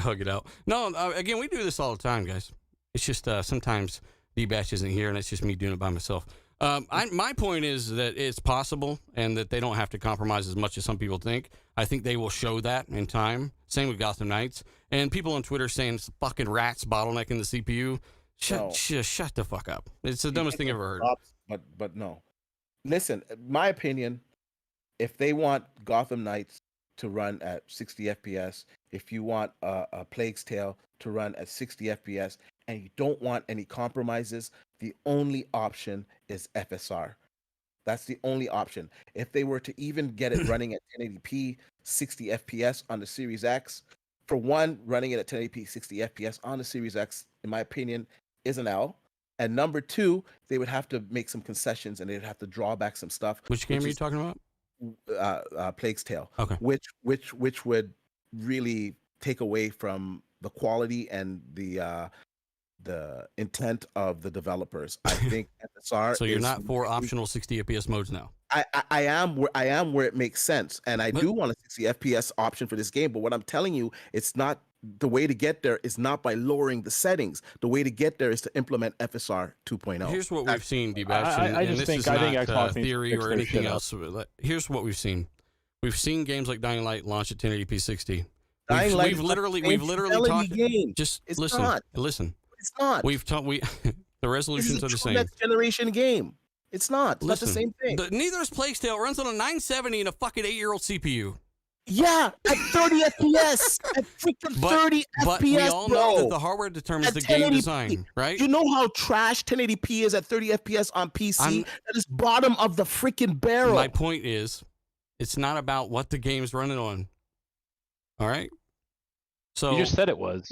hug it out. No, again, we do this all the time, guys. It's just sometimes D-Batch isn't here, and it's just me doing it by myself. My point is that it's possible and that they don't have to compromise as much as some people think. I think they will show that in time. Same with Gotham Knights. And people on Twitter saying it's fucking rats bottlenecking the CPU. Shut the fuck up. It's the dumbest thing I've ever heard. But no. Listen, my opinion, if they want Gotham Knights to run at 60 FPS, if you want a Plague's Tale to run at 60 FPS, and you don't want any compromises, the only option is FSR. That's the only option. If they were to even get it running at 1080p, 60 FPS on the Series X, for one, running it at 1080p 60 FPS on the Series X, in my opinion, is an L. And number two, they would have to make some concessions and they'd have to draw back some stuff. Which game are you talking about? Plague's Tale. Okay. Which would really take away from the quality and the intent of the developers. I think FSR. So you're not for optional 60 FPS modes now? I am where it makes sense, and I do want a 60 FPS option for this game. But what I'm telling you, it's not the way to get there. Is not by lowering the settings. The way to get there is to implement FSR 2.0. Here's what we've seen, D-Bash, I just think Xbox needs theory to fix or their anything shit up. else. Here's what we've seen. We've seen games like Dying Light launch at 1080p 60. Dying Light We've literally talked. game. Just It's listen. not. Listen. It's not. We've talked. The resolutions are the same. Next generation game. It's not. It's not the same thing. Neither is Plague's Tale. It runs on a 970 and a fucking 8-year-old CPU. Yeah, at 30 FPS. At freaking 30 but FPS. we all know that the hardware determines At the game 1080p. design, right? You know how trash 1080p is at 30 FPS on PC? That is bottom of the freaking barrel. My point is, it's not about what the game's running on. All right? So You just said it was.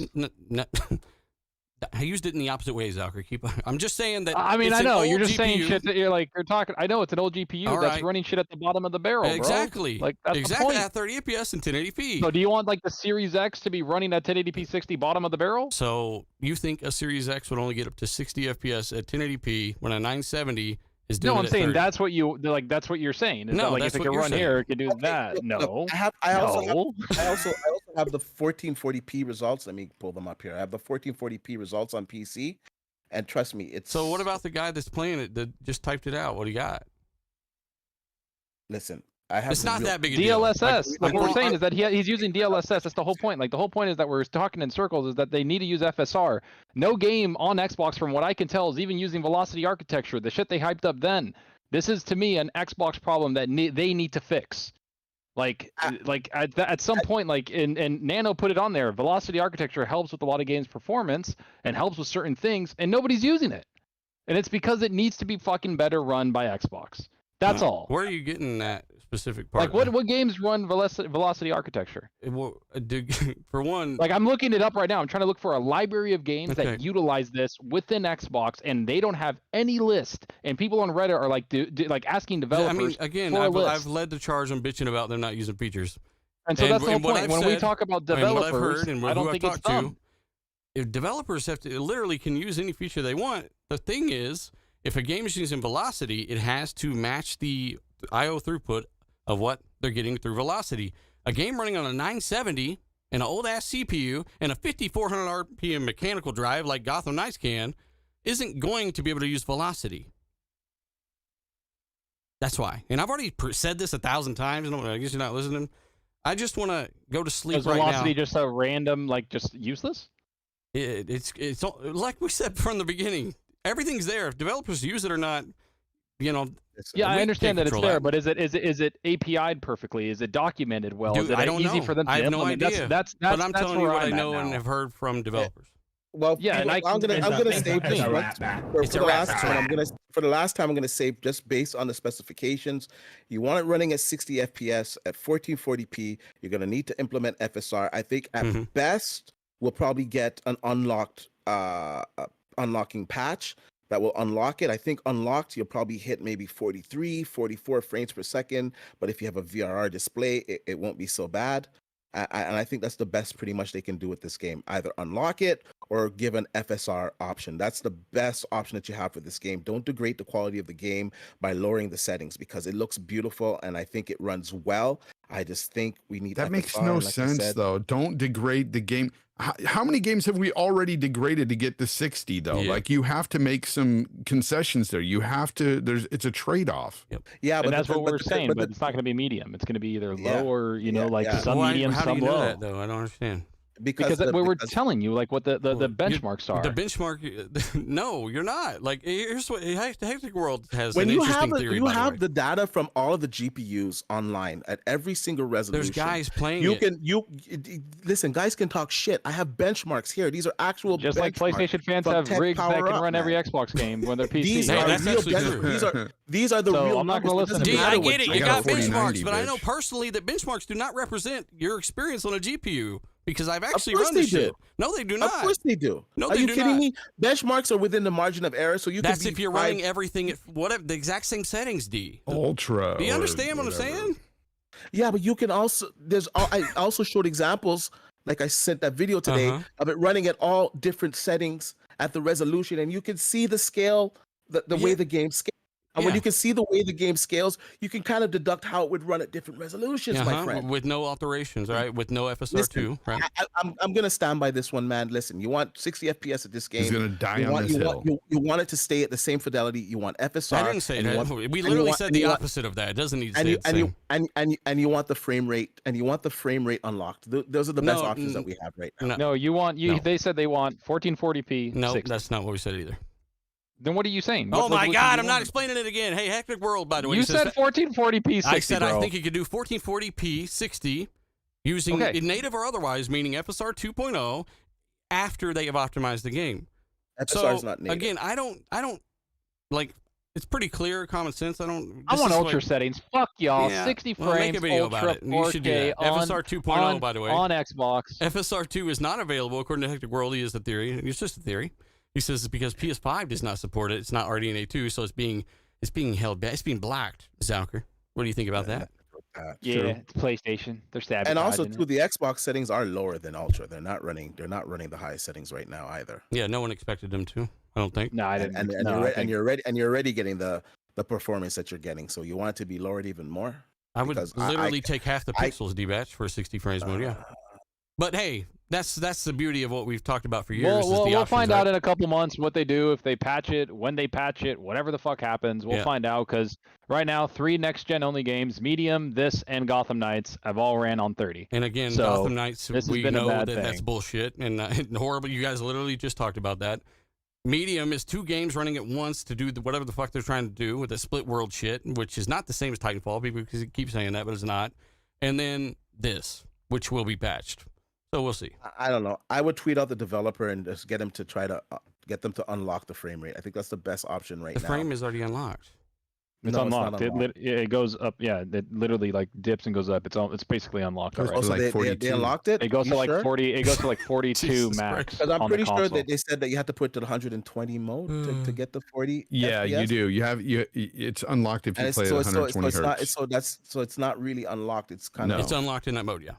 I used it in the opposite way, Zachary. I'm just saying that. I mean, it's I know an you're old just saying GPU. shit that you're talking. I know it's an old GPU All that's right. running shit at the bottom of the barrel, bro. Exactly. Like that's exactly the point. at 30 FPS and 1080p. So do you want like the Series X to be running at 1080p 60 bottom of the barrel? So you think a Series X would only get up to 60 FPS at 1080p when a 970 is doing No, it I'm at saying 30? that's what you like. That's what you're saying. Is No, that, like that's if it what can you're run saying. here, it can do Okay, that. look, No, I also no. have the 1440p results. Let me pull them up here. I have the 1440p results on PC, and trust me, it's. So what about the guy that's playing it that just typed it out? What do you got? Listen, I have. It's the not real- that big a deal. DLSS. Like what we're saying I- is that he's using DLSS. That's the whole point. Like the whole point is that we're talking in circles. Is that they need to use FSR. No game on Xbox, from what I can tell, is even using velocity architecture. The shit they hyped up then. This is to me an Xbox problem that they need to fix. Like at some point, and Nano put it on there. Velocity architecture helps with a lot of games' performance and helps with certain things, and nobody's using it. And it's because it needs to be fucking better run by Xbox. That's all. Where are you getting that specific part? Like what games run velocity architecture? For one, Like I'm looking it up right now. I'm trying to look for a library of games Okay. that utilize this within Xbox, and they don't have any list. And people on Reddit are like asking developers. I mean, again, for a I've list. led the charge on bitching about them not using features. And so and- that's the whole and what point. I've When we said, talk about and what I've developers, heard and I who don't I've think it's talked to, dumb. if developers literally can use any feature they want, the thing is, if a game is using velocity, it has to match the I/O throughput of what they're getting through velocity. A game running on a 970 and an old ass CPU and a 5400 RPM mechanical drive like Gotham Knights can isn't going to be able to use velocity. That's why. And I've already said this 1,000 times. And I guess you're not listening. I just want to go to sleep Is right now. velocity just a random, just useless? It's like we said from the begining. Everything's there. If developers use it or not, Yeah, we I understand can't that it's control there, that. but is it API'd perfectly? Is it documented well? Dude, is it I don't easy know. for them to I have no implement? idea. That's but I'm that's telling you where what I I'm at know and now. have heard from developers. Well, Yeah, and I'm gonna save this for It's a the wrap. last time. For the last time I'm gonna save just based on the specifications. You want it running at 60 FPS at 1440p. You're gonna need to implement FSR. I think at Mhm. best we'll probably get an unlocking patch that will unlock it. I think unlocked you'll probably hit maybe 43, 44 frames per second. But if you have a VRR display, it won't be so bad. And I think that's the best pretty much they can do with this game. Either unlock it or give an FSR option. That's the best option that you have for this game. Don't degrade the quality of the game by lowering the settings because it looks beautiful and I think it runs well. I just think we need That makes FSR, no and like I sense, said, though. Don't degrade the game. How many games have we already degraded to get to 60, though? Yeah. Like, you have to make some concessions there. You have to, it's a trade-off. Yeah, And that's what we're the- saying, but the- it's not going to be medium. It's going to be either Yeah. low or Yeah. some Why- medium, how do some you know low. that, though? I don't understand. Because the- we're because- telling you like what the benchmarks are. The benchmark, no, you're not. Like, here's what Hectic World has when an you interesting have theory. you by have way. the data from all of the GPUs online at every single resolution. There's guys playing You it. can listen. Guys can talk shit. I have benchmarks here. These are actual. Just like benchmarks PlayStation fans from have Tech rigs that Power can Up, run every man. Xbox game when they're PC. These Hey, are that's real actually true. these are the So real I'm not gonna numbers. listen It to doesn't D, that. I matter get what it. I You got got a 4090, benchmarks, but I know bitch. personally that benchmarks do not represent your experience on a GPU because I've actually course run this they do. shit. No, they do not. Of course they do. No, Are they you do kidding not. me? Benchmarks are within the margin of error, so you That's can be if you're running everything at whatever the exact same settings, D. Ultra. Do you or understand what I'm whatever. saying? Yeah, but you can also I also showed examples, like I sent that video today of it running at all different settings at the resolution, and you can see the scale, the way the game scales. And when you can see the way the game scales, you can kind of deduct how it would run at different resolutions, my friend. With no alterations, right? With no FSR2, right? I'm gonna stand by this one, man. Listen, you want 60 FPS at this game. He's gonna die on this hill. You want it to stay at the same fidelity. You want FSR. I didn't say that. We literally said the opposite of that. It doesn't need to stay the same. And you want the frame rate, unlocked. Those are the best options that we have right now. No, they said they want 1440p. No, 60. that's not what we said either. Then what are you saying? Oh my God, I'm not explaining it again. Hey, Hectic World, by the way. You said 1440p 60, I said bro. I think you could do 1440p 60 using native or otherwise, meaning FSR 2.0 after they have optimized the game. FSR is not native. Again, I don't like. It's pretty clear, common sense. I want ultra settings. Fuck y'all. 60 frames. Make a video ultra about it. You should do that. FSR 2.0, by the way. On Xbox. FSR 2 is not available according to Hectic World. He is the theory. It's just a theory. He says it's because PS5 does not support it. It's not RDNA 2, so it's being held back. It's being blacked. Zalker, what do you think about that? Yeah, it's PlayStation. They're sabotaging. And also, too, the Xbox settings are lower than Ultra. They're not running the highest settings right now either. Yeah, no one expected them to. I don't think. No, I didn't. And you're already getting the performance that you're getting. So you want it to be lowered even more. I would literally take half the pixels, D-Batch, for 60 frames mode. Yeah. But hey, that's the beauty of what we've talked about for years. We'll find out in a couple months what they do, if they patch it, when they patch it, whatever the fuck happens. We'll find out, because right now 3 next-gen only games, Medium, this, and Gotham Knights, have all ran on 30. And again, so Gotham Knights, we know that's thing. bullshit and horrible. You guys literally just talked about that. Medium is 2 games running at once to do whatever the fuck they're trying to do with the split world shit, which is not the same as Titanfall. People keep saying that, but it's not. And then this, which will be patched. So we'll see. I don't know. I would tweet out the developer and just get him to try to get them to unlock the frame rate. I think that's the best option right now. The frame is already unlocked. It's unlocked. It goes up. Yeah, it literally like dips and goes up. It's basically unlocked already. Also, they unlocked it. It goes to like 40. It goes to like 42 max. Because I'm pretty sure that they said that you had to put it to the 120 mode to get the 40. Yeah, FPS. you do. It's unlocked if you play at 120 hertz. So it's not really unlocked. It's kind of it's unlocked in that mode. Yeah.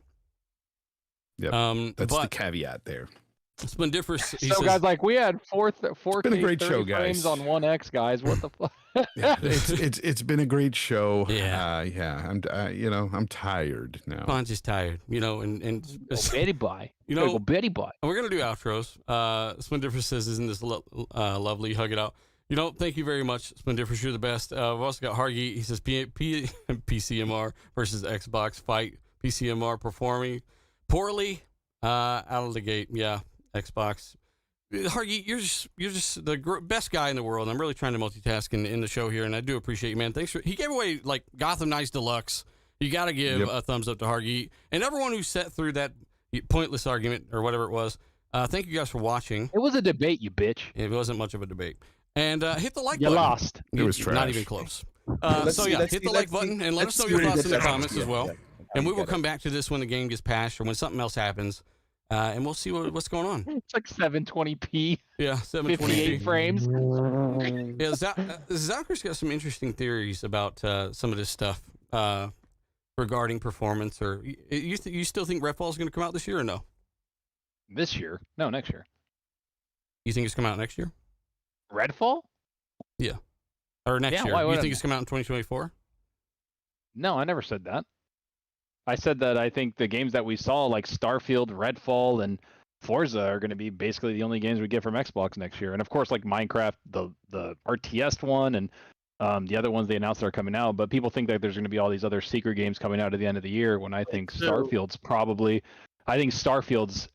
Yep. That's the caveat there. Splendiferous. So guys, like we had 4K been a great 30 show, frames guys. on 1X, guys. What the fuck? Yeah, it's been a great show. Yeah. I'm tired now. Pon's just tired, and Betty boy. Go Betty boy. And we're gonna do outros. Splendiferous says, "Isn't this lovely? Hug it out." Thank you very much, Splendiferous. You're the best. We've also got Hargy. He says PCMR versus Xbox fight. PCMR performing poorly out of the gate. Yeah, Xbox. Hargy, you're just the best guy in the world. I'm really trying to multitask in the show here, and I do appreciate you, man. Thanks he gave away like Gotham Knights Deluxe. You got to give a thumbs up to Hargy and everyone who sat through that pointless argument or whatever it was. Thank you guys for watching. It was a debate, you bitch. It wasn't much of a debate. And hit the like you button. lost. It was trash. Not even close. Hit the like button and let us know your thoughts in the comments as well. And we will come back to this when the game gets patched or when something else happens. And we'll see what's going on. It's like 720p. Yeah, 720p. 58 frames. Yeah, Zalker's got some interesting theories about some of this stuff regarding performance. Or you still think Redfall is going to come out this year or no? This year? No, next year. You think it's come out next year? Redfall? Yeah. Or next year. You think it's come out in 2024? No, I never said that. I said that I think the games that we saw, like Starfield, Redfall, and Forza, are going to be basically the only games we get from Xbox next year. And of course, like Minecraft, the RTS one, and the other ones they announced that are coming out. But people think that there's going to be all these other secret games coming out at the end of the year. When I think Starfield's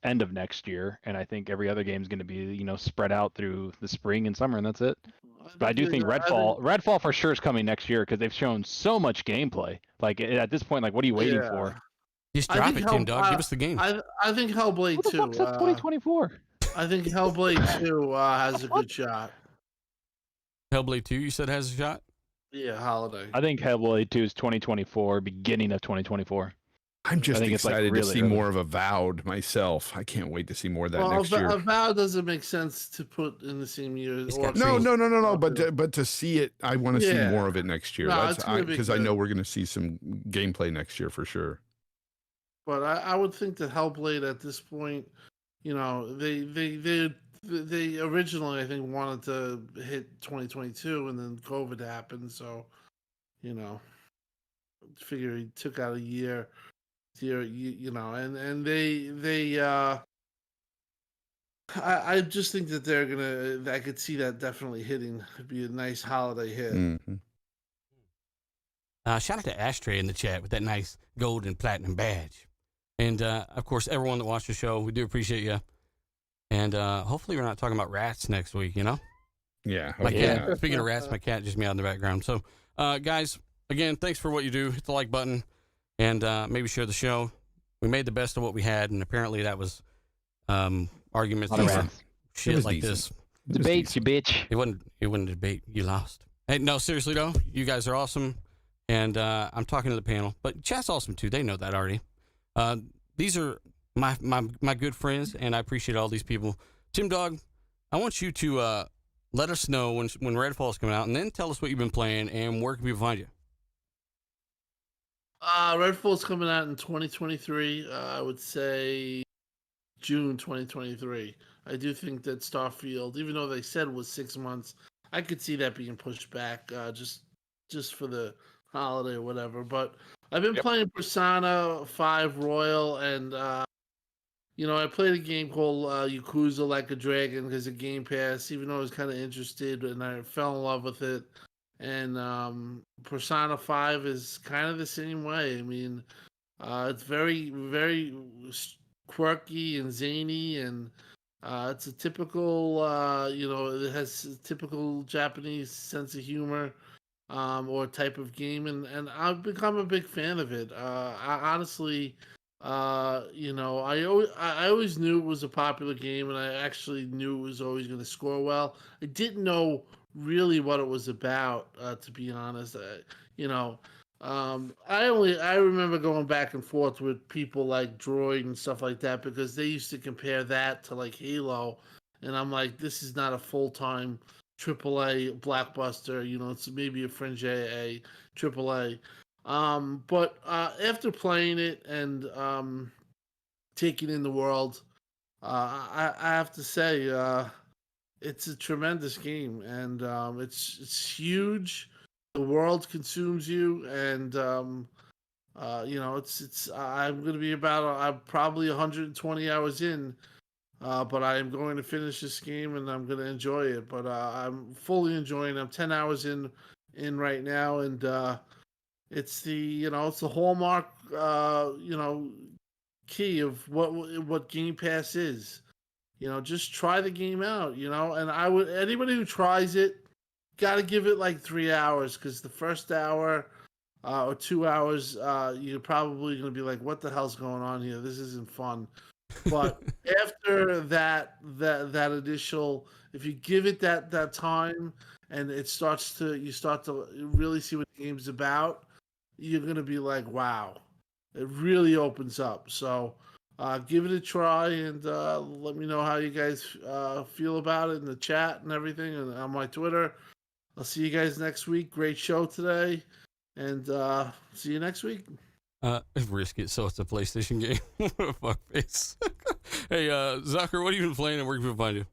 end of next year, and I think every other game is going to be spread out through the spring and summer, and that's it. But I do think Redfall for sure is coming next year because they've shown so much gameplay. Like at this point, like what are you waiting for? Just drop it, Tim Dog. Give us the game. I think Hellblade 2. 2024. I think Hellblade 2 has a good shot. Hellblade 2, you said has a shot? Yeah, holiday. I think Hellblade 2 is 2024, beginning of 2024. I'm just think it's, like, excited to really see early. more of Avowed myself. I can't wait to see more of that Well, next year. Avowed doesn't make sense to put in the same year. It's Or got No, trees. no. But to see it, I want to see Yeah. more of it next year. No, That's it's gonna be because I know good. we're going to see some gameplay next year for sure. But I would think that Hellblade at this point, they originally, I think, wanted to hit 2022, and then COVID happened. So, figure he took out a year, and I just think that they're gonna. I could see that definitely hitting. It'd be a nice holiday hit. Mm-hmm. Shout out to Ashtray in the chat with that nice gold and platinum badge. And, of course, everyone that watched the show, we do appreciate you. And hopefully we're not talking about rats next week, you know? Yeah. My hopefully cat, not. speaking of rats, my cat just meowed in the background. So, guys, again, thanks for what you do. Hit the like button and maybe share the show. We made the best of what we had, and apparently that was arguments Lot of over rats. shit was like decent. this. Debates, you bitch. It wasn't a debate. You lost. Hey, no, seriously though, you guys are awesome, and I'm talking to the panel, but chat's awesome too. They know that already. These are my good friends, and I appreciate all these people. Tim Dog, I want you to let us know when Redfall is coming out, and then tell us what you've been playing and where can people find you. Redfall's coming out in 2023. I would say June 2023. I do think that Starfield, even though they said it was 6 months, I could see that being pushed back just for the holiday or whatever. But I've been playing Persona 5 Royal, and I played a game called Yakuza Like a Dragon because of Game Pass, even though I was kind of interested, and I fell in love with it. And Persona 5 is kind of the same way. I mean, it's very, very quirky and zany, and it's a typical, it has a typical Japanese sense of humor or type of game, and I've become a big fan of it. I honestly, I always knew it was a popular game, and I actually knew it was always going to score well. I didn't know really what it was about, to be honest. I remember going back and forth with people like Droid and stuff like that because they used to compare that to like Halo, and I'm like, this is not a full-time AAA blockbuster. It's maybe a fringe AA, AAA. But after playing it and taking in the world, I have to say it's a tremendous game, and it's huge. The world consumes you, and it's I'm going to be I'm probably 120 hours in, but I am going to finish this game, and I'm going to enjoy it. But I'm fully enjoying it. I'm 10 hours in right now, and it's it's the hallmark key of what Game Pass is. Just try the game out, and anybody who tries it, got to give it like 3 hours, because the first hour or 2 hours, you're probably going to be like, what the hell's going on here? This isn't fun. But after that initial, if you give it that time and you start to really see what the game's about, you're going to be like, wow, it really opens up. So give it a try, and let me know how you guys feel about it in the chat and everything, and on my Twitter. I'll see you guys next week. Great show today, and see you next week. Risk it, so it's a PlayStation game. What a fuck face. Hey, Zucker, what have you been playing, and where can people find you?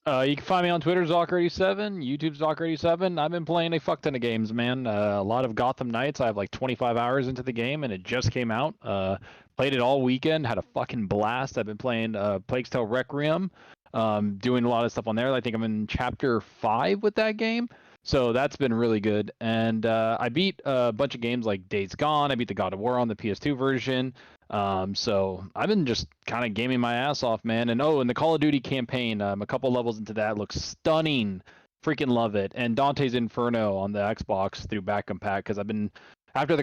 You can find me on Twitter, Zocker87, YouTube, Zocker87. I've been playing a fuck ton of games, man. A lot of Gotham Knights. I have like 25 hours into the game, and it just came out. Played it all weekend, had a fucking blast. I've been playing Plague's Tale Requiem, doing a lot of stuff on there. I think I'm in chapter 5 with that game. So that's been really good. And I beat a bunch of games like Days Gone. I beat the God of War on the PS2 version. So I've been just kind of gaming my ass off, man. And the Call of Duty campaign, a couple levels into that, looks stunning. Freaking love it. And Dante's Inferno on the Xbox through Back Compat, because I've been after the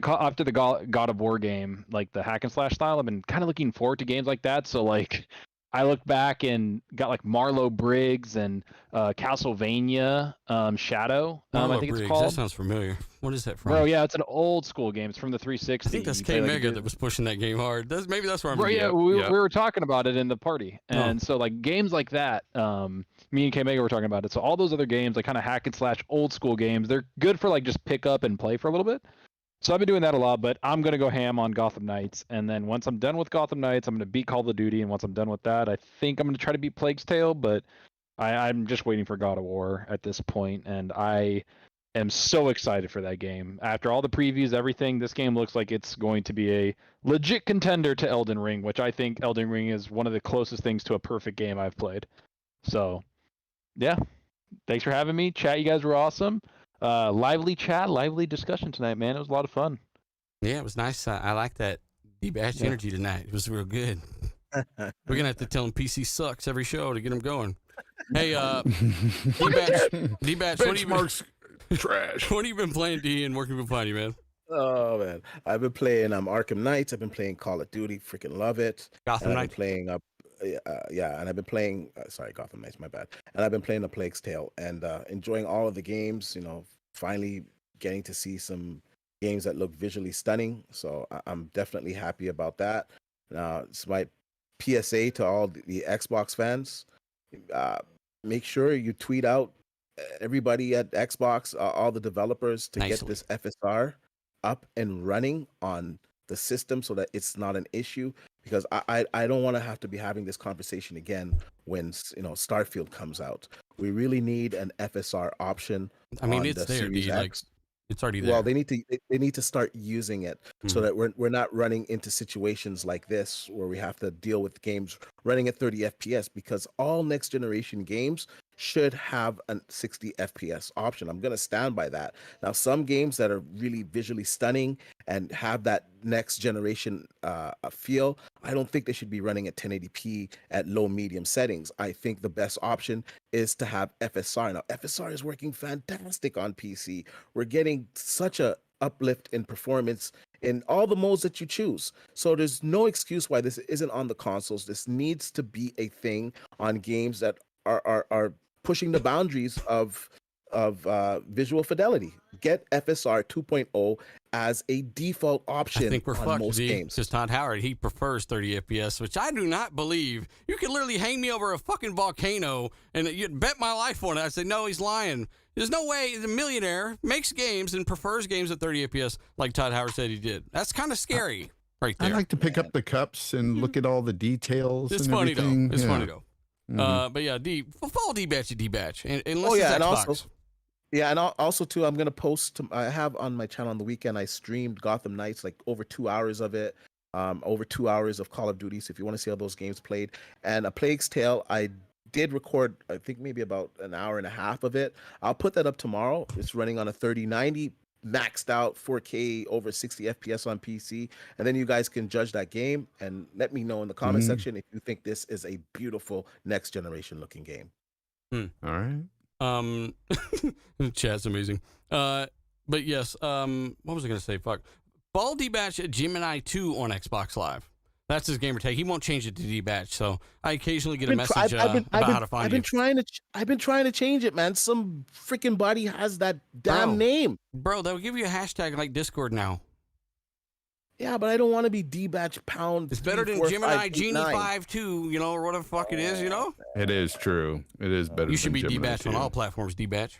God of War game, like the hack and slash style, I've been kind of looking forward to games like that. So like I look back and got like Marlowe Briggs and Castlevania Shadow. I Marlo think it's Briggs, called. that sounds familiar. What is that from? Bro, yeah, it's an old school game. It's from the 360. I think that's You K play, like, Mega that was pushing that game hard. Maybe that's where I'm. Right, yeah, Yep, we yep. were talking about it in the party, and so like games like that, me and K Mega were talking about it. So all those other games, like kind of hack and slash old school games, they're good for like just pick up and play for a little bit. So I've been doing that a lot, but I'm gonna go ham on Gotham Knights, and then once I'm done with Gotham Knights, I'm gonna beat Call of Duty, and once I'm done with that, I think I'm gonna try to beat Plague's Tale, but I'm just waiting for God of War at this point, and I am so excited for that game. After all the previews, everything, this game looks like it's going to be a legit contender to Elden Ring, which I think Elden Ring is one of the closest things to a perfect game I've played. So, yeah, thanks for having me. Chat, you guys were awesome. Lively chat, lively discussion tonight, man. It was a lot of fun. Yeah, it was nice. I like that D-Batch energy tonight. It was real good. We're gonna have to tell him PC sucks every show to get him going. Hey, D-Batch, what have you been, Trash. what have you been playing, D, and where can we find you, man? Oh man, I've been playing Arkham Knights. I've been playing Call of Duty. Freaking love it. Gotham And I've Knights. been playing yeah, and I've been playing. Sorry, Gotham Knights. My bad. And I've been playing The Plague's Tale and enjoying all of the games. You know, finally getting to see some games that look visually stunning. So I'm definitely happy about that. Now, it's my PSA to all the Xbox fans. Make sure you tweet out everybody at Xbox, all the developers, to get Nicely. this FSR up and running on the system so that it's not an issue, because I don't want to have to be having this conversation again when Starfield comes out. We really need an FSR option. I mean, on it's the there, Series D. Like, X. it's already there. Well, they need to start using it so that we're not running into situations like this where we have to deal with games running at 30 FPS, because all next generation games should have a 60 FPS option. I'm going to stand by that. Now, some games that are really visually stunning and have that next generation feel, I don't think they should be running at 1080p at low medium settings. I think the best option is to have FSR. Now, FSR is working fantastic on PC. We're getting such a uplift in performance in all the modes that you choose. So there's no excuse why this isn't on the consoles. This needs to be a thing on games that are pushing the boundaries of visual fidelity. Get FSR 2.0 as a default option. I think we're on fucked, most D, games. because Todd Howard, he prefers 30 FPS, which I do not believe. You could literally hang me over a fucking volcano and you'd bet my life on it. I say, no, he's lying. There's no way the millionaire makes games and prefers games at 30 FPS like Todd Howard said he did. That's kind of scary right there. I like to pick up the cups and look at all the details. It's and funny, everything. though. It's Yeah. funny, though. But yeah, D, follow D-Batch at D-Batch. Unless Oh yeah, it's and Xbox. also, yeah, and also too, I'm gonna post. I have on my channel on the weekend. I streamed Gotham Knights, like over 2 hours of it, over 2 hours of Call of Duty. So if you want to see how those games played, and A Plague's Tale, I did record. I think maybe about an hour and a half of it. I'll put that up tomorrow. It's running on a 3090. Maxed out 4K over 60 FPS on PC, and then you guys can judge that game and let me know in the comment section if you think this is a beautiful next generation looking game. All right. Chat's amazing. But yes, what was I gonna say? Fuck. Follow D-Batch at Gemini 2 on Xbox Live. That's his gamer tag. He won't change it to D-Batch, so I occasionally get a message about how to find I've you. been trying to change it, man. Some freaking body has that damn name. Bro, they'll give you a hashtag like Discord now. Yeah, but I don't want to be D-Batch pound. It's better than Gemini Genie 5.2, or whatever the fuck it is, It is true. It is better. You should be than Gemini D-Batch on 2. all platforms, D-Batch.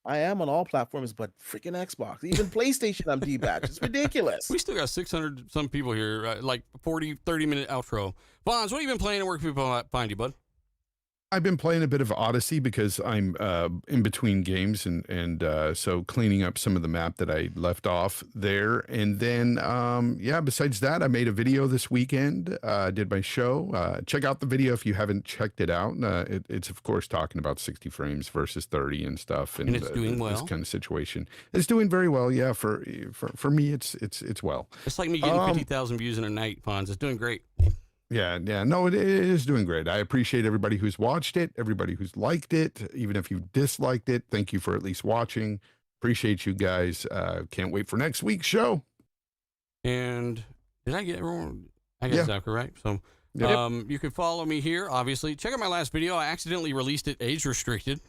I am on all platforms, but freaking Xbox, even PlayStation, I'm D-Batch. It's ridiculous. We still got 600 some people here, like 30-minute outro. Bonds, what have you been playing and where can people find you, bud? I've been playing a bit of Odyssey because I'm in between games and so cleaning up some of the map that I left off there. And then, besides that, I made a video this weekend, did my show. Check out the video if you haven't checked it out. It's, of course, talking about 60 frames versus 30 and stuff. And it's doing well. This kind of situation. It's doing very well, yeah. For me, it's well. It's like me getting 50,000 views in a night, Bonds. It's doing great. Yeah. No, it is doing great. I appreciate everybody who's watched it, everybody who's liked it, even if you disliked it. Thank you for at least watching. Appreciate you guys. Can't wait for next week's show. And did I get it wrong? I got exactly right. So Yep. You can follow me here, obviously. Check out my last video. I accidentally released it age restricted.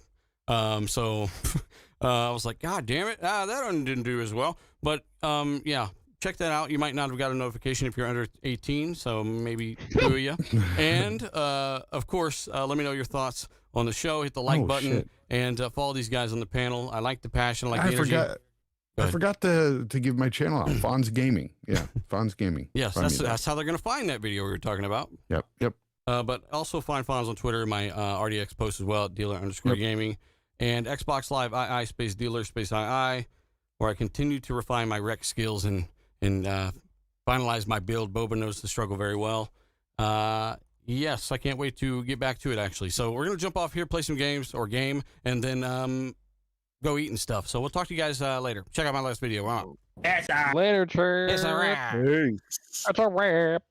So I was like, God damn it. That one didn't do as well. But yeah, check that out. You might not have got a notification if you're under 18, so maybe two of you. And of course, let me know your thoughts on the show. Hit the like button and follow these guys on the panel. I like the passion. I like the energy. I forgot to give my channel out. Fonz Gaming. Yeah, Fonz Gaming. Yes, that's how they're going to find that video we were talking about. Yep. But also find Fonz on Twitter. My RDX post as well at dealer_gaming. And Xbox Live II space dealer space II, where I continue to refine my rec skills and finalize my build. Boba knows the struggle very well. Yes, I can't wait to get back to it, actually. So we're going to jump off here, play some games or game, and then go eat and stuff. So we'll talk to you guys later. Check out my last video. Later, Trey. It's a wrap. Hey. That's a wrap.